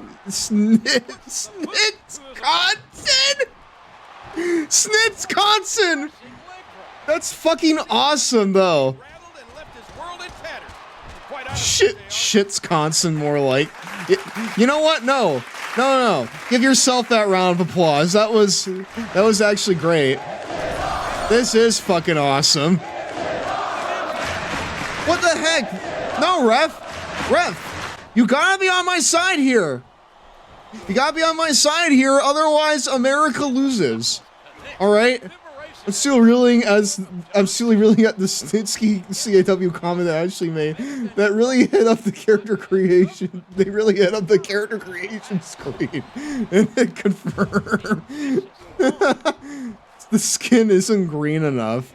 Snitsconsin! That's fucking awesome, though. Shitsconsin, more like. You know what? No. Give yourself that round of applause. That was actually great. This is fucking awesome. What the heck? No, ref. You gotta be on my side here. Otherwise America loses. All right. I'm still reeling at the Snitsky CAW comment that I actually made. That really hit up the character creation. They really hit up the character creation screen, and it confirmed the skin isn't green enough.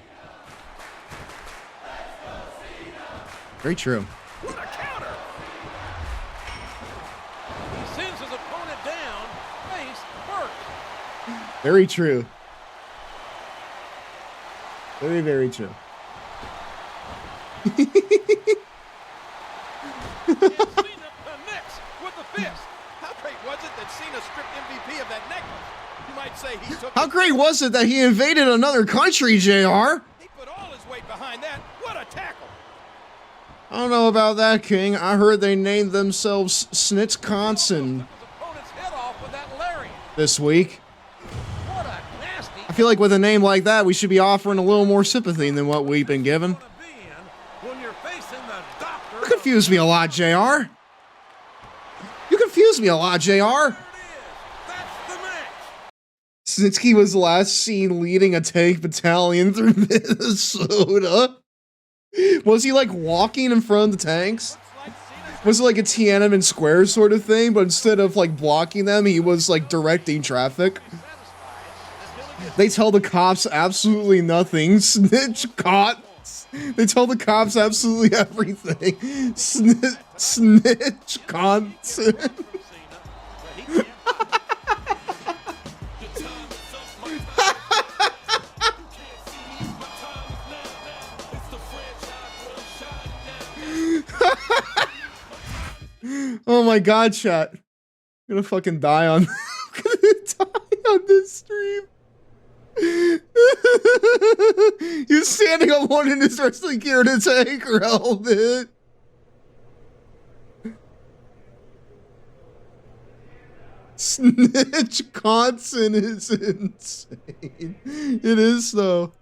Very true. Very true. Very, very true. How great was it that he invaded another country, JR? He put all his weight behind that. What a tackle. I don't know about that, King. I heard they named themselves Snitsconsin this week. I feel like with a name like that, we should be offering a little more sympathy than what we've been given. confuse me a lot, JR. You confuse me a lot, JR. Snitsky was last seen leading a tank battalion through Minnesota. Was he like walking in front of the tanks? Was it like a Tiananmen Square sort of thing, but instead of like blocking them, he was like directing traffic? They tell the cops absolutely nothing. Snitch caught. They tell the cops absolutely everything. Snitch content. Oh my god, chat. I'm gonna fucking die on I'm gonna die on this stream. He's standing on one in his wrestling gear in his anchor helmet. Snitch Conson is insane. It is though.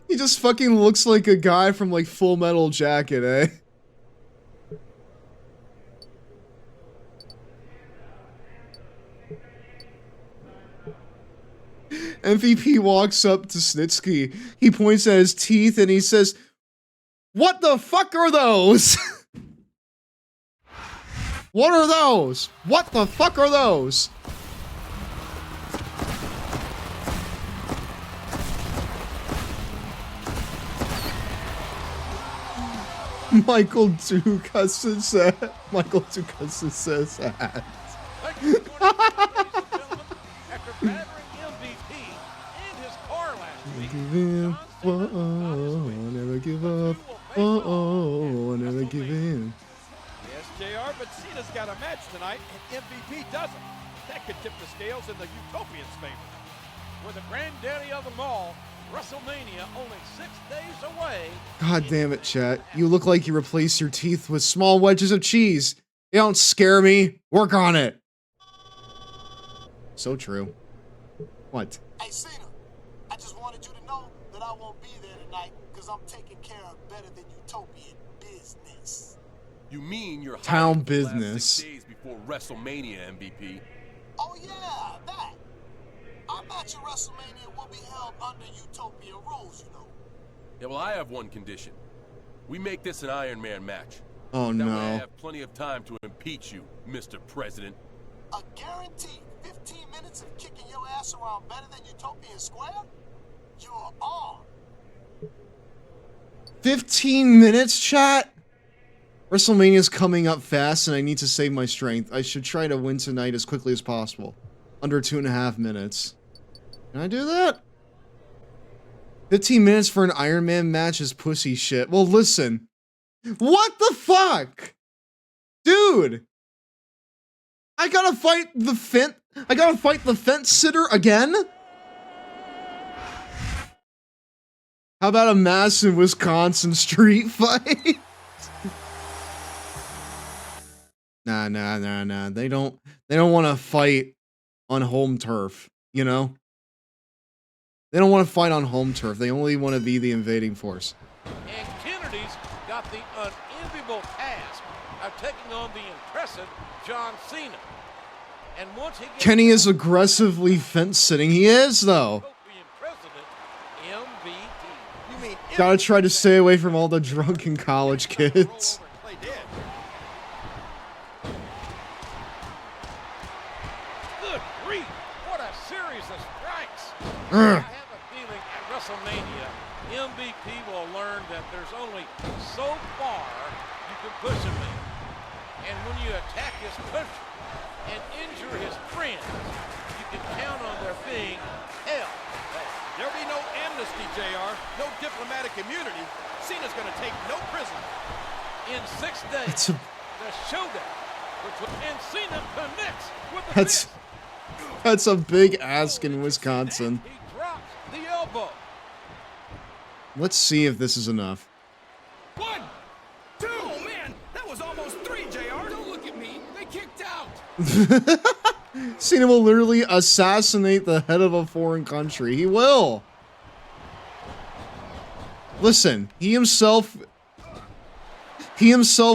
He just fucking looks like a guy from like Full Metal Jacket, eh? MVP walks up to Snitsky. He points at his teeth and he says, "What the fuck are those?" What are those? What the fuck are those? Michael Dukas says Michael Dukas says that. After battering MVP and his car last week, Give in. Whoa, never give up. Whoa, never give in. Yes, JR, but Cena's got a match tonight, and MVP doesn't. That could tip the scales in the Utopians' favor. With the granddaddy of them all, WrestleMania only 6 days away. God damn it, chat. You look like you replaced your teeth with small wedges of cheese. You don't scare me. Work on it. So true. What? Hey, Cena, I just wanted you to know that I won't be there tonight because I'm taking care of better than Utopian business. You mean your town business? 6 days before WrestleMania, MVP. Oh yeah, that. Our match at WrestleMania will be held under Utopian rules, you know. Yeah, well, I have one condition. We make this an Iron Man match. Oh that way I no. have plenty of time to impeach you, Mr. President. A guaranteed 15 minutes of kicking your ass around better than Utopian Square? You're on. 15 minutes, chat? WrestleMania's coming up fast and I need to save my strength. I should try to win tonight as quickly as possible. Under 2.5 minutes. Can I do that? 15 minutes for an Iron Man match is pussy shit. Well, listen. What the fuck? Dude! I gotta fight the fence sitter again? How about a Madison, Wisconsin street fight? Nah. They don't want to fight on home turf, you know? They don't want to fight on home turf. They only want to be the invading force. And Kennedy's got the unenviable task of taking on the impressive John Cena. And once he gets Kenny is aggressively fence sitting. He is, though. Gotta try to stay away from all the drunken college kids. Good grief! What a series of strikes! I have a feeling at WrestleMania, MVP will learn that there's only so far you can push a man. And when you attack his pusher and injure his friends, you can count on there being hell. There'll be no amnesty, JR. No diplomatic immunity. Cena's gonna take no prisoner. In 6 days, the showdown and Cena connects with the fist. That's a big ask in Wisconsin. He drops the elbow. Let's see if this is enough. 1, 2. Oh man, that was almost 3, JR. Don't look at me. They kicked out. Cena will literally assassinate the head of a foreign country. He will. Listen, he himself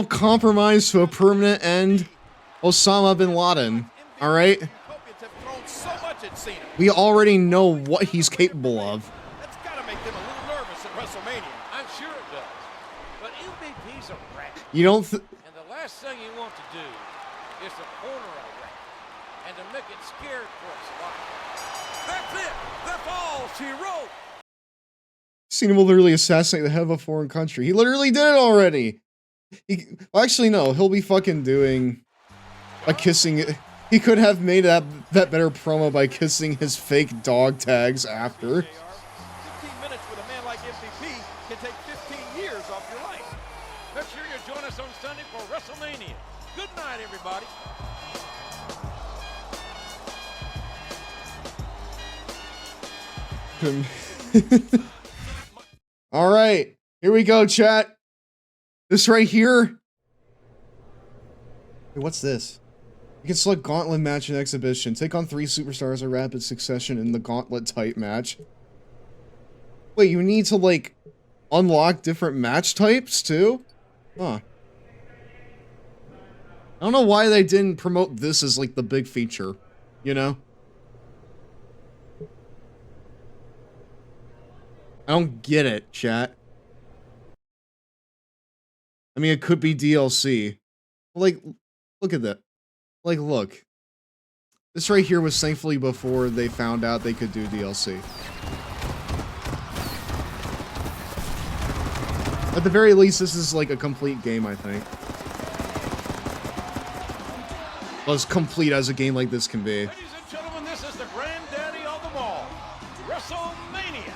compromised to a permanent end Osama bin Laden. All right? We already know what he's capable of. That's got to make them a little nervous at WrestleMania. I'm sure it does. But MVP's a rat. You don't And the last thing you want to do is to corner a rat and to make it scared for its life. That's it. That's all she wrote. Cena will literally assassinate the head of a foreign country. He literally did it already. Well, actually, no. He'll be fucking doing a kissing. He could have made that better promo by kissing his fake dog tags after. 15 minutes with a man like MVP can take 15 years off your life. Make sure you join us on Sunday for WrestleMania. Good night, everybody. All right, here we go, chat. This right here. Wait, what's this? You can select gauntlet match and exhibition. Take on 3 superstars in rapid succession in the gauntlet type match. Wait, you need to like unlock different match types too? Huh. I don't know why they didn't promote this as like the big feature, you know? I don't get it, chat. I mean, it could be DLC. Like, look at that. Like, look. This right here was thankfully before they found out they could do DLC. At the very least, this is like a complete game, I think. Well, as complete as a game like this can be. Ladies and gentlemen, this is the granddaddy of them all. WrestleMania.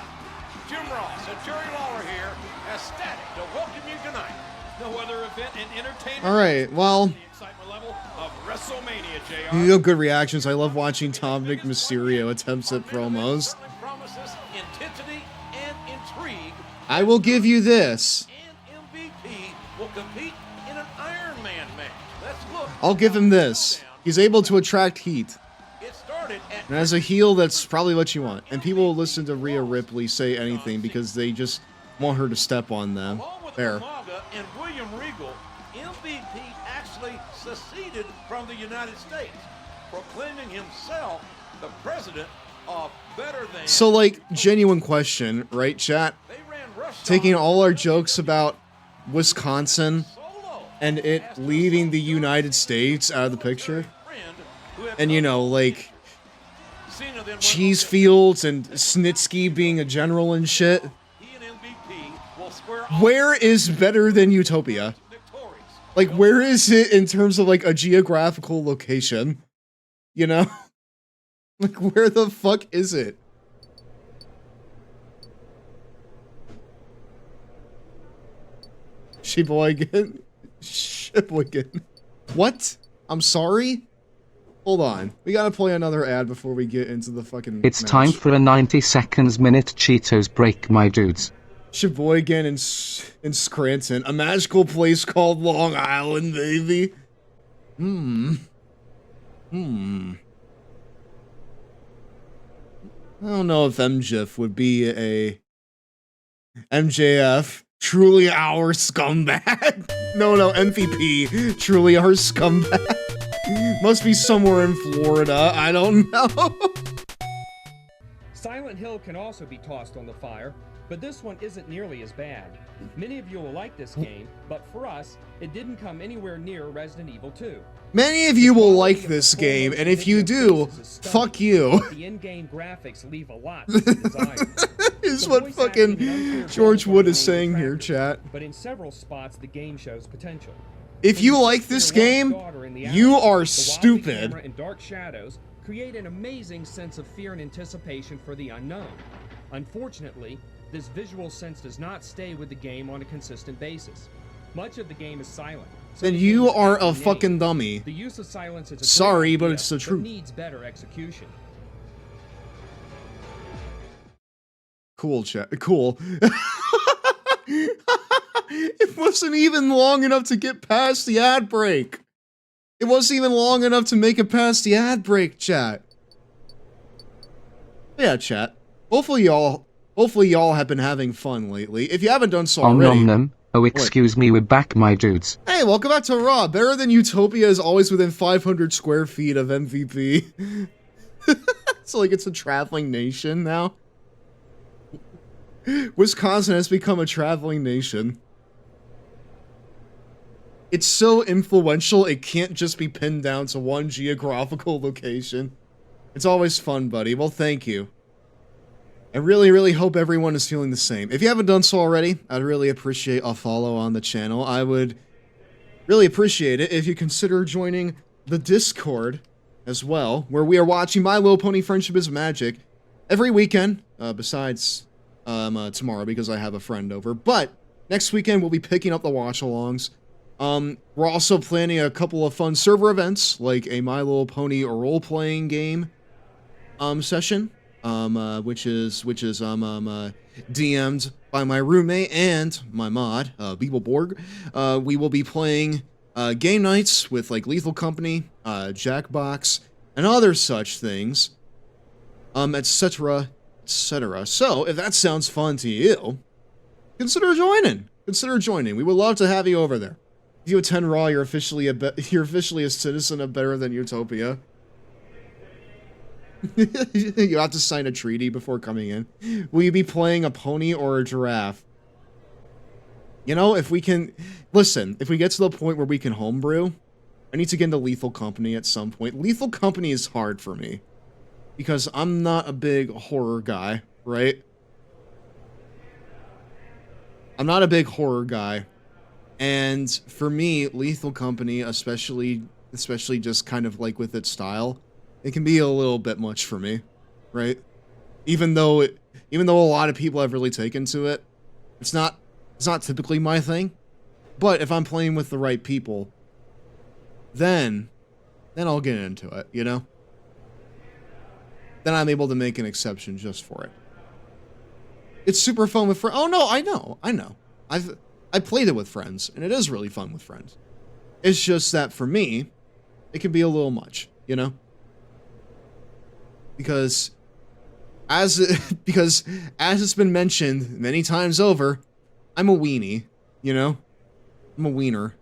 Jim Ross and Jerry Lawler here, ecstatic to welcome you tonight. No other event in entertainment. All right, well. The excitement level of WrestleMania, JR. You know, good reactions. I love watching Dominic Mysterio attempts at promos. Promises intensity and intrigue. I will give you this. And MVP will compete in an Iron Man match. Let's look. I'll give him this. He's able to attract heat. It started at And as a heel, that's probably what you want. And people will listen to Rhea Ripley say anything because they just want her to step on them. There. Umaga and William Regal, MVP actually seceded from the United States, proclaiming himself the president of Better Than. So, like, genuine question, right, chat? Taking all our jokes about Wisconsin and it leaving the United States out of the picture, and, you know, like, cheese fields and Snitsky being a general and shit. Where is Better Than Utopia? Like, where is it in terms of, like, a geographical location? You know? Like, where the fuck is it? Sheboygan? Sheboygan. What? I'm sorry? Hold on. We gotta play another ad before we get into the fucking It's match. time for a 90-minute Cheetos break, my dudes. Sheboygan and Scranton. A magical place called Long Island, baby. I don't know if MJF would be a MJF, truly our scumbag. No, MVP, truly our scumbag. Must be somewhere in Florida. I don't know. Silent Hill can also be tossed on the fire, but this one isn't nearly as bad. Many of you will like this game, but for us, it didn't come anywhere near Resident Evil 2. Many of you will like this game, and if you do, fuck you. The in-game graphics leave a lot to be desired. Is what fucking George Wood is saying here, chat. But in several spots, the game shows potential. If you like this game, you are stupid. And dark shadows create an amazing sense of fear and anticipation for the unknown. Unfortunately, this visual sense does not stay with the game on a consistent basis. Much of the game is silent. So Then you are a fucking dummy. The use of silence is a Sorry, great but idea, it's the truth. needs better execution. Cool, chat. Cool. It wasn't even long enough to get past the ad break. It wasn't even long enough to make it past the ad break, chat. Yeah, chat. Hopefully y'all have been having fun lately. If you haven't done so already. Oh, excuse me, we're back, my dudes. Hey, welcome back to Raw. Better Than Utopia is always within 500 square feet of MVP. It's like it's a traveling nation now. Wisconsin has become a traveling nation. It's so influential, it can't just be pinned down to one geographical location. It's always fun, buddy. Well, thank you. I really, really hope everyone is feeling the same. If you haven't done so already, I'd really appreciate a follow on the channel. I would really appreciate it if you consider joining the Discord as well, where we are watching My Little Pony Friendship is Magic every weekend, besides tomorrow because I have a friend over. But next weekend, we'll be picking up the watch-alongs. We're also planning a couple of fun server events, like a My Little Pony role-playing game session. Which is DM'd by my roommate and my mod, Beebleborg. We will be playing game nights with like Lethal Company, Jackbox, and other such things, etc., etc. So if that sounds fun to you, consider joining. We would love to have you over there. If you attend Raw, you're officially a citizen of Better Than Utopia. You have to sign a treaty before coming in. Will you be playing a pony or a giraffe? You know, if we can... Listen, if we get to the point where we can homebrew, I need to get into Lethal Company at some point. Lethal Company is hard for me. Because I'm not a big horror guy, right? I'm not a big horror guy. And for me, Lethal Company, especially just kind of like with its style... It can be a little bit much for me, right? Even though a lot of people have really taken to it, it's not typically my thing. But if I'm playing with the right people, then I'll get into it, you know? Then I'm able to make an exception just for it. It's super fun with friends. Oh no, I know. I played it with friends, and it is really fun with friends. It's just that for me, it can be a little much, you know? Because as it's been mentioned many times over, I'm a weenie, you know? I'm a wiener.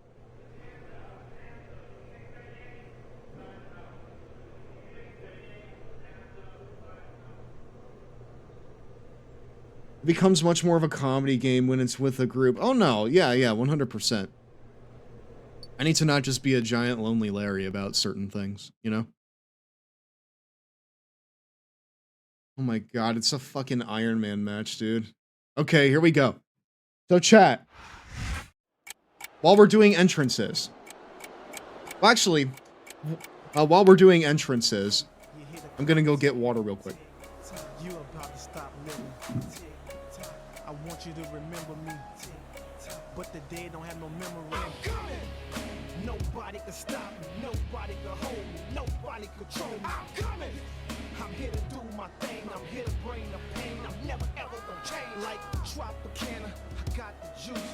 It becomes much more of a comedy game when it's with a group. Oh no, yeah, 100%. I need to not just be a giant lonely Larry about certain things, you know? Oh my god, it's a fucking Iron Man match, dude. Okay, here we go. So chat, while we're doing entrances... Well, actually, while we're doing entrances, I'm gonna go get water real quick. You about to stop living. I want you to remember me. But the dead don't have no memory. I'm coming! Nobody can stop me. Nobody can hold me. Nobody control me. I'm coming! I'm here to do my thing. I'm here to bring the pain. I'm never ever gonna change. Like Tropicana, I got the juice.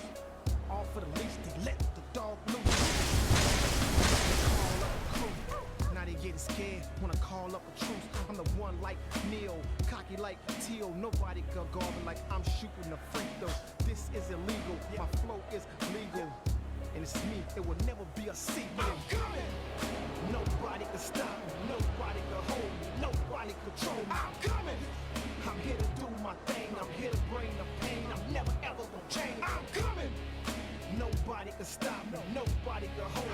All for the least, they let the dog loose. Call up a crew. Now they getting scared. Wanna call up a truce. I'm the one like Neil, cocky like Teal. Nobody can guard me like I'm shooting a free throw. This is illegal. My flow is legal. And it's me, it will never be a secret. I'm coming! Nobody can stop me, nobody can hold me, nobody control me. I'm coming! I'm here to do my thing, I'm here to bring the pain, I'm never ever gonna change. I'm coming! Nobody can stop me, nobody can hold me.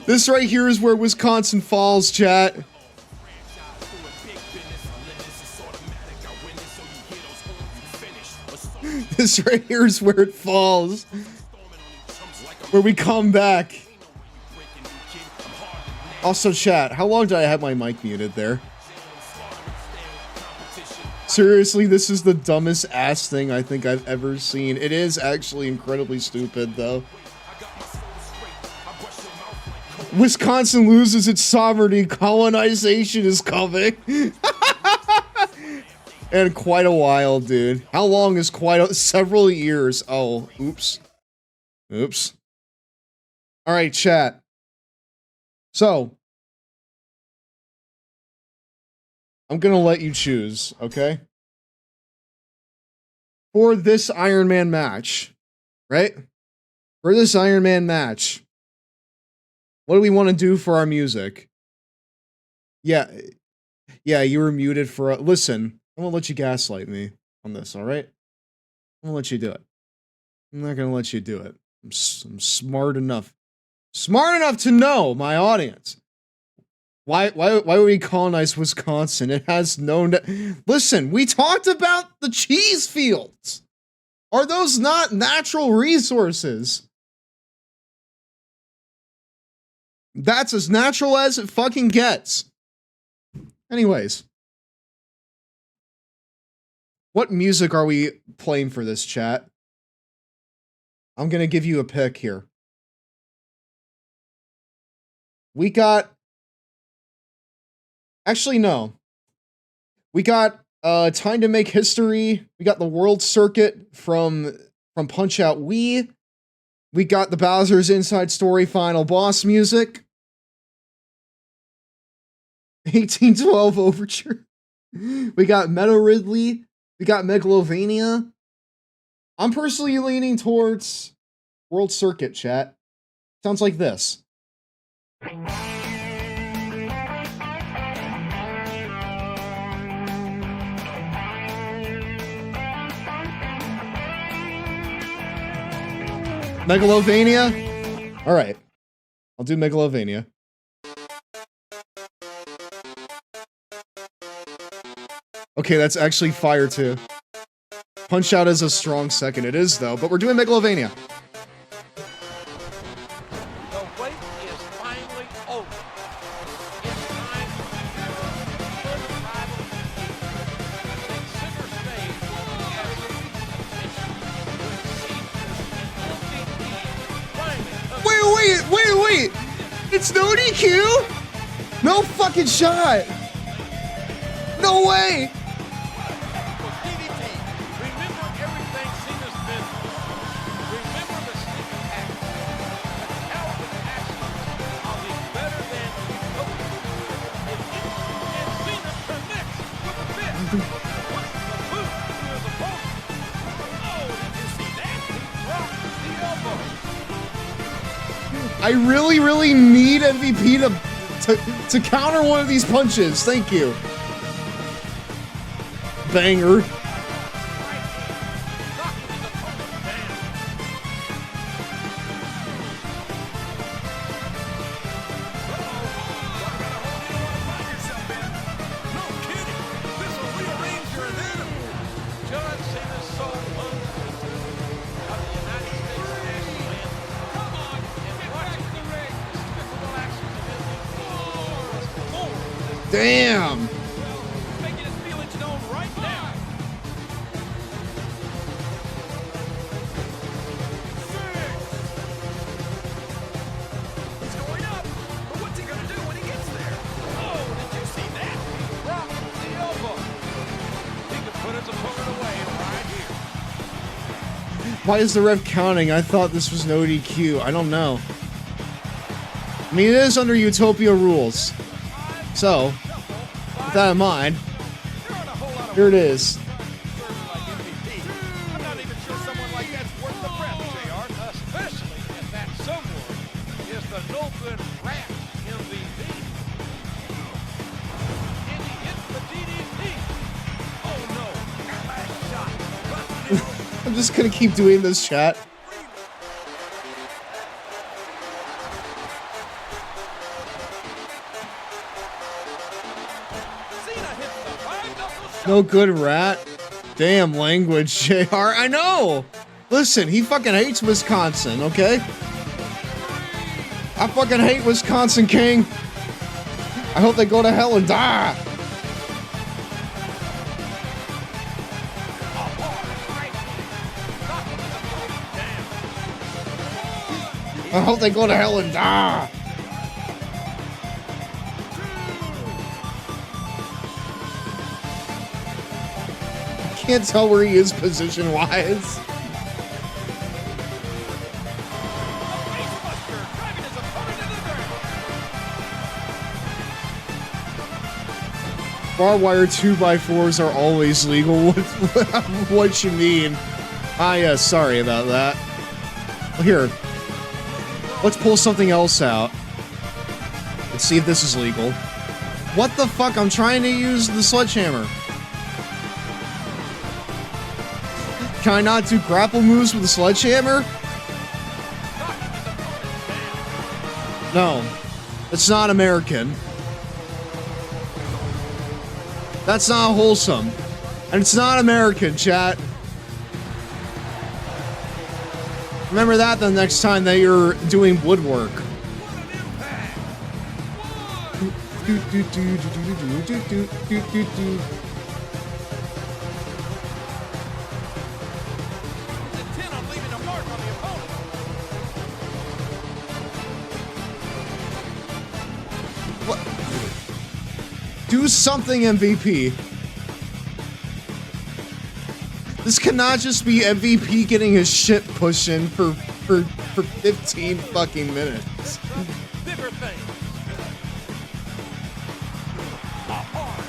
This right here is where Wisconsin falls, chat. This right here is where it falls. Where we come back. Also, chat, how long did I have my mic muted there? Seriously, this is the dumbest ass thing I think I've ever seen. It is actually incredibly stupid, though. Wisconsin loses its sovereignty. Colonization is coming. And quite a while, dude. How long is several years? Oh, oops. Oops. All right, chat. So, I'm gonna let you choose, okay? For this Iron Man match, right? For this Iron Man match, what do we want to do for our music? Yeah, you were muted for. Listen, I'm gonna let you gaslight me on this, all right? I'm gonna let you do it. I'm not gonna let you do it. I'm smart enough to know my audience. Why would we colonize Wisconsin? It has no... Listen, we talked about the cheese fields. Are those not natural resources? That's as natural as it fucking gets. Anyways. What music are we playing for this, chat? I'm gonna give you a pick here. We got... Actually, no. We got Time to Make History. We got the World Circuit from Punch-Out Wii. We got the Bowser's Inside Story Final Boss music. 1812 Overture. We got Meadow Ridley. We got Megalovania. I'm personally leaning towards World Circuit, chat. Sounds like this. Megalovania? Alright. I'll do Megalovania. Okay, that's actually fire too. Punch Out is a strong second. It is though, but we're doing Megalovania. The wait is finally over. It's time for the rival take center stage as Wait! It's no DQ? No fucking shot! No way! Remember everything Cena's been through. Remember the sneak attack. The cowardly actions of the better than and Cena connects with the fist. Puts the boot to his opponent. Oh, did you see that? He dropped the elbow. I really need MVP to counter one of these punches. Thank you. Banger. Damn. Making his feelings known right now. He's going up, but what's he gonna do when he gets there? Oh, did you see that? He dropped the elbow. He could put his opponent away right here. Why is the ref counting? I thought this was no DQ. I don't know. I mean, it is under Utopia rules. So, with that in mind, here it is. I'm not even sure someone like that's worth the breath, JR, especially if that someone is the no good rat MVP. And he hits the DDT. Oh no. I'm just gonna keep doing this, chat. No good rat. Damn language, JR. I know! Listen, he fucking hates Wisconsin, okay? I fucking hate Wisconsin, King. I hope they go to hell and die. I hope they go to hell and die. I can't tell where he is position-wise. Barbed wire 2x4s are always legal. What you mean? Ah, yeah, sorry about that. Here. Let's pull something else out. Let's see if this is legal. What the fuck? I'm trying to use the sledgehammer. Can I not do grapple moves with the sledgehammer? No. It's not American. That's not wholesome. And it's not American, chat. Remember that the next time that you're doing woodwork. What? Do something, MVP. This cannot just be MVP getting his shit pushed in for 15 fucking minutes.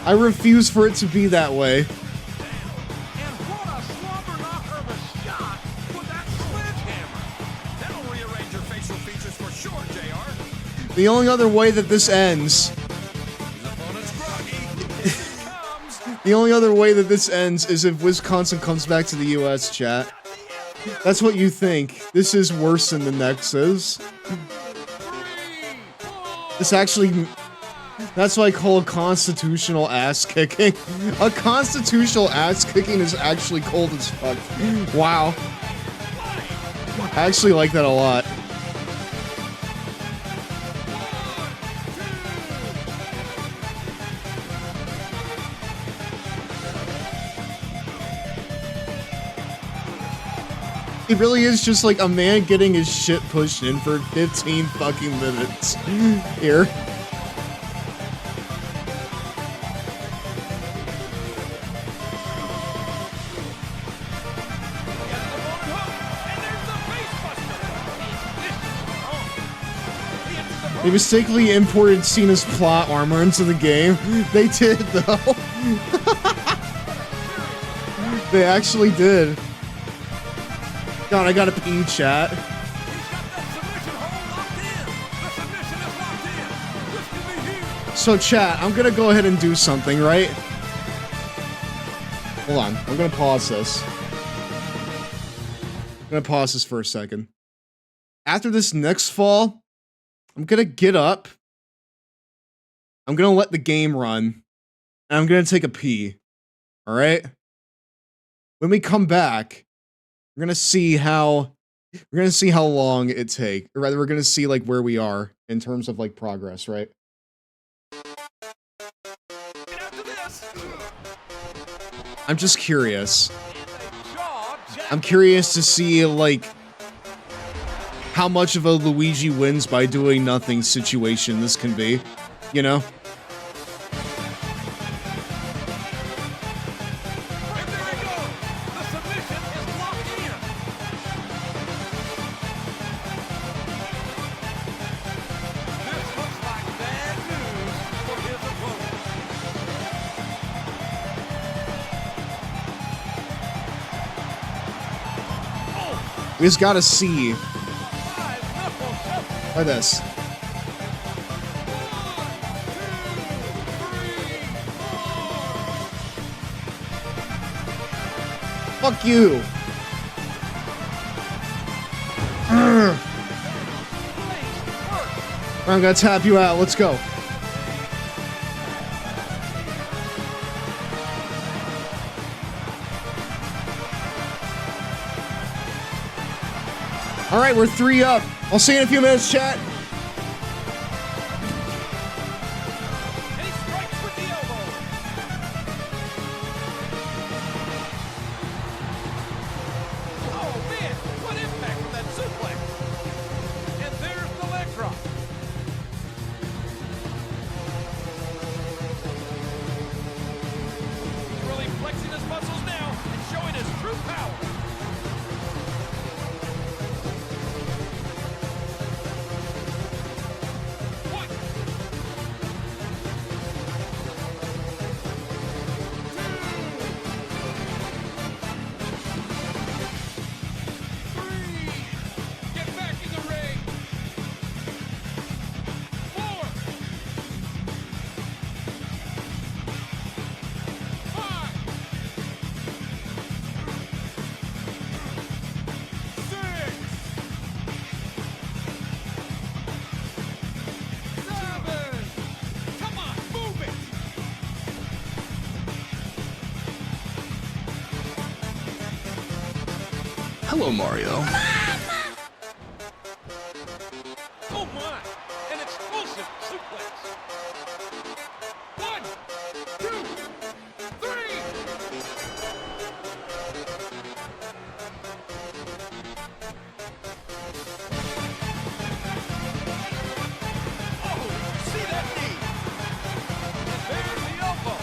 I refuse for it to be that way. The only other way that this ends. The only other way that this ends is if Wisconsin comes back to the US, chat. That's what you think. This is worse than the Nexus. This actually... That's what I call a constitutional ass-kicking. A constitutional ass-kicking is actually cold as fuck. Wow. I actually like that a lot. It really is just like a man getting his shit pushed in for 15 fucking minutes. Here. They mistakenly imported Cena's plot armor into the game. They did, though. They actually did. God, I gotta pee, chat. So, chat, I'm gonna go ahead and do something, right? Hold on, I'm gonna pause this. I'm gonna pause this for a second. After this next fall, I'm gonna get up. I'm gonna let the game run. And I'm gonna take a pee. Alright? When we come back, we're gonna see how long it takes. Or rather, we're gonna see like where we are in terms of like progress, right? I'm just curious. I'm curious to see like how much of a Luigi wins by doing nothing situation this can be, you know? We just gotta see. Or this. Fuck you. I'm gonna tap you out. Let's go. All right, we're 3 up. I'll see you in a few minutes, chat. And he strikes with the elbow. Oh man, what impact from that suplex. And there's the leg drop. He's really flexing his muscles now and showing his true power. Hello, Mario. Oh my! An explosive suplex. 1, 2, 3. Oh, see that knee? And there's the elbow.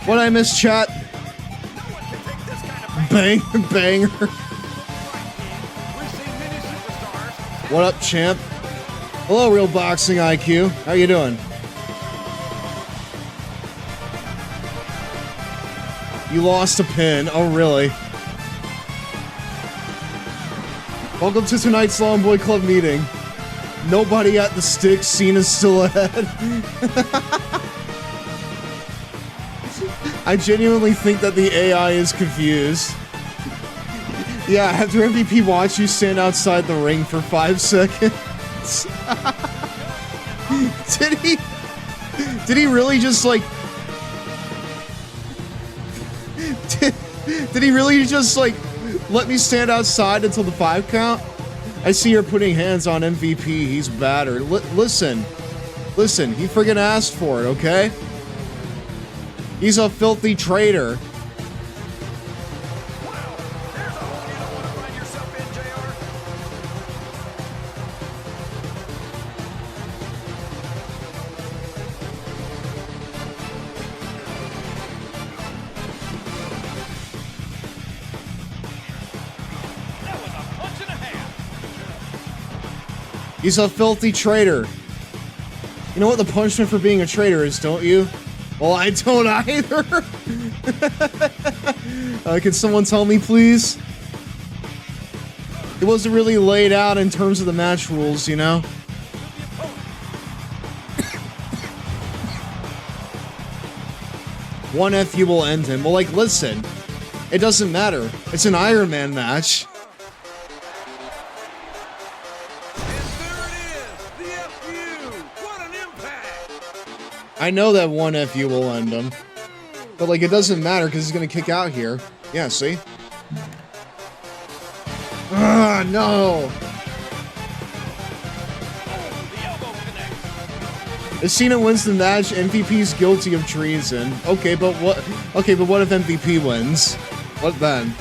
What I miss, chat? Bang, banger. What up, champ? Hello, Real Boxing IQ. How you doing? You lost a pin. Oh, really? Welcome to tonight's Long Boy Club meeting. Nobody at the stick. Cena's still ahead. I genuinely think that the AI is confused. Yeah, after MVP watch you stand outside the ring for 5 seconds. Did he really just like... Did he really just like let me stand outside until the 5 count? I see you're putting hands on MVP. He's battered. Listen, he friggin' asked for it, okay? He's a filthy traitor. He's a filthy traitor. You know what the punishment for being a traitor is, don't you? Well, I don't either. Can someone tell me, please? It wasn't really laid out in terms of the match rules, you know? One FU will end him. Well, like, listen. It doesn't matter. It's an Iron Man match. I know that one FU will end him. But, like, it doesn't matter because he's going to kick out here. Yeah, see? Ah, no! If Cena wins the match, MVP's guilty of treason. Okay, but what? Okay, but what if MVP wins? What then?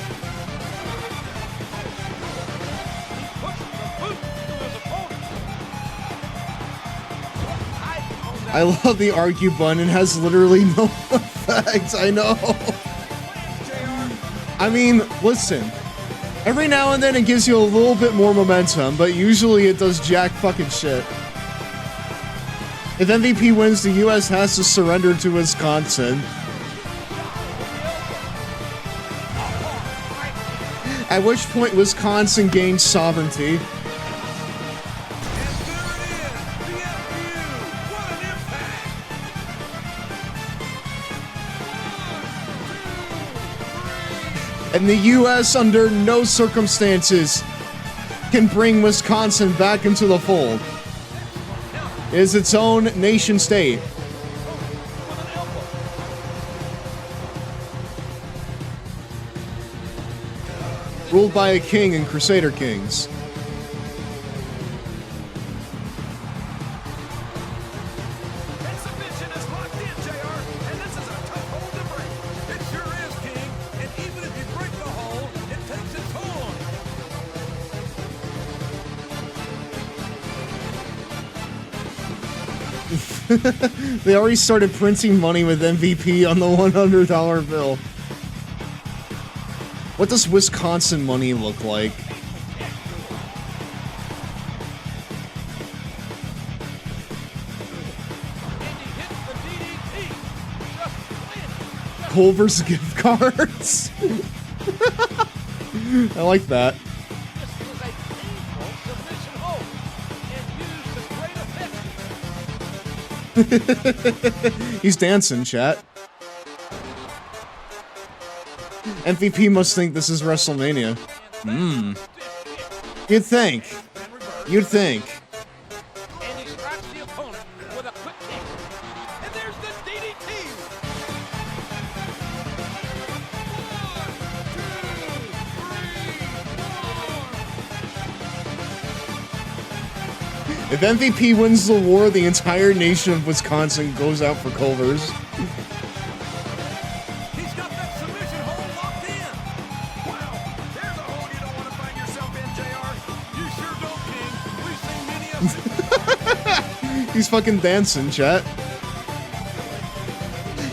I love the argue button. It has literally no effect. I know. I mean, listen. Every now and then it gives you a little bit more momentum, but usually it does jack fucking shit. If MVP wins, the US has to surrender to Wisconsin. At which point Wisconsin gains sovereignty. And the US, under no circumstances, can bring Wisconsin back into the fold. is its own nation state. Ruled by a king and Crusader kings. They already started printing money with MVP on the $100 bill. What does Wisconsin money look like? Culver's gift cards? I like that. He's dancing, chat. MVP must think this is WrestleMania. You'd think. You'd think. And he strikes the opponent with a quick kick. And there's the DDT. If MVP wins the war, the entire nation of Wisconsin goes out for Culver's. He's fucking dancing, chat.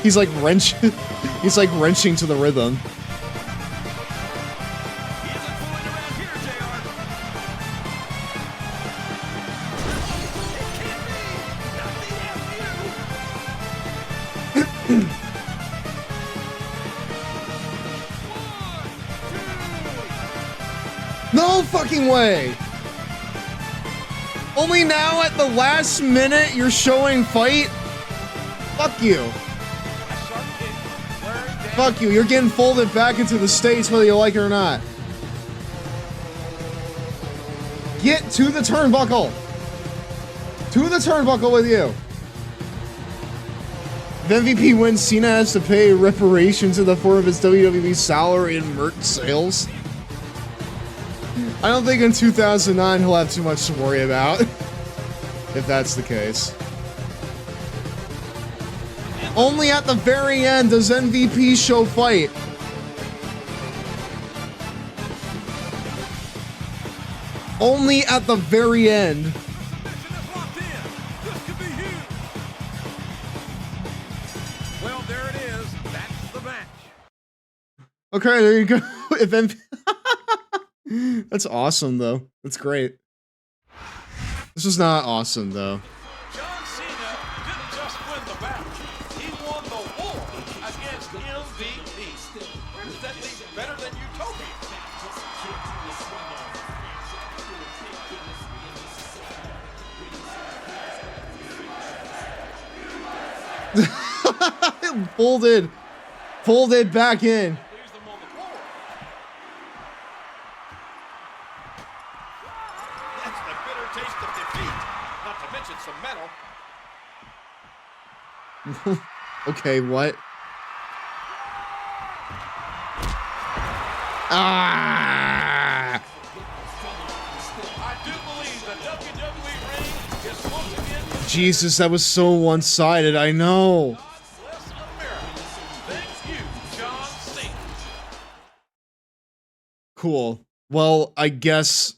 He's like wrenching. He's like wrenching to the rhythm. No fucking way! Only now at the last minute you're showing fight? Fuck you. Fuck you, you're getting folded back into the States whether you like it or not. Get to the turnbuckle! To the turnbuckle with you! If MVP wins, Cena has to pay reparations in the form of his WWE salary and merch sales. I don't think in 2009 he'll have too much to worry about, if that's the case. Only at the very end does MVP show fight. Only at the very end. Well, there it is. That's the match. Okay, there you go. If MVP That's awesome, though. That's great. This is not awesome, though. John Cena didn't just win the match. He won the war against MVP. Does that mean better than Utopia? Folded back in. Okay, what? Ah! I do believe the WWE ring is once again. Jesus, that was so one-sided. I know. Thank you, John Cena. Cool. Well, I guess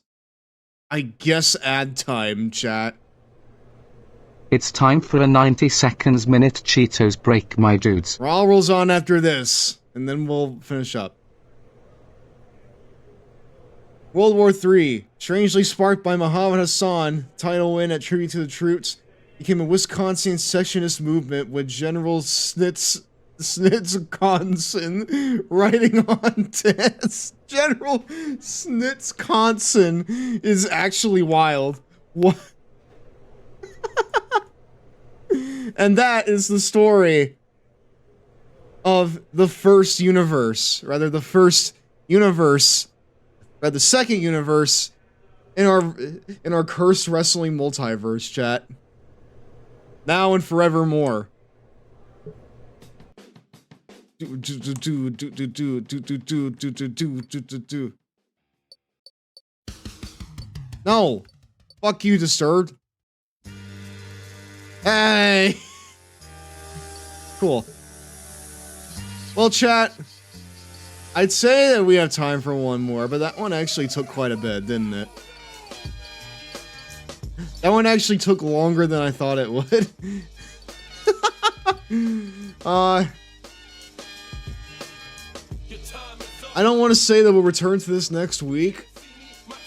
ad time, chat. It's time for a 90 seconds minute Cheetos break, my dudes. Raw rolls on after this, and then we'll finish up. World War III, strangely sparked by Muhammad Hassan, title win at Tribute to the Troops, became a Wisconsin secessionist movement with General Wisconsin riding on test. General Wisconsin is actually wild. What? And that is the story of the first universe, rather the second universe in our cursed wrestling multiverse, chat. Now and forevermore. No. Fuck you, Disturbed. Hey. Cool. Well, chat. I'd say that we have time for one more, but that one actually took quite a bit, didn't it? That one actually took longer than I thought it would. I don't want to say that we'll return to this next week,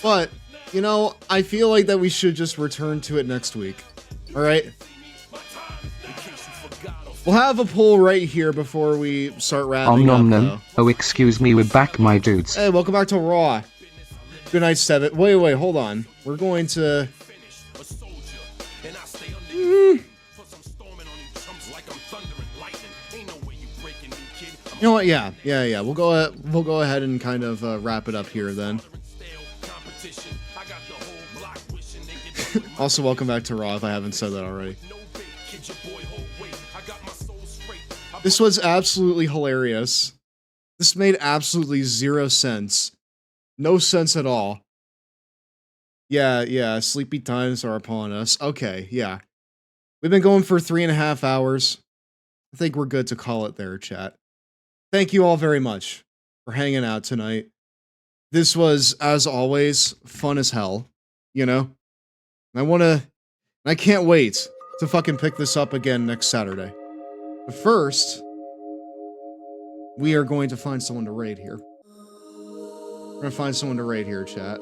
but, you know, I feel like that we should just return to it next week. Alright? We'll have a poll right here before we start wrapping up, though. Oh, excuse me, we're back, my dudes. Hey, welcome back to Raw. Good night, Seven. Wait, hold on. We're going to... You know what? Yeah. We'll go ahead and kind of wrap it up here then. Also, welcome back to Raw if I haven't said that already. This was absolutely hilarious. This made absolutely 0 sense. No sense at all. Yeah, sleepy times are upon us. Okay, yeah. We've been going for 3.5 hours. I think we're good to call it there, chat. Thank you all very much for hanging out tonight. This was, as always, fun as hell, you know? I can't wait to fucking pick this up again next Saturday. But first, we are going to find someone to raid here. We're gonna find someone to raid here, chat.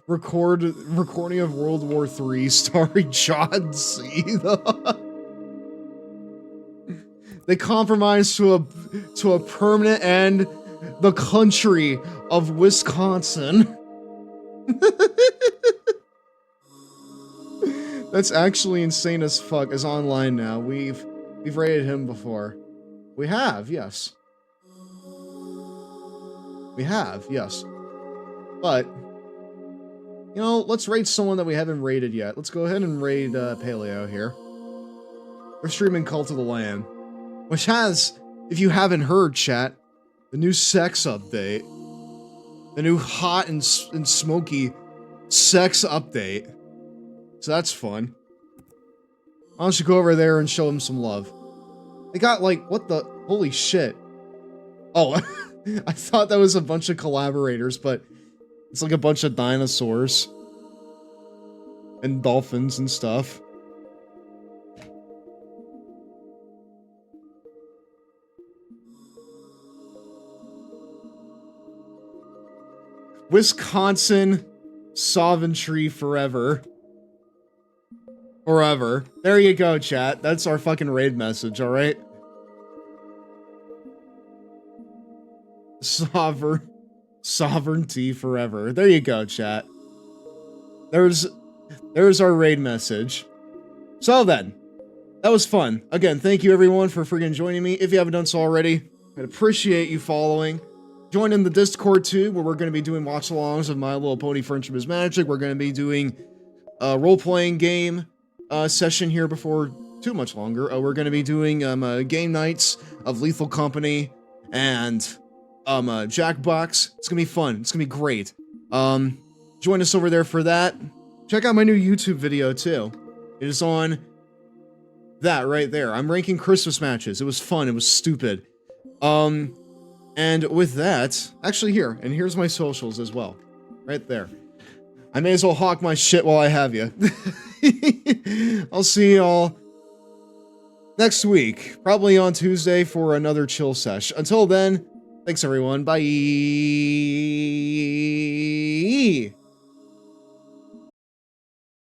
Recording of World War III starring John Cena. They compromised to a permanent end. The country of Wisconsin. That's actually insane as fuck. Is online now. We've rated him before. We have, yes. We have, yes. But you know, let's raid someone that we haven't raided yet. Let's go ahead and raid Paleo here. We're streaming Cult of the Lamb, which has, if you haven't heard, chat, the new sex update. The new hot and smoky sex update. So that's fun. Why don't you go over there and show them some love? They got like, what the, holy shit. Oh, I thought that was a bunch of collaborators, but it's like a bunch of dinosaurs. And dolphins and stuff. Wisconsin sovereignty forever. Forever. There you go, chat. That's our fucking raid message, alright? Sovereignty forever. There you go, chat. There's our raid message. So then, that was fun. Again, thank you everyone for freaking joining me. If you haven't done so already, I'd appreciate you following. Join in the Discord too, where we're going to be doing watch-alongs of My Little Pony Friendship is Magic. We're going to be doing a role-playing game session here before too much longer. We're going to be doing game nights of Lethal Company and Jackbox. It's going to be fun. It's going to be great. Join us over there for that. Check out my new YouTube video too. It is on that right there. I'm ranking Christmas matches. It was fun. It was stupid. And with that, actually here, and here's my socials as well. Right there. I may as well hawk my shit while I have you. I'll see y'all next week. Probably on Tuesday for another chill sesh. Until then, thanks everyone. Bye.